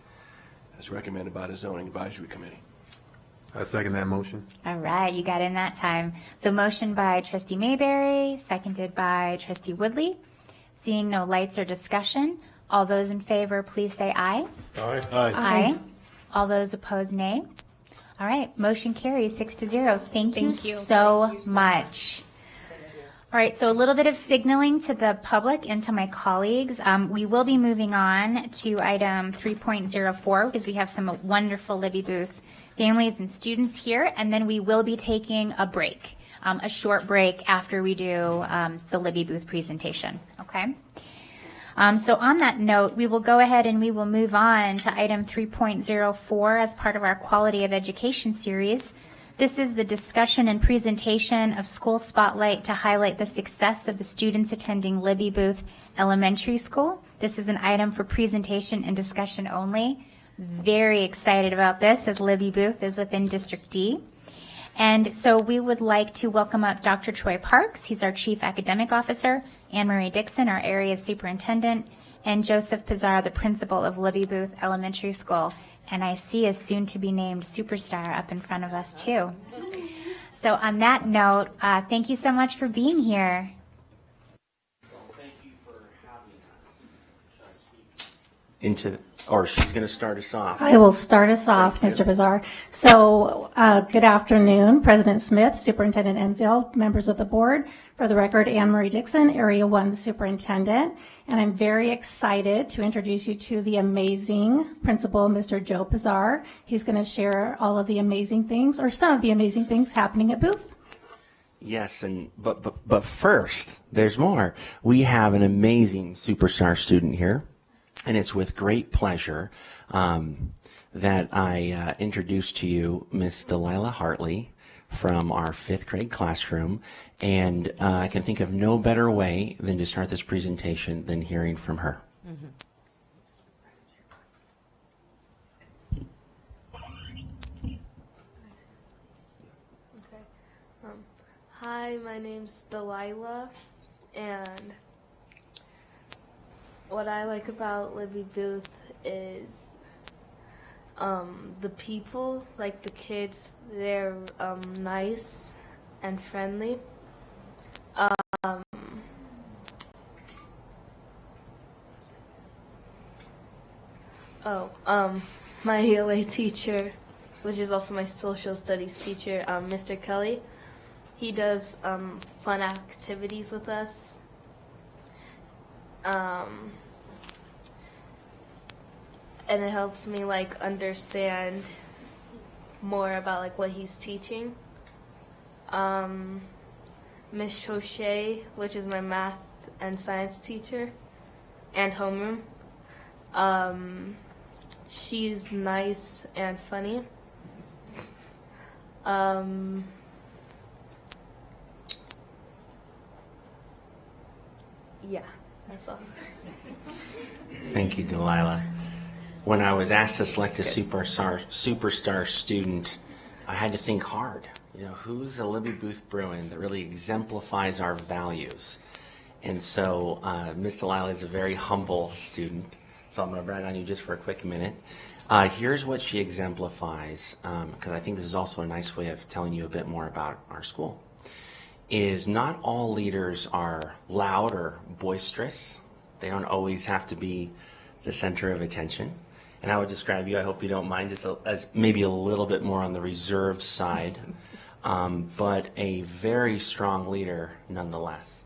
as recommended by the Zoning Advisory Committee. I second that motion. All right, you got in that time. So motion by Trustee Mayberry, seconded by Trustee Woodley. Seeing no lights or discussion, all those in favor, please say aye. Aye. Aye. All those opposed, nay. All right, motion carries 6-0. Thank you so much. All right, so a little bit of signaling to the public and to my colleagues. We will be moving on to item 3.04 because we have some wonderful Libby Booth families and students here, and then we will be taking a break, a short break after we do the Libby Booth presentation, okay? So on that note, we will go ahead and we will move on to item 3.04 as part of our Quality of Education series. This is the discussion and presentation of School Spotlight to highlight the success of the students attending Libby Booth Elementary School This is an item for presentation and discussion only. Very excited about this as Libby Booth is within District D. And so we would like to welcome up Dr. Troy Parks. He's our Chief Academic Officer, Anne Marie Dixon, our Area Superintendent, and Joseph Pizarro, the Principal of Libby Booth Elementary School. And I see a soon-to-be-named superstar up in front of us, too. So on that note, thank you so much for being here. She's going to start us off. I will start us off, Mr. Bizarre. So, good afternoon, President Smith, Superintendent Enfield, members of the board. For the record, Anne Marie Dixon, Area 1 Superintendent. And I'm very excited to introduce you to the amazing principal, Mr. Joe Pizarro. He's going to share all of the amazing things, or some of the amazing things happening at Booth. Yes, but first, there's more. We have an amazing superstar student here. And it's with great pleasure that I introduce to you Miss Delilah Hartley from our 5th grade classroom. And I can think of no better way than to start this presentation than hearing from her. Hi, my name's Delilah, and what I like about Libby Booth is the people, like the kids, they're nice and friendly. My ELA teacher, which is also my social studies teacher, Mr. Kelly, he does fun activities with us. And it helps me like understand more about like what he's teaching. Miss Chochet, which is my math and science teacher, and homeroom. She's nice and funny. Yeah, that's all. Thank you, Delilah. When I was asked to select a superstar student, I had to think hard. You know, who's a Libby Booth Bruin that really exemplifies our values? And so Miss Delilah is a very humble student, so I'm going to brag on you just for a quick minute. Here's what she exemplifies, because I think this is also a nice way of telling you a bit more about our school, is not all leaders are loud or boisterous. They don't always have to be the center of attention. And I would describe you, I hope you don't mind, as maybe a little bit more on the reserved side, but a very strong leader nonetheless.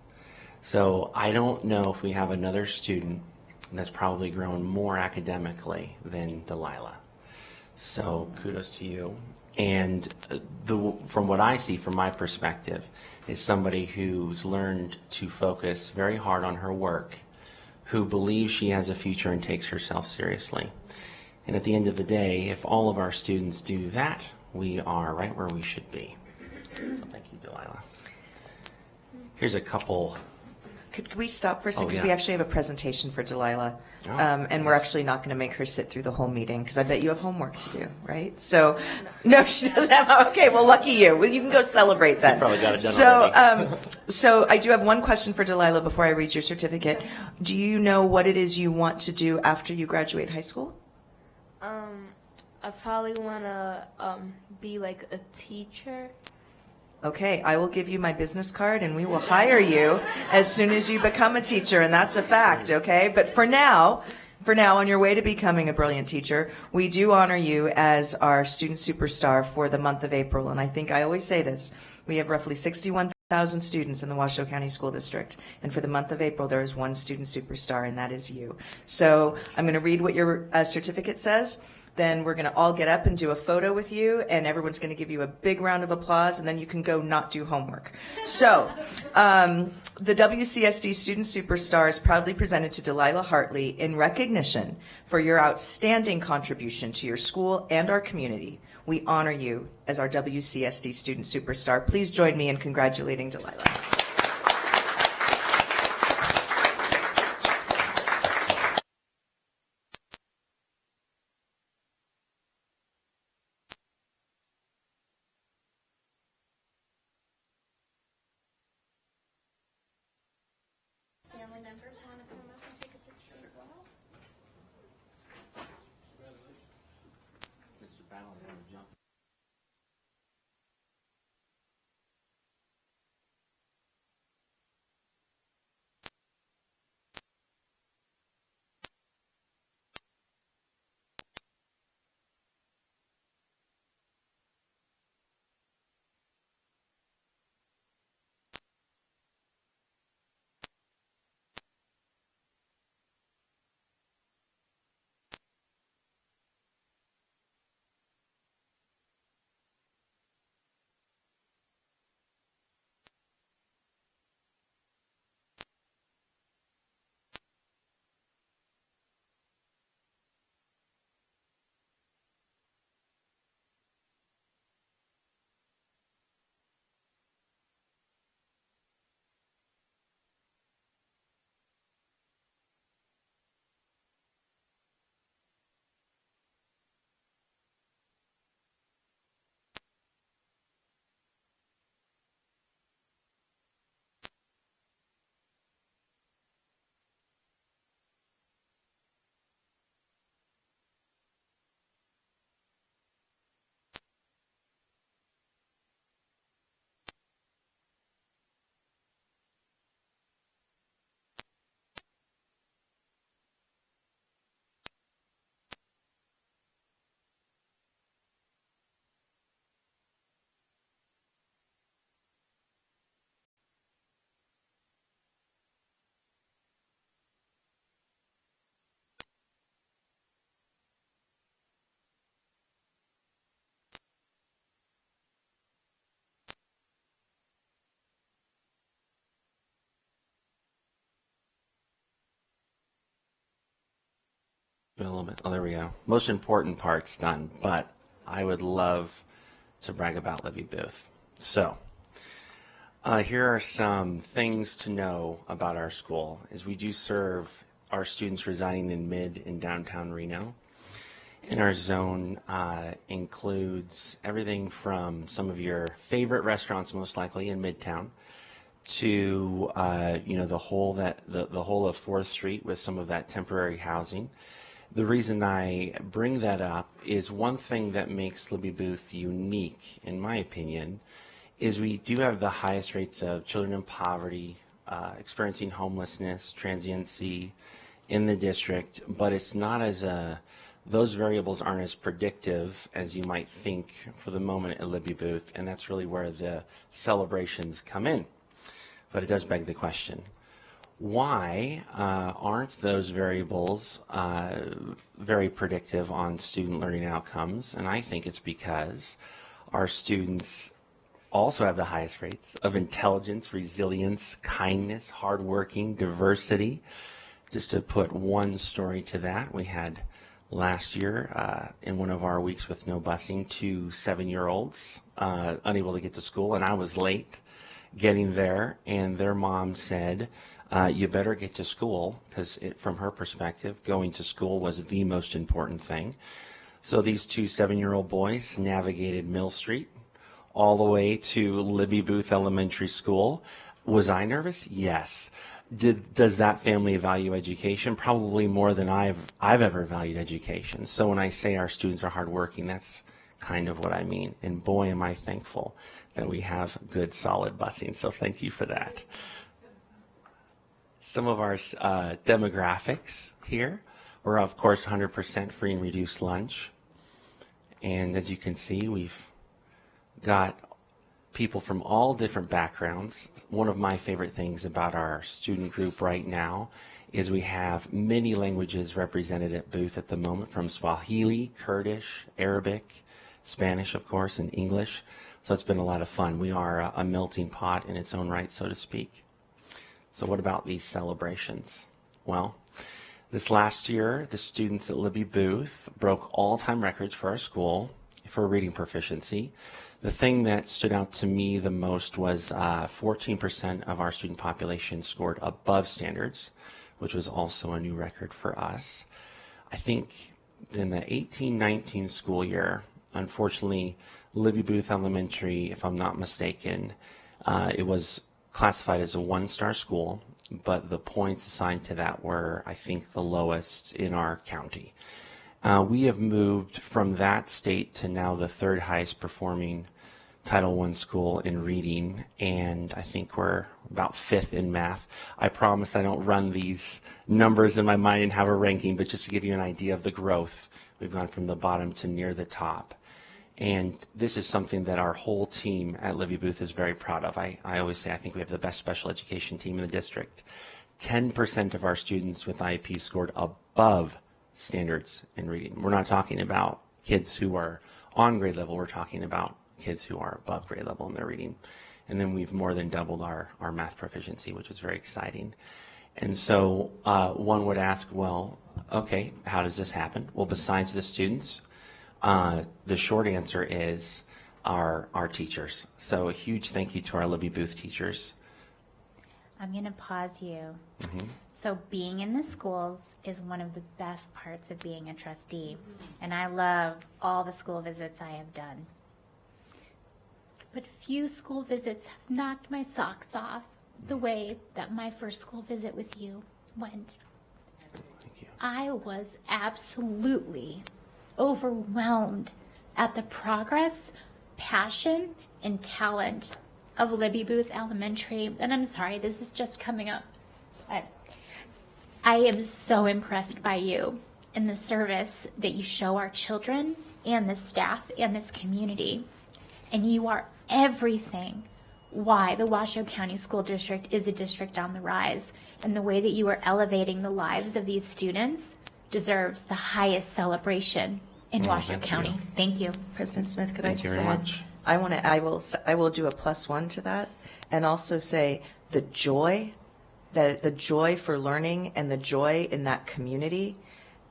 So I don't know if we have another student that's probably grown more academically than Delilah. So kudos to you. And from what I see, from my perspective, is somebody who's learned to focus very hard on her work, who believes she has a future and takes herself seriously. And at the end of the day, if all of our students do that, we are right where we should be. So thank you, Delilah. Here's a couple. Could we stop for a second? Because yeah. we actually have a presentation for Delilah. Oh, and we're actually not going to make her sit through the whole meeting because I bet you have homework to do, right? So, no, she doesn't have. Okay, well, lucky you. Well, you can go celebrate then. She probably got it done already. So I do have one question for Delilah before I read your certificate. Do you know what it is you want to do after you graduate high school? I probably want to be like a teacher. Okay, I will give you my business card and we will hire you as soon as you become a teacher, and that's a fact, okay? But for now, on your way to becoming a brilliant teacher, we do honor you as our student superstar for the month of April. And I think I always say this, we have roughly 61,000 students in the Washoe County School District. And for the month of April, there is one student superstar, and that is you. So I'm going to read what your certificate says. Then we're going to all get up and do a photo with you, and everyone's going to give you a big round of applause, and then you can go not do homework. So, the WCSD Student Superstar is proudly presented to Delilah Hartley in recognition for your outstanding contribution to your school and our community. We honor you as our WCSD Student Superstar. Please join me in congratulating Delilah. members want to come up and take a picture as well? Mr. Battle, jump. A little bit. Oh, there we go. Most important part's done, but I would love to brag about Libby Booth. So, here are some things to know about our school. Is we do serve our students residing in mid and downtown Reno. And our zone includes everything from some of your favorite restaurants, most likely in Midtown, to the whole of 4th Street with some of that temporary housing. The reason I bring that up is one thing that makes Libby Booth unique, in my opinion, is we do have the highest rates of children in poverty, experiencing homelessness, transiency in the district, but it's not as those variables aren't as predictive as you might think for the moment at Libby Booth, and that's really where the celebrations come in. But it does beg the question. Why aren't those variables very predictive on student learning outcomes? And I think it's because our students also have the highest rates of intelligence, resilience, kindness, hardworking, diversity. Just to put one story to that, we had last year in one of our weeks with no busing, 2 7-year-olds unable to get to school, and I was late getting there, and their mom said, you better get to school, because from her perspective, going to school was the most important thing. So these 2 7-year-old boys navigated Mill Street all the way to Libby Booth Elementary School. Was I nervous? Yes. Does that family value education? Probably more than I've ever valued education. So when I say our students are hardworking, that's kind of what I mean. And boy, am I thankful that we have good, solid busing. So thank you for that. Some of our demographics here. We're, of course, 100% free and reduced lunch. And as you can see, we've got people from all different backgrounds. One of my favorite things about our student group right now is we have many languages represented at Booth at the moment, from Swahili, Kurdish, Arabic, Spanish, of course, and English. So it's been a lot of fun. We are a melting pot in its own right, so to speak. So what about these celebrations? Well, this last year, the students at Libby Booth broke all-time records for our school for reading proficiency. The thing that stood out to me the most was 14% of our student population scored above standards, which was also a new record for us. I think in the 18-19 school year, unfortunately, Libby Booth Elementary, if I'm not mistaken, it was classified as a 1-star school, but the points assigned to that were, I think, the lowest in our county. We have moved from that state to now the third highest performing Title I school in reading, and I think we're about fifth in math. I promise I don't run these numbers in my mind and have a ranking, but just to give you an idea of the growth, we've gone from the bottom to near the top. And this is something that our whole team at Libby Booth is very proud of. I always say I think we have the best special education team in the district. 10% of our students with IEP scored above standards in reading. We're not talking about kids who are on grade level, we're talking about kids who are above grade level in their reading. And then we've more than doubled our math proficiency, which is very exciting. And so one would ask, well, okay, how does this happen? Well, besides the students, the short answer is our teachers. So a huge thank you to our Libby Booth teachers. I'm going to pause you. So being in the schools is one of the best parts of being a trustee. And I love all the school visits I have done. But few school visits have knocked my socks off the way that my first school visit with you went. Thank you. I was absolutely overwhelmed at the progress, passion, and talent of Libby Booth Elementary. And I'm sorry, this is just coming up. I am so impressed by you and the service that you show our children and the staff and this community. And you are everything why the Washoe County School District is a district on the rise. And the way that you are elevating the lives of these students deserves the highest celebration in Washoe County. Thank you. President Smith, could Thank I you just very add? much. I will do a +1 to that, and also say the joy for learning and the joy in that community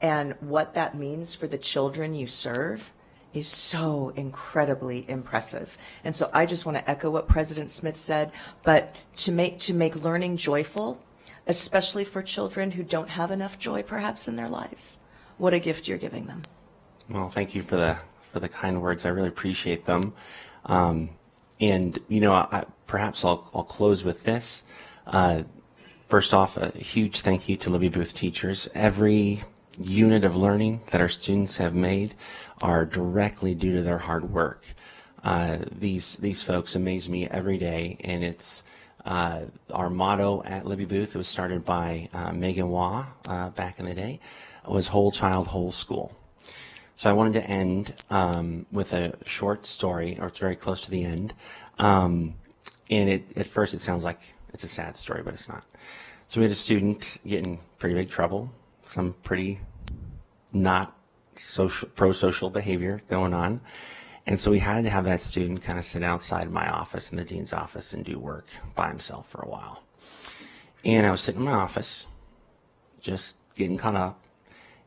and what that means for the children you serve is so incredibly impressive. And so I just want to echo what President Smith said, but to make learning joyful, especially for children who don't have enough joy perhaps in their lives, what a gift you're giving them. Well, thank you for the kind words. I really appreciate them. And you know, perhaps I'll close with this. First off, a huge thank you to Libby Booth teachers. Every unit of learning that our students have made are directly due to their hard work. These folks amaze me every day, and it's our motto at Libby Booth. It was started by Megan Waugh back in the day. It was whole child, whole school. So I wanted to end with a short story, or it's very close to the end. And at first it sounds like it's a sad story, but it's not. So we had a student get in pretty big trouble, some pretty not pro-social behavior going on. And so we had to have that student kind of sit outside my office in the dean's office and do work by himself for a while. And I was sitting in my office, just getting caught up,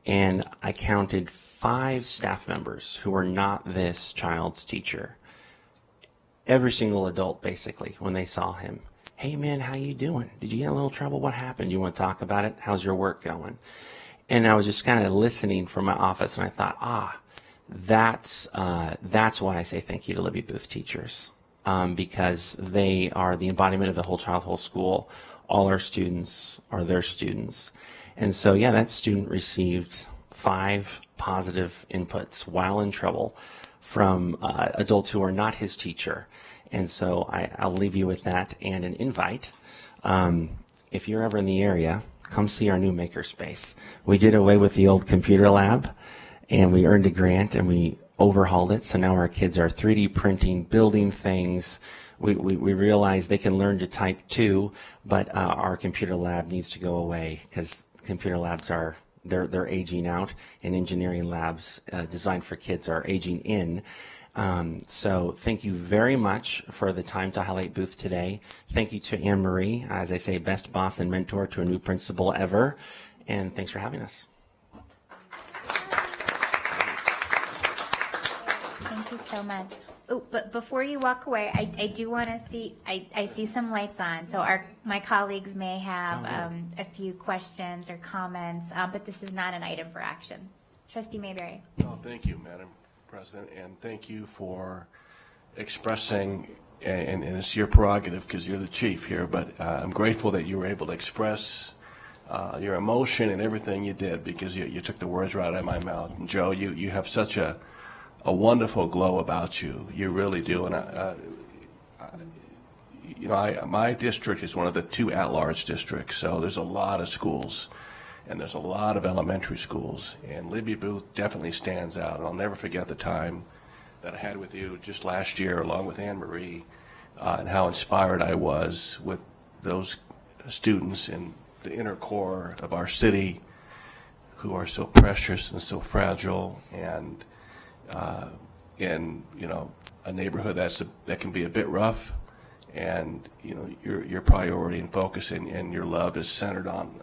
and I counted 5 staff members who were not this child's teacher. Every single adult, basically, when they saw him, hey man, how you doing? Did you get in a little trouble? What happened? You want to talk about it? How's your work going? And I was just kind of listening from my office, and I thought, that's why I say thank you to Libby Booth teachers, because they are the embodiment of the whole child, whole school. All our students are their students. And so, yeah, that student received 5 positive inputs while in trouble from adults who are not his teacher. And so I'll leave you with that and an invite. If you're ever in the area, come see our new makerspace. We did away with the old computer lab, and we earned a grant, and we overhauled it. So now our kids are 3D printing, building things. We realize they can learn to type too, but our computer lab needs to go away because computer labs they're aging out, and engineering labs designed for kids are aging in. So thank you very much for the time to highlight Booth today. Thank you to Anne Marie, as I say, best boss and mentor to a new principal ever. And thanks for having us. Thank you so much. Oh, but before you walk away, I do want to see, I see some lights on. So my colleagues may have a few questions or comments, but this is not an item for action. Trustee Mayberry. Oh, thank you, Madam President, and thank you for expressing and it's your prerogative because you're the chief here, but I'm grateful that you were able to express your emotion and everything you did, because you took the words right out of my mouth. And Joe, you have such a wonderful glow about you. You really do. And my district is one of the 2 at-large districts, so there's a lot of schools, and there's a lot of elementary schools, and Libby Booth definitely stands out. And I'll never forget the time that I had with you just last year, along with Anne Marie, and how inspired I was with those students in the inner core of our city who are so precious and so fragile, and in a neighborhood that can be a bit rough. And your priority and focus and your love is centered on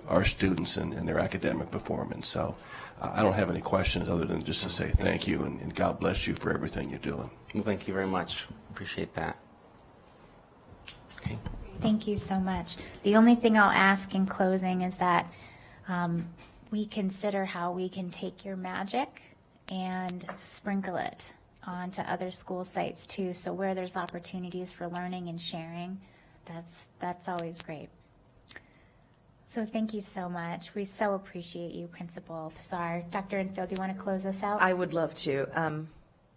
our students and their academic performance. So I don't have any questions other than just to say thank you, and God bless you for everything you're doing. Well, thank you very much. Appreciate that. Okay. Thank you so much. The only thing I'll ask in closing is that we consider how we can take your magic and sprinkle it onto other school sites too. So where there's opportunities for learning and sharing, that's always great. So thank you so much. We so appreciate you, Principal Pizar. Dr. Enfield, do you want to close us out? I would love to.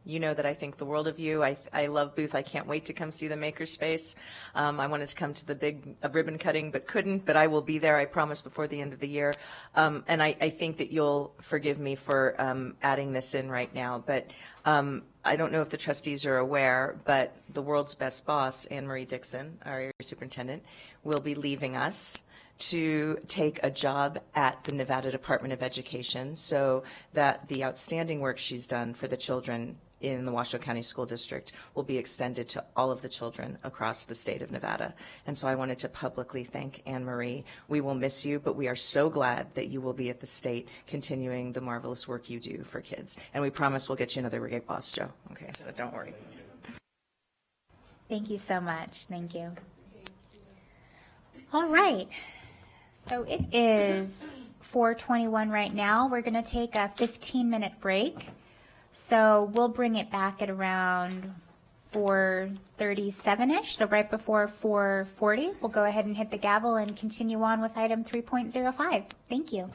You know that I think the world of you. I love Booth. I can't wait to come see the Makerspace. I wanted to come to the big ribbon cutting, but couldn't. But I will be there, I promise, before the end of the year. And I think that you'll forgive me for adding this in right now. But I don't know if the trustees are aware, but the world's best boss, Anne Marie Dixon, our area superintendent, will be leaving us to take a job at the Nevada Department of Education, so that the outstanding work she's done for the children in the Washoe County School District will be extended to all of the children across the state of Nevada. And so I wanted to publicly thank Anne Marie. We will miss you, but we are so glad that you will be at the state continuing the marvelous work you do for kids. And we promise we'll get you another great boss, Joe. Okay, so don't worry. Thank you so much. Thank you. All right. So it is 4:21 right now. We're going to take a 15-minute break. So we'll bring it back at around 4:37-ish, so right before 4:40. We'll go ahead and hit the gavel and continue on with item 3.05. Thank you.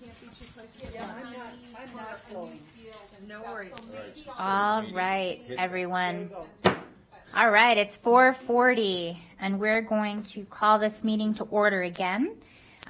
I'm not going. No worries. All right, everyone. All right, it's 4:40, and we're going to call this meeting to order again.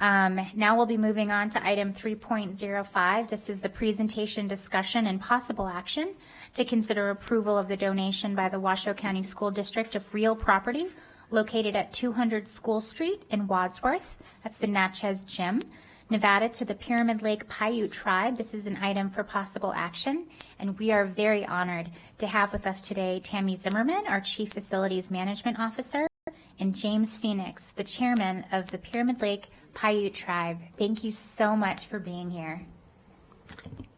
Now we'll be moving on to item 3.05. This is the presentation, discussion, and possible action to consider approval of the donation by the Washoe County School District of real property located at 200 School Street in Wadsworth. That's the Natchez Gym, Nevada, to the Pyramid Lake Paiute Tribe. This is an item for possible action, and we are very honored to have with us today Tammy Zimmerman, our Chief Facilities Management Officer, and James Phoenix, the Chairman of the Pyramid Lake Paiute Tribe. Thank you so much for being here.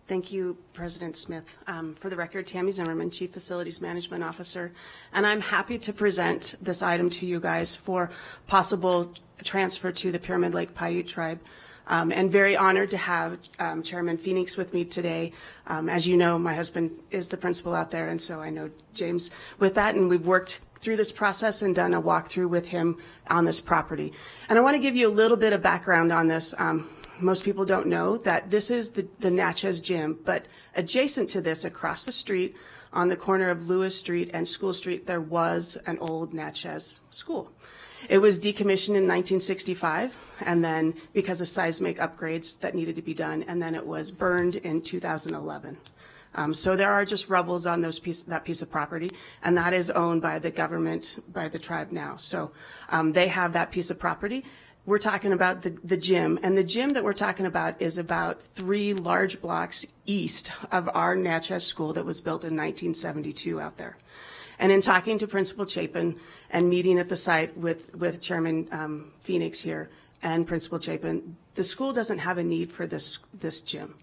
Thank you, President Smith. For the record, Tammy Zimmerman, Chief Facilities Management Officer, and I'm happy to present this item to you guys for possible transfer to the Pyramid Lake Paiute Tribe. And very honored to have Chairman Phoenix with me today. As you know, my husband is the principal out there, and so I know James with that, and we've worked through this process and done a walkthrough with him on this property. And I want to give you a little bit of background on this. Most people don't know that this is the Natchez Gym, but adjacent to this, across the street, on the corner of Lewis Street and School Street, there was an old Natchez school. It was decommissioned in 1965, and then because of seismic upgrades that needed to be done, and then it was burned in 2011. So there are just rubbles on that piece of property, and that is owned by the government, by the tribe now. So they have that piece of property. We're talking about the gym, and the gym that we're talking about is about 3 large blocks east of our Natchez school that was built in 1972 out there. And in talking to Principal Chapin and meeting at the site with Chairman Phoenix here and Principal Chapin, the school doesn't have a need for this gym.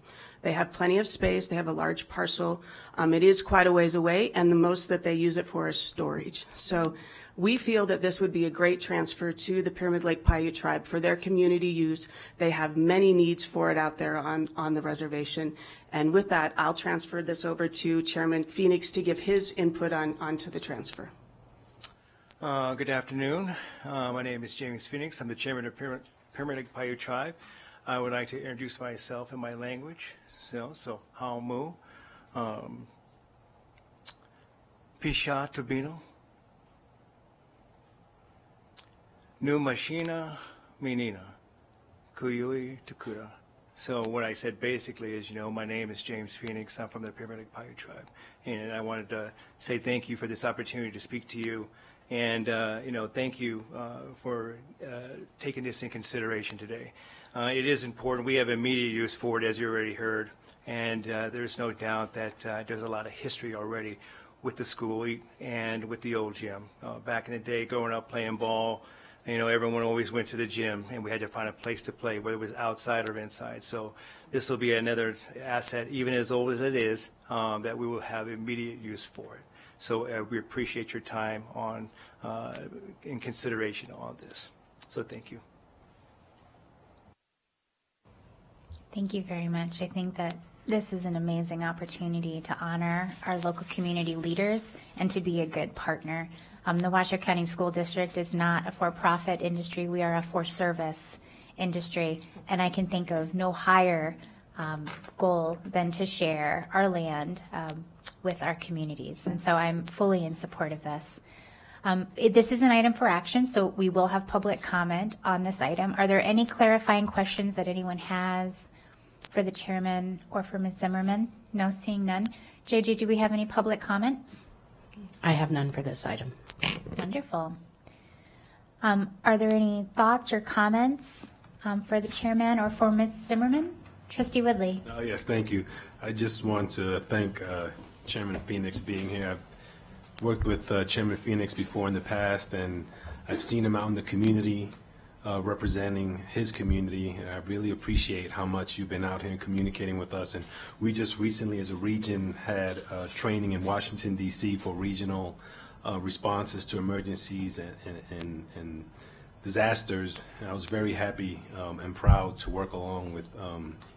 They have plenty of space. They have a large parcel. It is quite a ways away, and the most that they use it for is storage. So we feel that this would be a great transfer to the Pyramid Lake Paiute Tribe for their community use. They have many needs for it out there on the reservation. And with that, I'll transfer this over to Chairman Phoenix to give his input onto the transfer. Good afternoon. My name is James Phoenix. I'm the Chairman of Pyramid Lake Paiute Tribe. I would like to introduce myself in my language. So Haumu, Pisha Tubino, Nu Mashina Menina, Kuyui Tukura. So what I said basically is, my name is James Phoenix. I'm from the Pyramid Lake Paiute Tribe. And I wanted to say thank you for this opportunity to speak to you. And, thank you for taking this in consideration today. It is important. We have immediate use for it, as you already heard. And there's no doubt that there's a lot of history already with the school and with the old gym. Back in the day, growing up playing ball, everyone always went to the gym, and we had to find a place to play, whether it was outside or inside. So this will be another asset, even as old as it is, that we will have immediate use for it. So we appreciate your time in consideration on this. So thank you. Thank you very much. I think that this is an amazing opportunity to honor our local community leaders and to be a good partner. The Washoe County School District is not a for-profit industry. We are a for-service industry, and I can think of no higher goal than to share our land with our communities. And so I'm fully in support of this. This is an item for action, so we will have public comment on this item. Are there any clarifying questions that anyone has for the chairman or for Ms. Zimmerman? No, seeing none. JJ, do we have any public comment? I have none for this item. Wonderful. Are there any thoughts or comments for the chairman or for Ms. Zimmerman? Trustee Woodley. Yes, thank you. I just want to thank Chairman Phoenix being here. I've worked with Chairman Phoenix before in the past, and I've seen him out in the community representing his community. I really appreciate how much you've been out here and communicating with us. And we just recently, as a region, had training in Washington, D.C. for regional responses to emergencies and disasters. And I was very happy and proud to work along with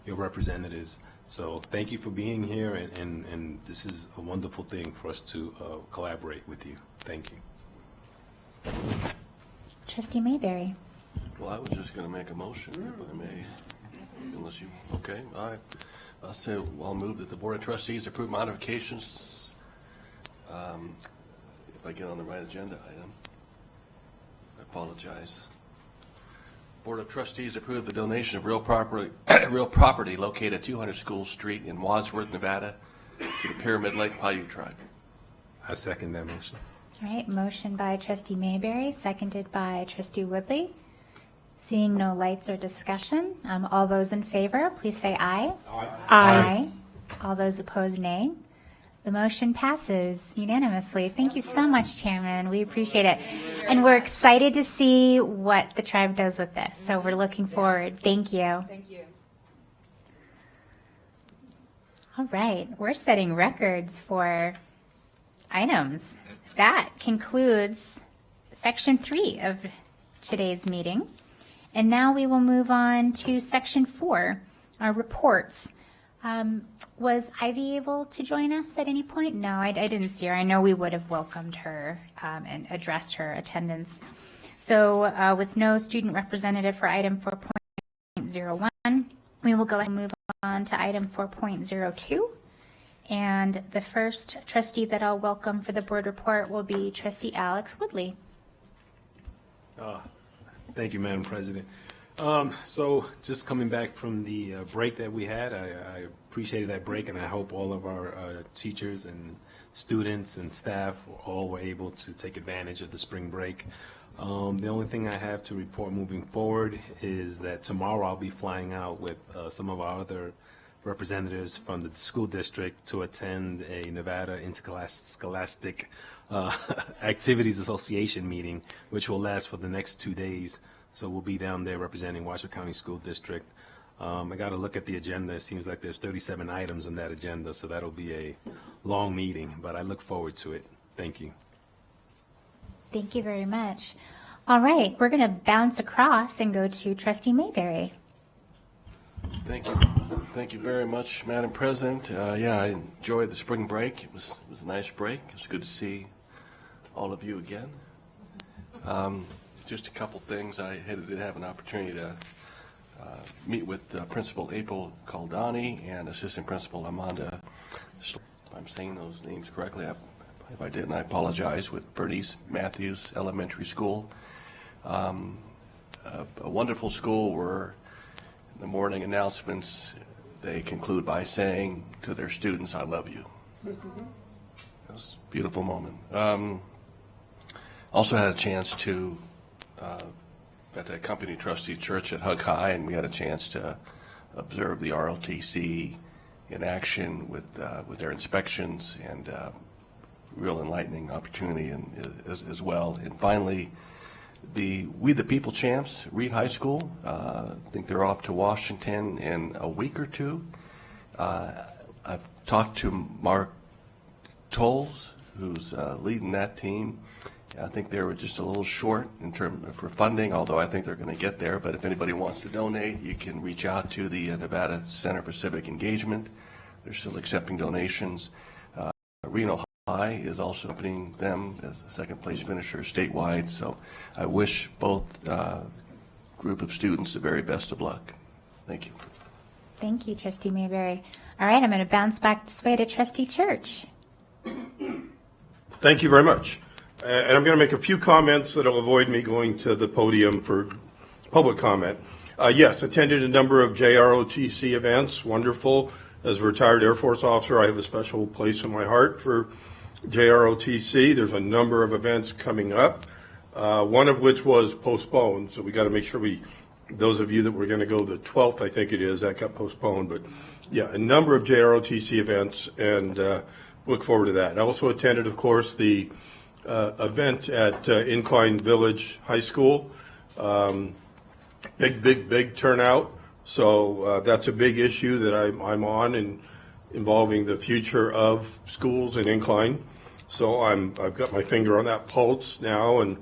your representatives. So thank you for being here, and this is a wonderful thing for us to collaborate with you. Thank you. Trustee Mayberry. Well, I was just going to make a motion, if I may. Unless you, okay, all right. I'll move that the Board of Trustees approve modifications. If I get on the right agenda item, I apologize. Board of Trustees approve the donation of real property located at 200 School Street in Wadsworth, Nevada, to the Pyramid Lake Paiute Tribe. I second that motion. All right, motion by Trustee Mayberry, seconded by Trustee Woodley. Seeing no lights or discussion, all those in favor, please say aye. Aye. Aye. All those opposed, nay. The motion passes unanimously. Thank you so much, Chairman. We appreciate it. And we're excited to see what the tribe does with this. So we're looking forward. Thank you. Thank you. All right, we're setting records for items. That concludes Section 3 of today's meeting. And now we will move on to Section 4, our reports. Was Ivy able to join us at any point? No, I didn't see her. I know we would have welcomed her and addressed her attendance. So with no student representative for item 4.01, we will go ahead and move on to item 4.02. And the first trustee that I'll welcome for the board report will be Trustee Alex Woodley. Thank you, Madam President. So just coming back from the break that we had, I appreciated that break, and I hope all of our teachers and students and staff all were able to take advantage of the spring break. The only thing I have to report moving forward is that tomorrow I'll be flying out with some of our other representatives from the school district to attend a Nevada Interscholastic Activities Association meeting, which will last for the next 2 days. So we'll be down there representing Washoe County School District. I got to look at the agenda. It seems like there's 37 items on that agenda, so that'll be a long meeting, but I look forward to it. Thank you. Thank you very much. All right, we're going to bounce across and go to Trustee Mayberry. Thank you. Thank you very much, Madam President. Yeah, I enjoyed the spring break. It was a nice break. It's good to see all of you again. Just a couple things. I did have an opportunity to meet with Principal April Caldani and Assistant Principal Amanda. If I'm saying those names correctly, if I didn't, I apologize, with Bernice Matthews Elementary School. A wonderful school where in the morning announcements they conclude by saying to their students, "I love you." It was a beautiful moment. Also had a chance to at the company trustee church at Hug High, and we had a chance to observe the ROTC in action with their inspections, and real enlightening opportunity as well. And finally, We the People Champs, Reed High School. I think they're off to Washington in a week or two. I've talked to Mark Tolles, who's leading that team. I think they were just a little short in terms for funding, although I think they're going to get there. But if anybody wants to donate, you can reach out to the Nevada Center for Civic Engagement. They're still accepting donations. Reno High is also accompanying them as a second place finisher statewide. So I wish both group of students the very best of luck. Thank you. Thank you, Trustee Mayberry. All right, I'm going to bounce back this way to Trustee Church. Thank you very much. And I'm going to make a few comments that will avoid me going to the podium for public comment. Yes, attended a number of JROTC events. Wonderful. As a retired Air Force officer, I have a special place in my heart for JROTC. There's a number of events coming up, one of which was postponed. So we got to make sure those of you that were going to go the 12th, I think it is, that got postponed. But yeah, a number of JROTC events, and look forward to that. I also attended, of course, the event at Incline Village High School. Big turnout. So that's a big issue that I'm on, and involving the future of schools in Incline. So I've got my finger on that pulse now and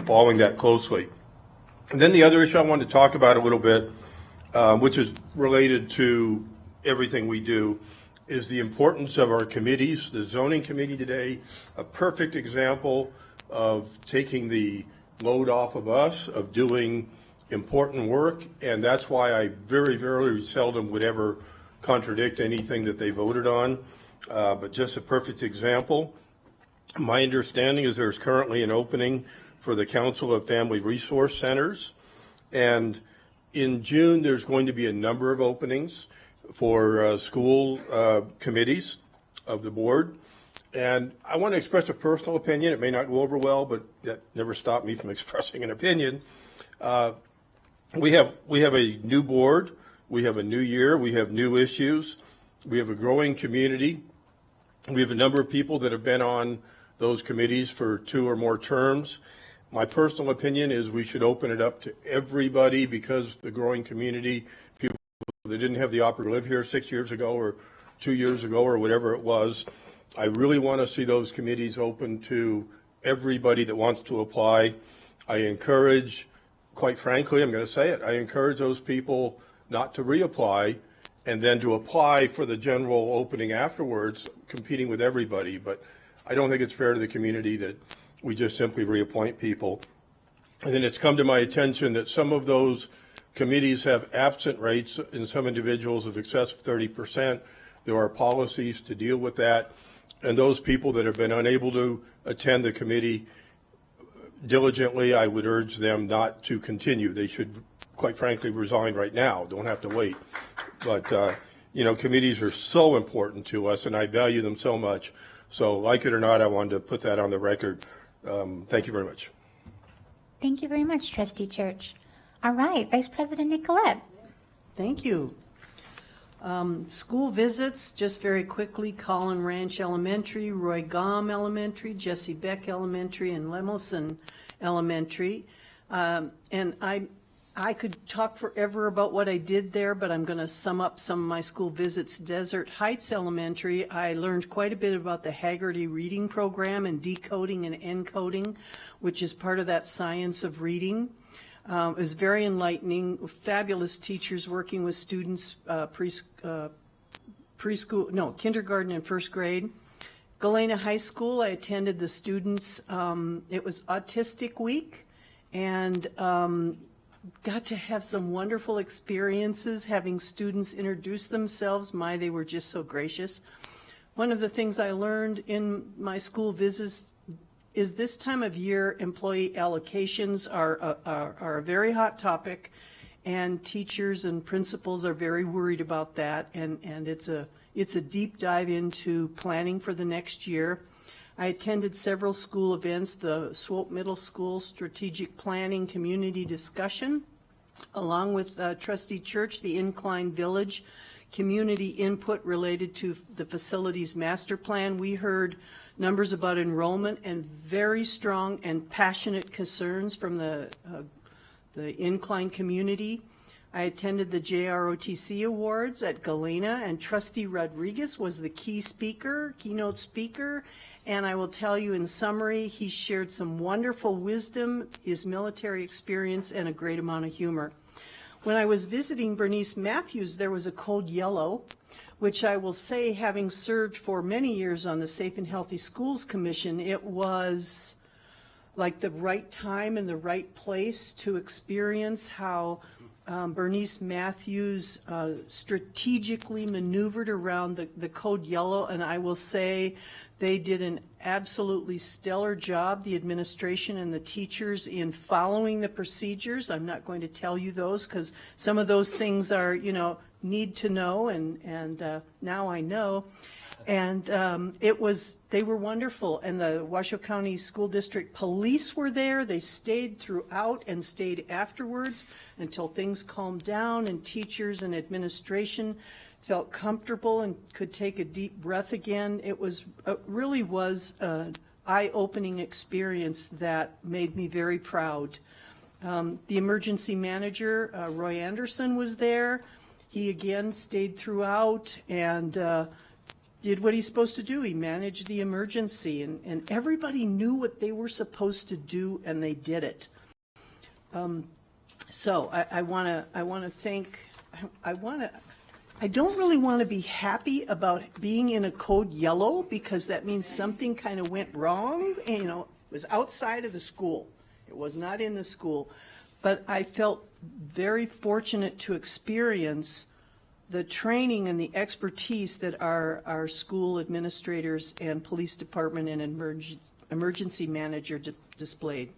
following that closely. And then the other issue I wanted to talk about a little bit, which is related to everything we do, is the importance of our committees. The zoning committee today, a perfect example of taking the load off of us, of doing important work, and that's why I very, very seldom would ever contradict anything that they voted on. But just a perfect example, my understanding is there's currently an opening for the Council of Family Resource Centers, and in June there's going to be a number of openings for school committees of the board. And I want to express a personal opinion. It may not go over well, but that never stopped me from expressing an opinion. We have a new board, we have a new year, we have new issues, we have a growing community, we have a number of people that have been on those committees for 2 or more terms. My personal opinion is we should open it up to everybody, because the growing community, people that didn't have the opportunity to live here 6 years ago or 2 years ago or whatever it was, I really want to see those committees open to everybody that wants to apply. I encourage, quite frankly, I'm going to say it, I encourage those people not to reapply and then to apply for the general opening afterwards, competing with everybody. But I don't think it's fair to the community that we just simply reappoint people. And then it's come to my attention that some of those committees have absent rates in some individuals of excess of 30%. There are policies to deal with that. And those people that have been unable to attend the committee diligently, I would urge them not to continue. They should, quite frankly, resign right now. Don't have to wait. But, committees are so important to us, and I value them so much. So, like it or not, I wanted to put that on the record. Thank you very much. Thank you very much, Trustee Church. All right, Vice President Nicolette. Thank you. School visits, just very quickly, Collin Ranch Elementary, Roy Gaum Elementary, Jesse Beck Elementary, and Lemelson Elementary. And I could talk forever about what I did there, but I'm going to sum up some of my school visits. Desert Heights Elementary, I learned quite a bit about the Haggerty Reading Program and decoding and encoding, which is part of that science of reading. It was very enlightening, fabulous teachers working with students, kindergarten and first grade. Galena High School, I attended the students, it was Autistic Week, and got to have some wonderful experiences having students introduce themselves. They were just so gracious. One of the things I learned in my school visits is this time of year, employee allocations are a very hot topic, and teachers and principals are very worried about that, and it's a deep dive into planning for the next year. I attended several school events, the Swope Middle School Strategic Planning Community Discussion, along with Trustee Church, the Incline Village community input related to the facilities master plan. We heard numbers about enrollment and very strong and passionate concerns from the Incline community. I attended the JROTC Awards at Galena, and Trustee Rodriguez was the keynote speaker, and I will tell you in summary, he shared some wonderful wisdom, his military experience, and a great amount of humor. When I was visiting Bernice Matthews, there was a code yellow, which I will say, having served for many years on the Safe and Healthy Schools Commission, it was like the right time and the right place to experience how Bernice Matthews strategically maneuvered around the code yellow, and I will say they did an absolutely stellar job, the administration and the teachers, in following the procedures. I'm not going to tell you those because some of those things are, need to know, and now I know. And they were wonderful. And the Washoe County School District Police were there. They stayed throughout and stayed afterwards until things calmed down and teachers and administration felt comfortable and could take a deep breath again. It really was an eye-opening experience that made me very proud. The emergency manager, Roy Anderson, was there. He again stayed throughout and did what he's supposed to do. He managed the emergency, and everybody knew what they were supposed to do, and they did it. So I want to thank. I don't really want to be happy about being in a code yellow because that means something kind of went wrong. It was outside of the school. It was not in the school. But I felt very fortunate to experience the training and the expertise that our school administrators and police department and emergency manager displayed.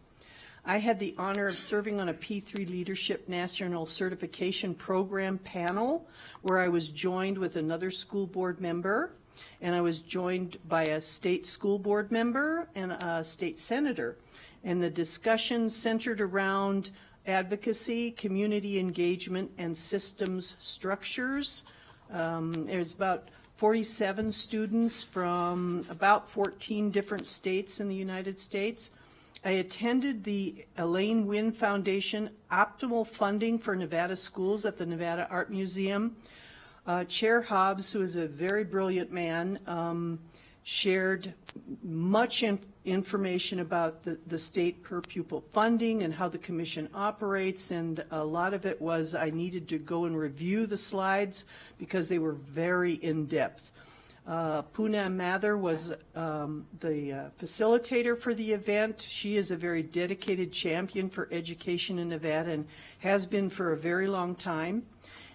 I had the honor of serving on a P3 Leadership National Certification Program panel where I was joined with another school board member, and I was joined by a state school board member and a state senator. And the discussion centered around advocacy, community engagement, and systems structures. There's about 47 students from about 14 different states in the United States. I attended the Elaine Wynn Foundation Optimal Funding for Nevada Schools at the Nevada Art Museum. Chair Hobbs, who is a very brilliant man, shared much information about the state per pupil funding and how the commission operates, and a lot of it was I needed to go and review the slides because they were very in-depth. Poonam Mather was the facilitator for the event. She is a very dedicated champion for education in Nevada and has been for a very long time.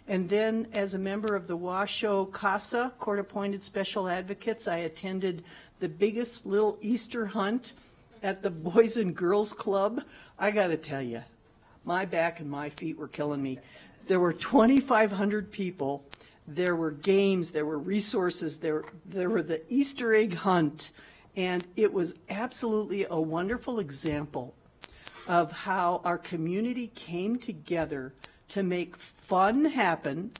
And then as a member of the Washoe CASA, Court-Appointed Special Advocates, I attended the biggest little Easter hunt at the Boys and Girls Club. I got to tell you, my back and my feet were killing me. There were 2,500 people. There were games, there were resources, there were the Easter egg hunt, and it was absolutely a wonderful example of how our community came together to make fun happen,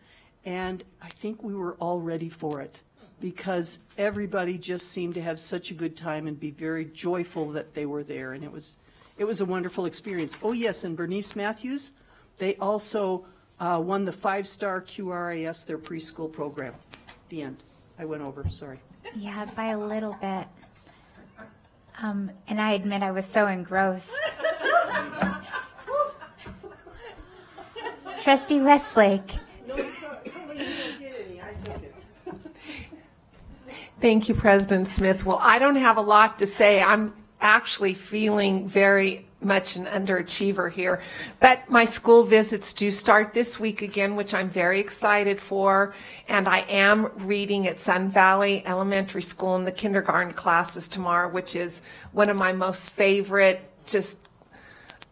and I think we were all ready for it because everybody just seemed to have such a good time and be very joyful that they were there, and it was a wonderful experience. Oh yes, and Bernice Matthews, they also won the 5-star QRIS, their preschool program. The end. I went over, sorry. Yeah, by a little bit. And I admit I was so engrossed. Trustee Westlake. Thank you, President Smith. Well, I don't have a lot to say. I'm actually feeling very much an underachiever here. But my school visits do start this week again, which I'm very excited for. And I am reading at Sun Valley Elementary School in the kindergarten classes tomorrow, which is one of my most favorite, just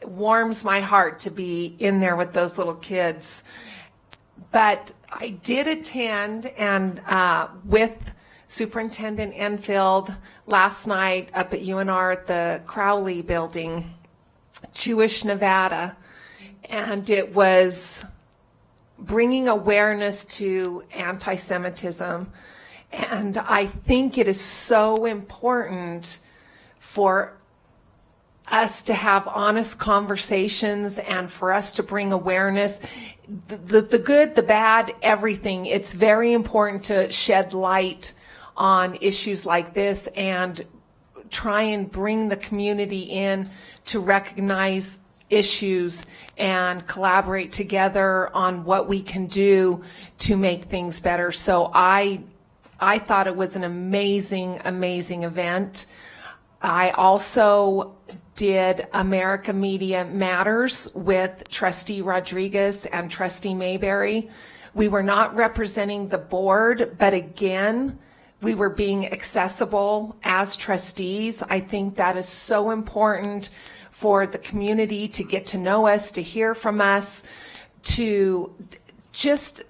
warms my heart to be in there with those little kids. But I did attend and with Superintendent Enfield last night up at UNR at the Crowley Building, Jewish Nevada, and it was bringing awareness to anti-Semitism. And I think it is so important for us to have honest conversations and for us to bring awareness, the good, the bad, everything. It's very important to shed light on issues like this and try and bring the community in to recognize issues and collaborate together on what we can do to make things better. So I thought it was an amazing, amazing event. I also did America Media Matters with Trustee Rodriguez and Trustee Mayberry. We were not representing the board, but again, we were being accessible as trustees. I think that is so important for the community to get to know us, to hear from us, to just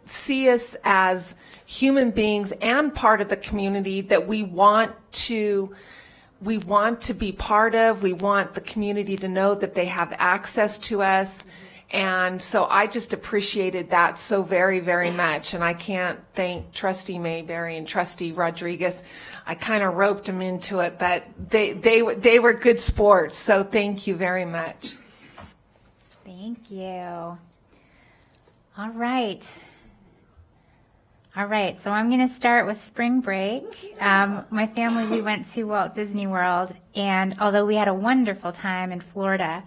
see us as human beings and part of the community that we want to be part of. We want the community to know that they have access to us. And so I just appreciated that so very, very much. And I can't thank Trustee Mayberry and Trustee Rodriguez. I kind of roped them into it, but they were good sports. So thank you very much. Thank you. All right. So I'm going to start with spring break. My family, we went to Walt Disney World, and although we had a wonderful time in Florida,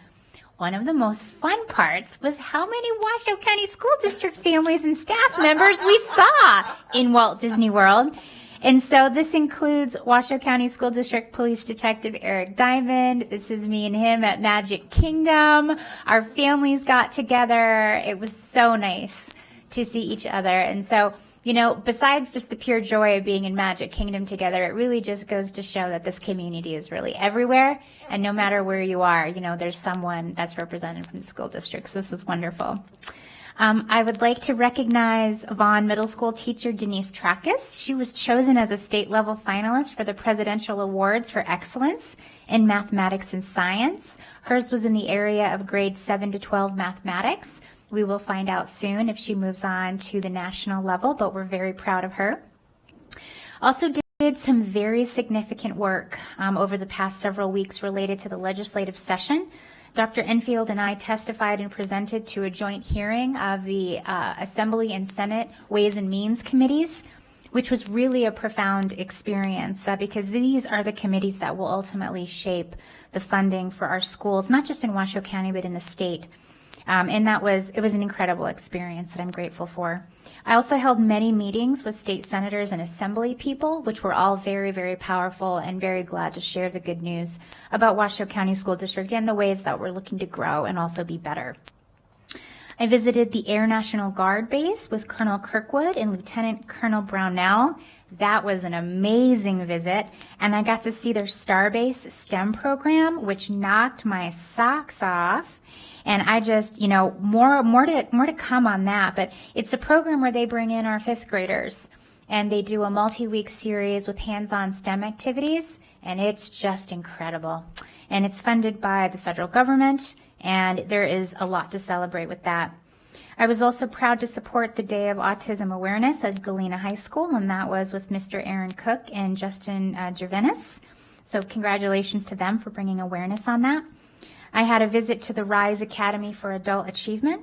one of the most fun parts was how many Washoe County School District families and staff members we saw in Walt Disney World. And so this includes Washoe County School District Police Detective Eric Diamond. This is me and him at Magic Kingdom. Our families got together. It was so nice to see each other. And so, you know, besides just the pure joy of being in Magic Kingdom together, it really just goes to show that this community is really everywhere. And no matter where you are, you know, there's someone that's represented from the school district. So this was wonderful. I would like to recognize Vaughn Middle School teacher Denise Trackus. She was chosen as a state level finalist for the Presidential Awards for Excellence in Mathematics and Science. Hers was in the area of grades 7 to 12 mathematics. We will find out soon if she moves on to the national level, but we're very proud of her. Also did some very significant work over the past several weeks related to the legislative session. Dr. Enfield and I testified and presented to a joint hearing of the Assembly and Senate Ways and Means Committees, which was really a profound experience because these are the committees that will ultimately shape the funding for our schools, not just in Washoe County, but in the state. And it was an incredible experience that I'm grateful for. I also held many meetings with state senators and assembly people, which were all very, very powerful, and very glad to share the good news about Washoe County School District and the ways that we're looking to grow and also be better. I visited the Air National Guard base with Colonel Kirkwood and Lieutenant Colonel Brownell. That was an amazing visit, and I got to see their Starbase STEM program, which knocked my socks off. And I just, you know, more to come on that. But it's a program where they bring in our 5th graders, and they do a multi-week series with hands-on STEM activities, and it's just incredible. And it's funded by the federal government, and there is a lot to celebrate with that. I was also proud to support the Day of Autism Awareness at Galena High School, and that was with Mr. Aaron Cook and Justin Gervenis. So congratulations to them for bringing awareness on that. I had a visit to the RISE Academy for Adult Achievement.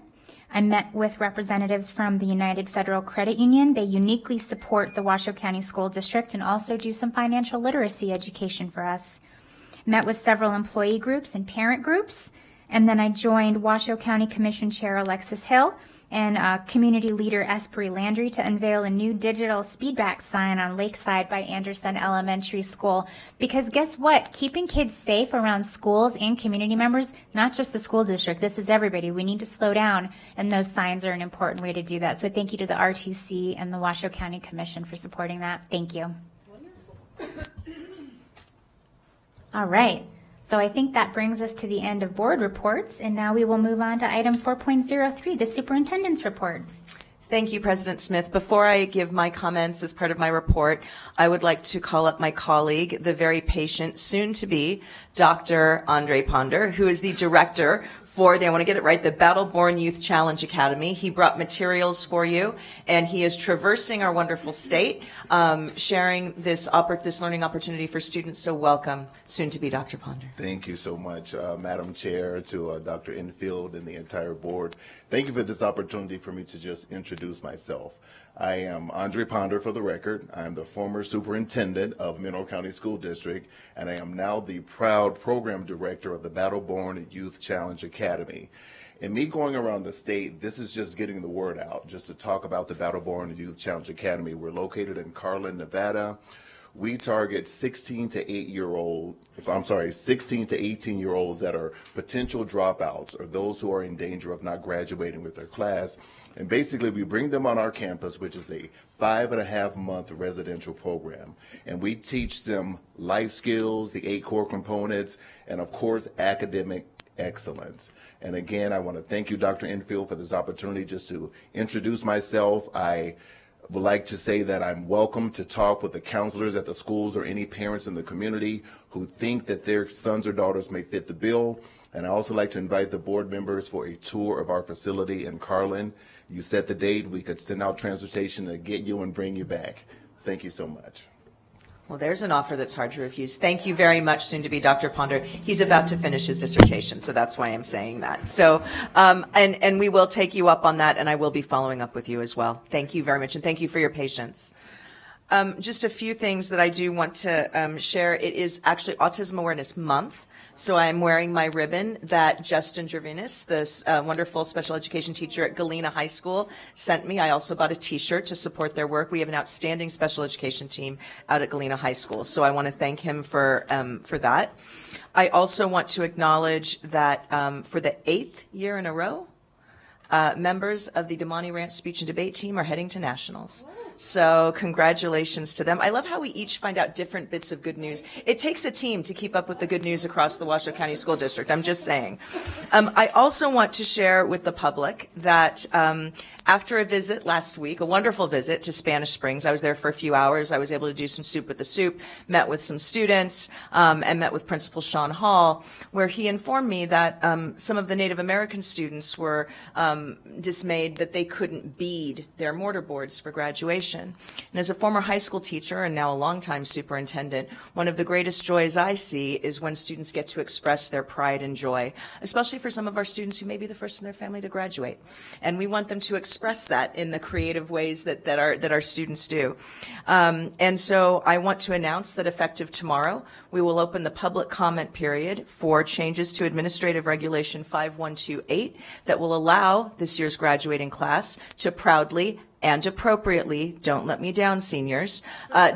I met with representatives from the United Federal Credit Union. They uniquely support the Washoe County School District and also do some financial literacy education for us. Met with several employee groups and parent groups. And then I joined Washoe County Commission Chair Alexis Hill and community leader Esprit Landry to unveil a new digital speedback sign on Lakeside by Anderson Elementary School. Because guess what? Keeping kids safe around schools and community members, not just the school district, this is everybody. We need to slow down, and those signs are an important way to do that. So thank you to the RTC and the Washoe County Commission for supporting that. Thank you. All right. So I think that brings us to the end of board reports, and now we will move on to item 4.03, the superintendent's report. Thank you, President Smith. Before I give my comments as part of my report, I would like to call up my colleague, the very patient, soon-to-be Dr. Andre Ponder, who is the director for I want to get it right, the Battleborn Youth Challenge Academy. He brought materials for you, and he is traversing our wonderful state, sharing this learning opportunity for students. So welcome, soon-to-be Dr. Ponder. Thank you so much, Madam Chair, to Dr. Enfield and the entire board. Thank you for this opportunity for me to just introduce myself. I am Andre Ponder, for the record. I am the former superintendent of Mineral County School District, and I am now the proud program director of the Battleborn Youth Challenge Academy. And me going around the state, this is just getting the word out, just to talk about the Battleborn Youth Challenge Academy. We're located in Carlin, Nevada. We target 16 to 18-year-olds that are potential dropouts or those who are in danger of not graduating with their class. And basically, we bring them on our campus, which is a 5.5-month residential program. And we teach them life skills, the 8 core components, and of course, academic excellence. And again, I want to thank you, Dr. Enfield, for this opportunity just to introduce myself. I would like to say that I'm welcome to talk with the counselors at the schools or any parents in the community who think that their sons or daughters may fit the bill. And I also like to invite the board members for a tour of our facility in Carlin. You set the date, we could send out transportation to get you and bring you back. Thank you so much. Well, there's an offer that's hard to refuse. Thank you very much, soon-to-be Dr. Ponder. He's about to finish his dissertation, so that's why I'm saying that. So, and we will take you up on that, and I will be following up with you as well. Thank you very much, and thank you for your patience. Just a few things that I do want to share. It is actually Autism Awareness Month. So I'm wearing my ribbon that Justin Gervinus, this wonderful special education teacher at Galena High School, sent me. I also bought a t-shirt to support their work. We have an outstanding special education team out at Galena High School. So I want to thank him for that. I also want to acknowledge that for the 8th year in a row, members of the Damani Ranch speech and debate team are heading to nationals. So congratulations to them. I love how we each find out different bits of good news. It takes a team to keep up with the good news across the Washoe County School District. I'm just saying. I also want to share with the public that after a visit last week, a wonderful visit to Spanish Springs, I was there for a few hours. I was able to do some soup with the soup, met with some students, and met with Principal Sean Hall, where he informed me that some of the Native American students were dismayed that they couldn't bead their mortar boards for graduation. And as a former high school teacher and now a longtime superintendent, one of the greatest joys I see is when students get to express their pride and joy, especially for some of our students who may be the first in their family to graduate. And we want them to express that in the creative ways that our students do. And so I want to announce that effective tomorrow, we will open the public comment period for changes to Administrative Regulation 5128 that will allow this year's graduating class to proudly and appropriately, don't let me down, seniors,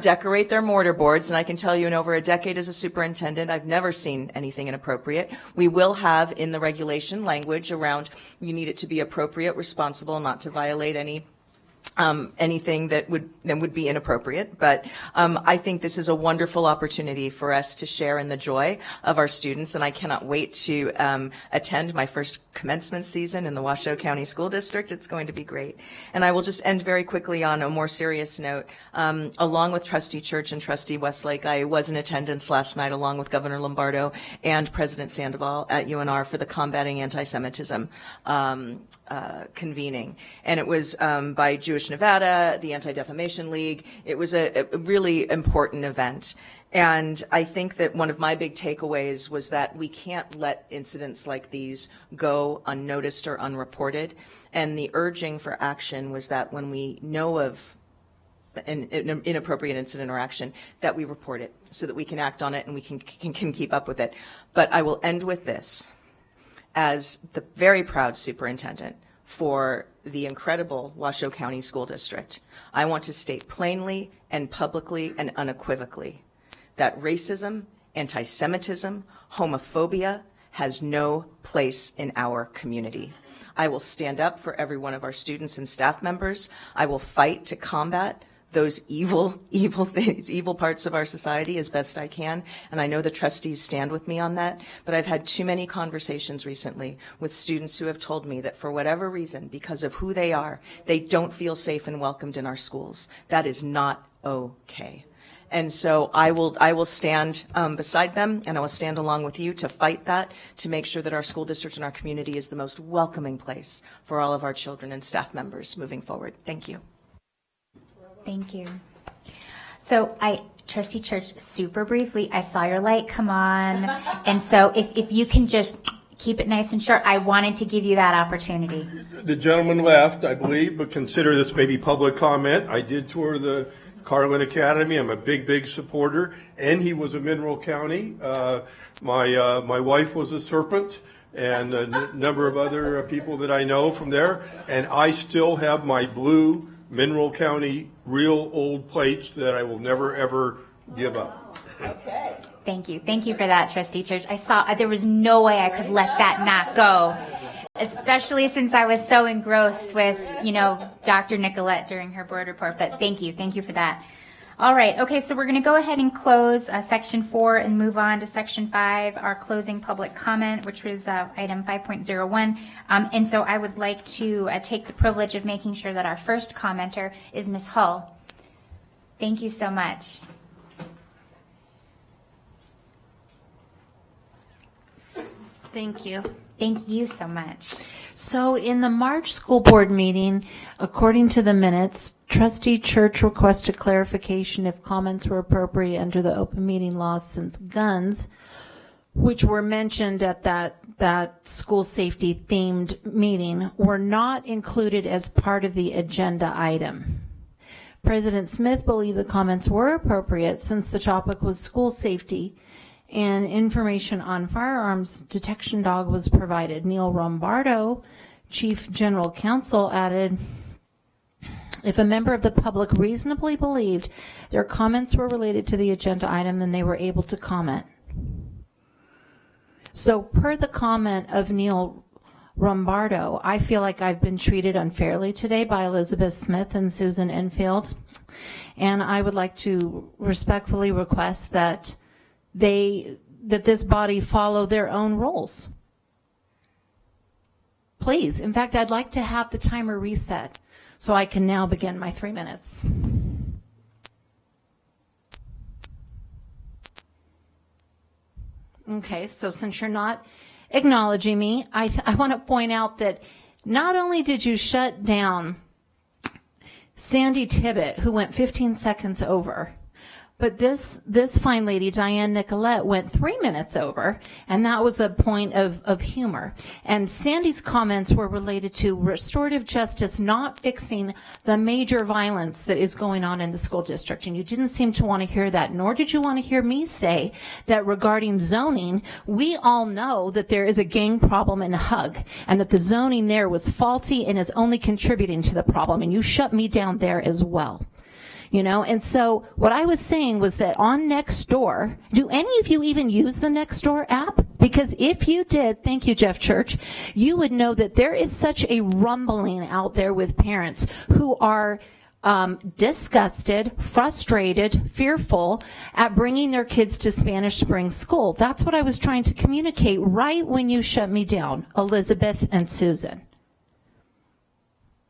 decorate their mortar boards. And I can tell you in over a decade as a superintendent, I've never seen anything inappropriate. We will have in the regulation language around you need it to be appropriate, responsible, not to violate anything that would be inappropriate. But I think this is a wonderful opportunity for us to share in the joy of our students, and I cannot wait to attend my first commencement season in the Washoe County School District. It's going to be great. And I will just end very quickly on a more serious note. Along with Trustee Church and Trustee Westlake, I was in attendance last night along with Governor Lombardo and President Sandoval at UNR for the Combating Anti-Semitism convening. And it was by Jewish Nevada, the Anti-Defamation League. It was a really important event. And I think that one of my big takeaways was that we can't let incidents like these go unnoticed or unreported. And the urging for action was that when we know of an inappropriate incident or action, that we report it so that we can act on it and we can keep up with it. But I will end with this. As the very proud superintendent for the incredible Washoe County School District, I want to state plainly and publicly and unequivocally that racism, anti-Semitism, homophobia has no place in our community. I will stand up for every one of our students and staff members. I will fight to combat those evil things, evil parts of our society as best I can. And I know the trustees stand with me on that. But I've had too many conversations recently with students who have told me that for whatever reason, because of who they are, they don't feel safe and welcomed in our schools. That is not okay. And so I will stand beside them, and I will stand along with you to fight that, to make sure that our school district and our community is the most welcoming place for all of our children and staff members moving forward. Thank you. Thank you. So Trustee Church, super briefly, I saw your light come on. And so if you can just keep it nice and short, I wanted to give you that opportunity. The gentleman left, I believe, but consider this maybe public comment. I did tour the Carlin Academy. I'm a big supporter. And he was a Mineral County. My wife was a Serpent, and a number of other people that I know from there. And I still have my blue Mineral County real old plates that I will never ever give up. Okay. Thank you. Thank you for that, Trustee Church. I saw there was no way I could let that not go, especially since I was so engrossed with, Dr. Nicolette during her board report. But thank you. Thank you for that. All right. Okay. So we're going to go ahead and close Section 4 and move on to Section 5, our closing public comment, which was item 5.01. And so I would like to take the privilege of making sure that our first commenter is Ms. Hull. Thank you so much. Thank you. Thank you so much. So in the March school board meeting, according to the minutes, Trustee Church requested clarification if comments were appropriate under the open meeting law since guns, which were mentioned at that school safety themed meeting, were not included as part of the agenda item. President Smith believed the comments were appropriate since the topic was school safety and information on firearms detection dog was provided. Neil Rombardo, Chief General Counsel, added, if a member of the public reasonably believed their comments were related to the agenda item, then they were able to comment. So per the comment of Neil Rombardo, I feel like I've been treated unfairly today by Elizabeth Smith and Susan Enfield, and I would like to respectfully request that this body follow their own rules. Please. In fact, I'd like to have the timer reset so I can now begin my 3 minutes. Okay, so since you're not acknowledging me, I want to point out that not only did you shut down Sandy Tibbett, who went 15 seconds over, but this fine lady, Diane Nicolette, went 3 minutes over, and that was a point of humor. And Sandy's comments were related to restorative justice not fixing the major violence that is going on in the school district. And you didn't seem to want to hear that, nor did you want to hear me say that regarding zoning, we all know that there is a gang problem in Hug, and that the zoning there was faulty and is only contributing to the problem. And you shut me down there as well. You know, and so what I was saying was that on Nextdoor, do any of you even use the Nextdoor app? Because if you did, thank you, Jeff Church, you would know that there is such a rumbling out there with parents who are disgusted, frustrated, fearful at bringing their kids to Spanish Spring School. That's what I was trying to communicate right when you shut me down, Elizabeth and Susan.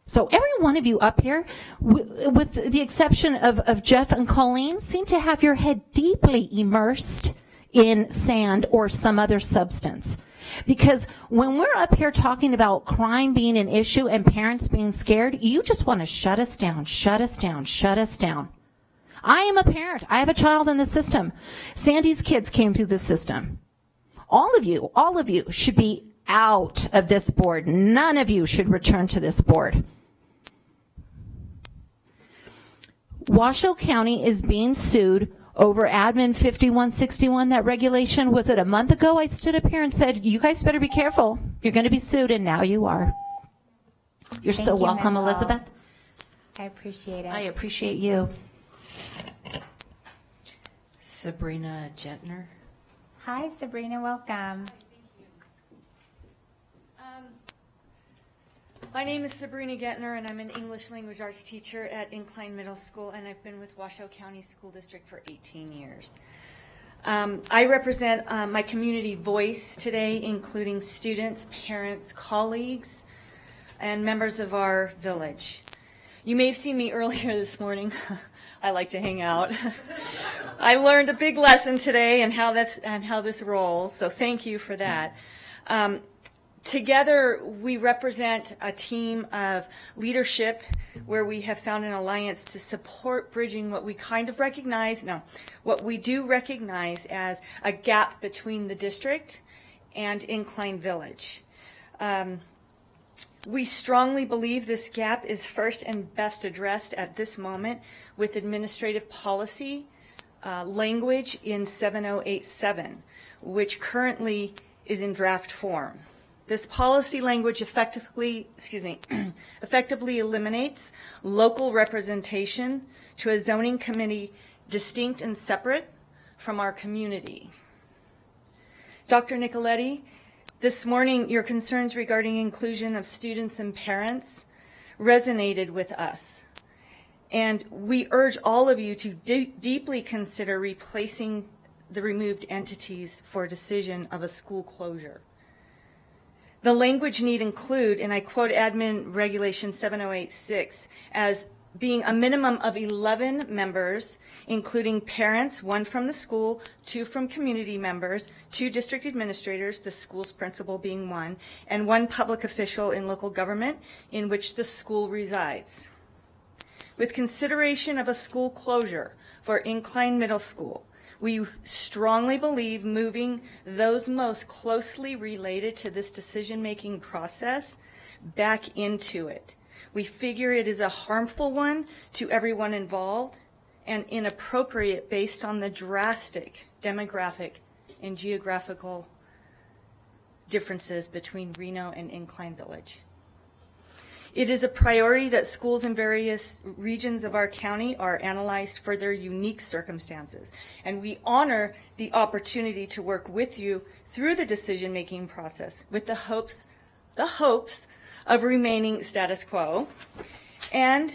So every one of you up here, with the exception of Jeff and Colleen, seem to have your head deeply immersed in sand or some other substance. Because when we're up here talking about crime being an issue and parents being scared, you just want to shut us down, shut us down, shut us down. I am a parent. I have a child in the system. Sandy's kids came through the system. All of you should be out of this board. None of you should return to this board. Washoe County is being sued over Admin 5161. That regulation, was it a month ago? I stood up here and said, you guys better be careful. You're going to be sued, and now you are. You're so welcome, Elizabeth. I appreciate it. I appreciate you. Sabrina Gentner. Hi, Sabrina. Welcome. My name is Sabrina Gettner, and I'm an English language arts teacher at Incline Middle School, and I've been with Washoe County School District for 18 years. I represent my community voice today, including students, parents, colleagues, and members of our village. You may have seen me earlier this morning. I like to hang out. I learned a big lesson today and how this rolls, so thank you for that. Together, we represent a team of leadership where we have found an alliance to support bridging what we what we do recognize as a gap between the district and Incline Village. We strongly believe this gap is first and best addressed at this moment with administrative policy language in 7087, which currently is in draft form. This policy language effectively eliminates local representation to a zoning committee distinct and separate from our community. Dr. Nicoletti, this morning your concerns regarding inclusion of students and parents resonated with us. And we urge all of you to deeply consider replacing the removed entities for decision of a school closure. The language need include, and I quote Admin Regulation 7086, as being a minimum of 11 members, including parents, 1 from the school, 2 from community members, 2 district administrators, the school's principal being 1, and 1 public official in local government in which the school resides. With consideration of a school closure for Incline Middle School, we strongly believe moving those most closely related to this decision-making process back into it. We figure it is a harmful one to everyone involved and inappropriate based on the drastic demographic in geographical differences between Reno and Incline Village. It is a priority that schools in various regions of our county are analyzed for their unique circumstances, and we honor the opportunity to work with you through the decision-making process with the hopes of remaining status quo. And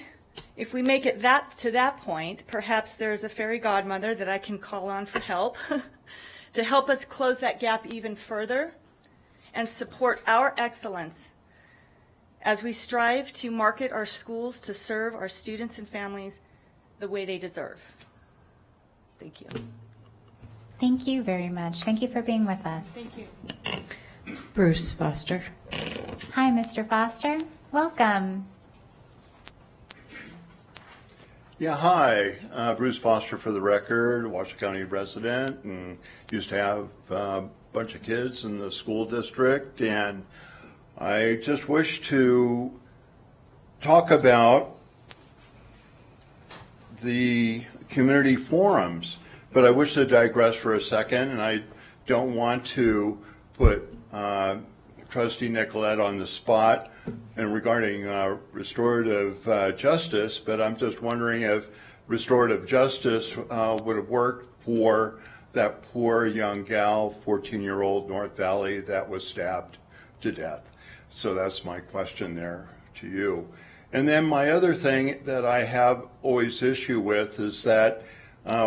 if we make it to that point, perhaps there's a fairy godmother that I can call on for help to help us close that gap even further and support our excellence as we strive to market our schools to serve our students and families the way they deserve. Thank you. Thank you very much. Thank you for being with us. Thank you. Bruce Foster. Hi, Mr. Foster. Welcome. Yeah, hi. Bruce Foster for the record, Washoe County resident, and used to have a bunch of kids in the school district, and I just wish to talk about the community forums, but I wish to digress for a second, and I don't want to put Trustee Nicolette on the spot and regarding restorative justice, but I'm just wondering if restorative justice would have worked for that poor young gal, 14-year-old North Valley, that was stabbed to death. So that's my question there to you. And then my other thing that I have always issue with is that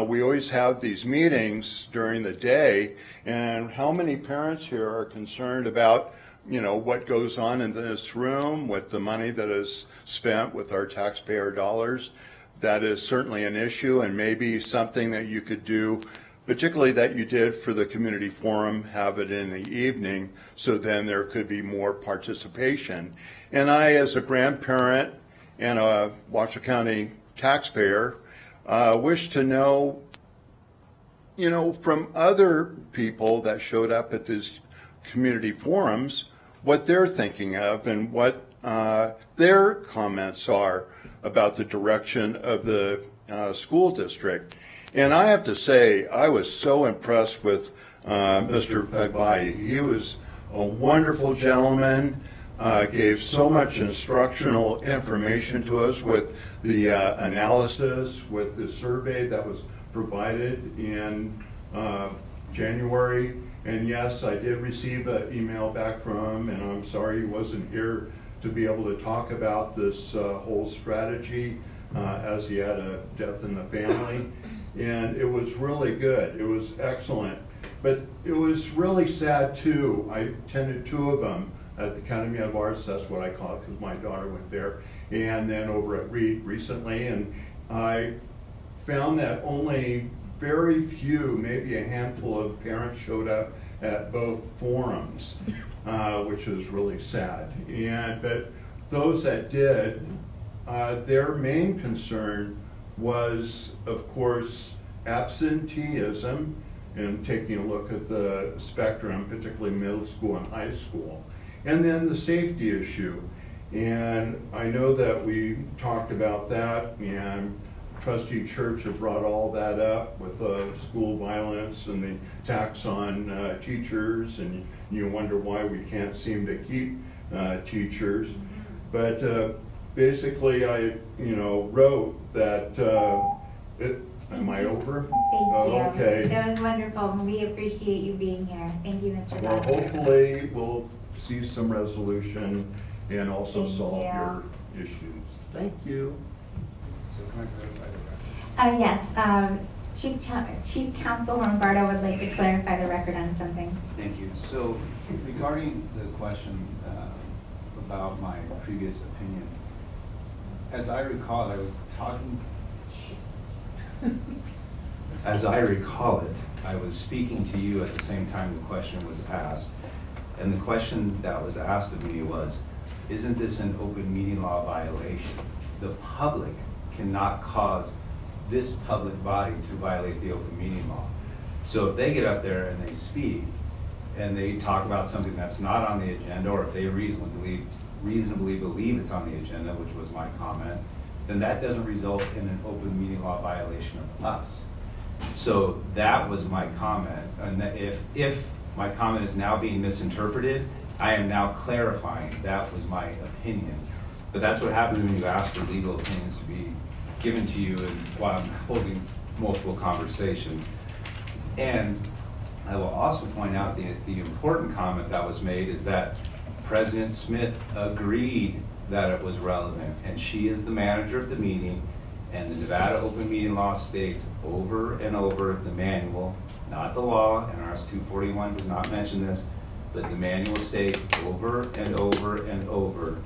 we always have these meetings during the day, and how many parents here are concerned about, you know, what goes on in this room with the money that is spent with our taxpayer dollars? That is certainly an issue, and maybe something that you could do, particularly that you did for the community forum, have it in the evening, so then there could be more participation. And I, as a grandparent and a Washoe County taxpayer, wish to know, you know, from other people that showed up at these community forums, what they're thinking of and what their comments are about the direction of the school district. And I have to say, I was so impressed with Mr. Pegbai. He was a wonderful gentleman, gave so much instructional information to us with the analysis, with the survey that was provided in January. And yes, I did receive an email back from him, and I'm sorry he wasn't here to be able to talk about this whole strategy as he had a death in the family. And it was really good. It was excellent. But it was really sad too. I attended two of them at the Academy of Arts, that's what I call it because my daughter went there, and then over at Reed recently. And I found that only very few, maybe a handful of parents showed up at both forums, which was really sad. But those that did, their main concern was, of course, absenteeism and taking a look at the spectrum, particularly middle school and high school, and then the safety issue. And I know that we talked about that, and Trustee Church had brought all that up with school violence and the tax on teachers, and you wonder why we can't seem to keep teachers. But basically, I wrote that. Am I over? Thank you. Okay. That was wonderful. We appreciate you being here. Thank you, Mr. Well, Foster. hopefully we'll see some resolution and also Thank solve you. your issues. Thank you. So can I clarify the record? Yes, Chief Counsel Lombardo would like to clarify the record on something. Thank you. So regarding the question about my previous opinion, as I recall, I was talking. As I recall it, I was speaking to you at the same time the question was asked. And the question that was asked of me was, isn't this an open meeting law violation? The public cannot cause this public body to violate the open meeting law. So if they get up there and they speak and they talk about something that's not on the agenda, or if they reasonably believe it's on the agenda, which was my comment, then that doesn't result in an open meeting law violation of us. So that was my comment. And that if my comment is now being misinterpreted, I am now clarifying that was my opinion. But that's what happens when you ask for legal opinions to be given to you and while I'm holding multiple conversations. And I will also point out the important comment that was made is that President Smith agreed that it was relevant, and she is the manager of the meeting, and the Nevada open meeting law states over and over, the manual, not the law, and RS 241 does not mention this, but the manual states over and over and over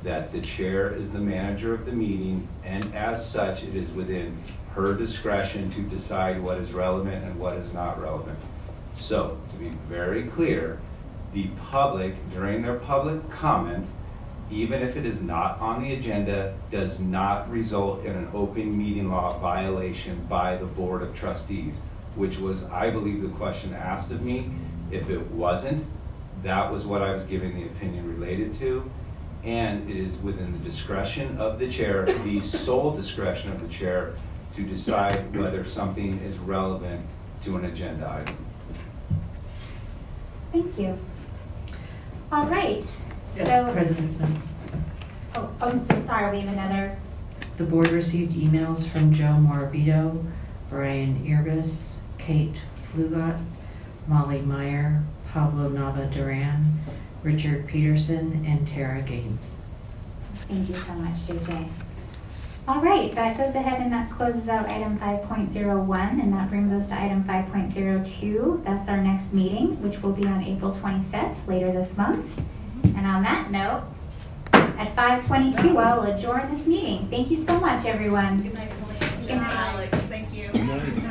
that the chair is the manager of the meeting, and as such, it is within her discretion to decide what is relevant and what is not relevant. So, to be very clear, the public, during their public comment, even if it is not on the agenda, does not result in an open meeting law violation by the Board of Trustees, which was, I believe, the question asked of me. If it wasn't, that was what I was giving the opinion related to. And it is within the discretion of the chair, the sole discretion of the chair, to decide whether something is relevant to an agenda item. Thank you. All right. So, President Smith, oh, I'm so sorry. We have another. the board received emails from Joe Morabito, Brian Irbis, Kate Flugot, Molly Meyer, Pablo Nava Duran, Richard Peterson, and Tara Gaines. Thank you so much, JJ. All right, that goes ahead and that closes out item 5.01, and that brings us to item 5.02. That's our next meeting, which will be on April 25th, later this month. And on that note, at 5:22, I will adjourn this meeting. Thank you so much, everyone. Good night, Good night. Alex. Thank you.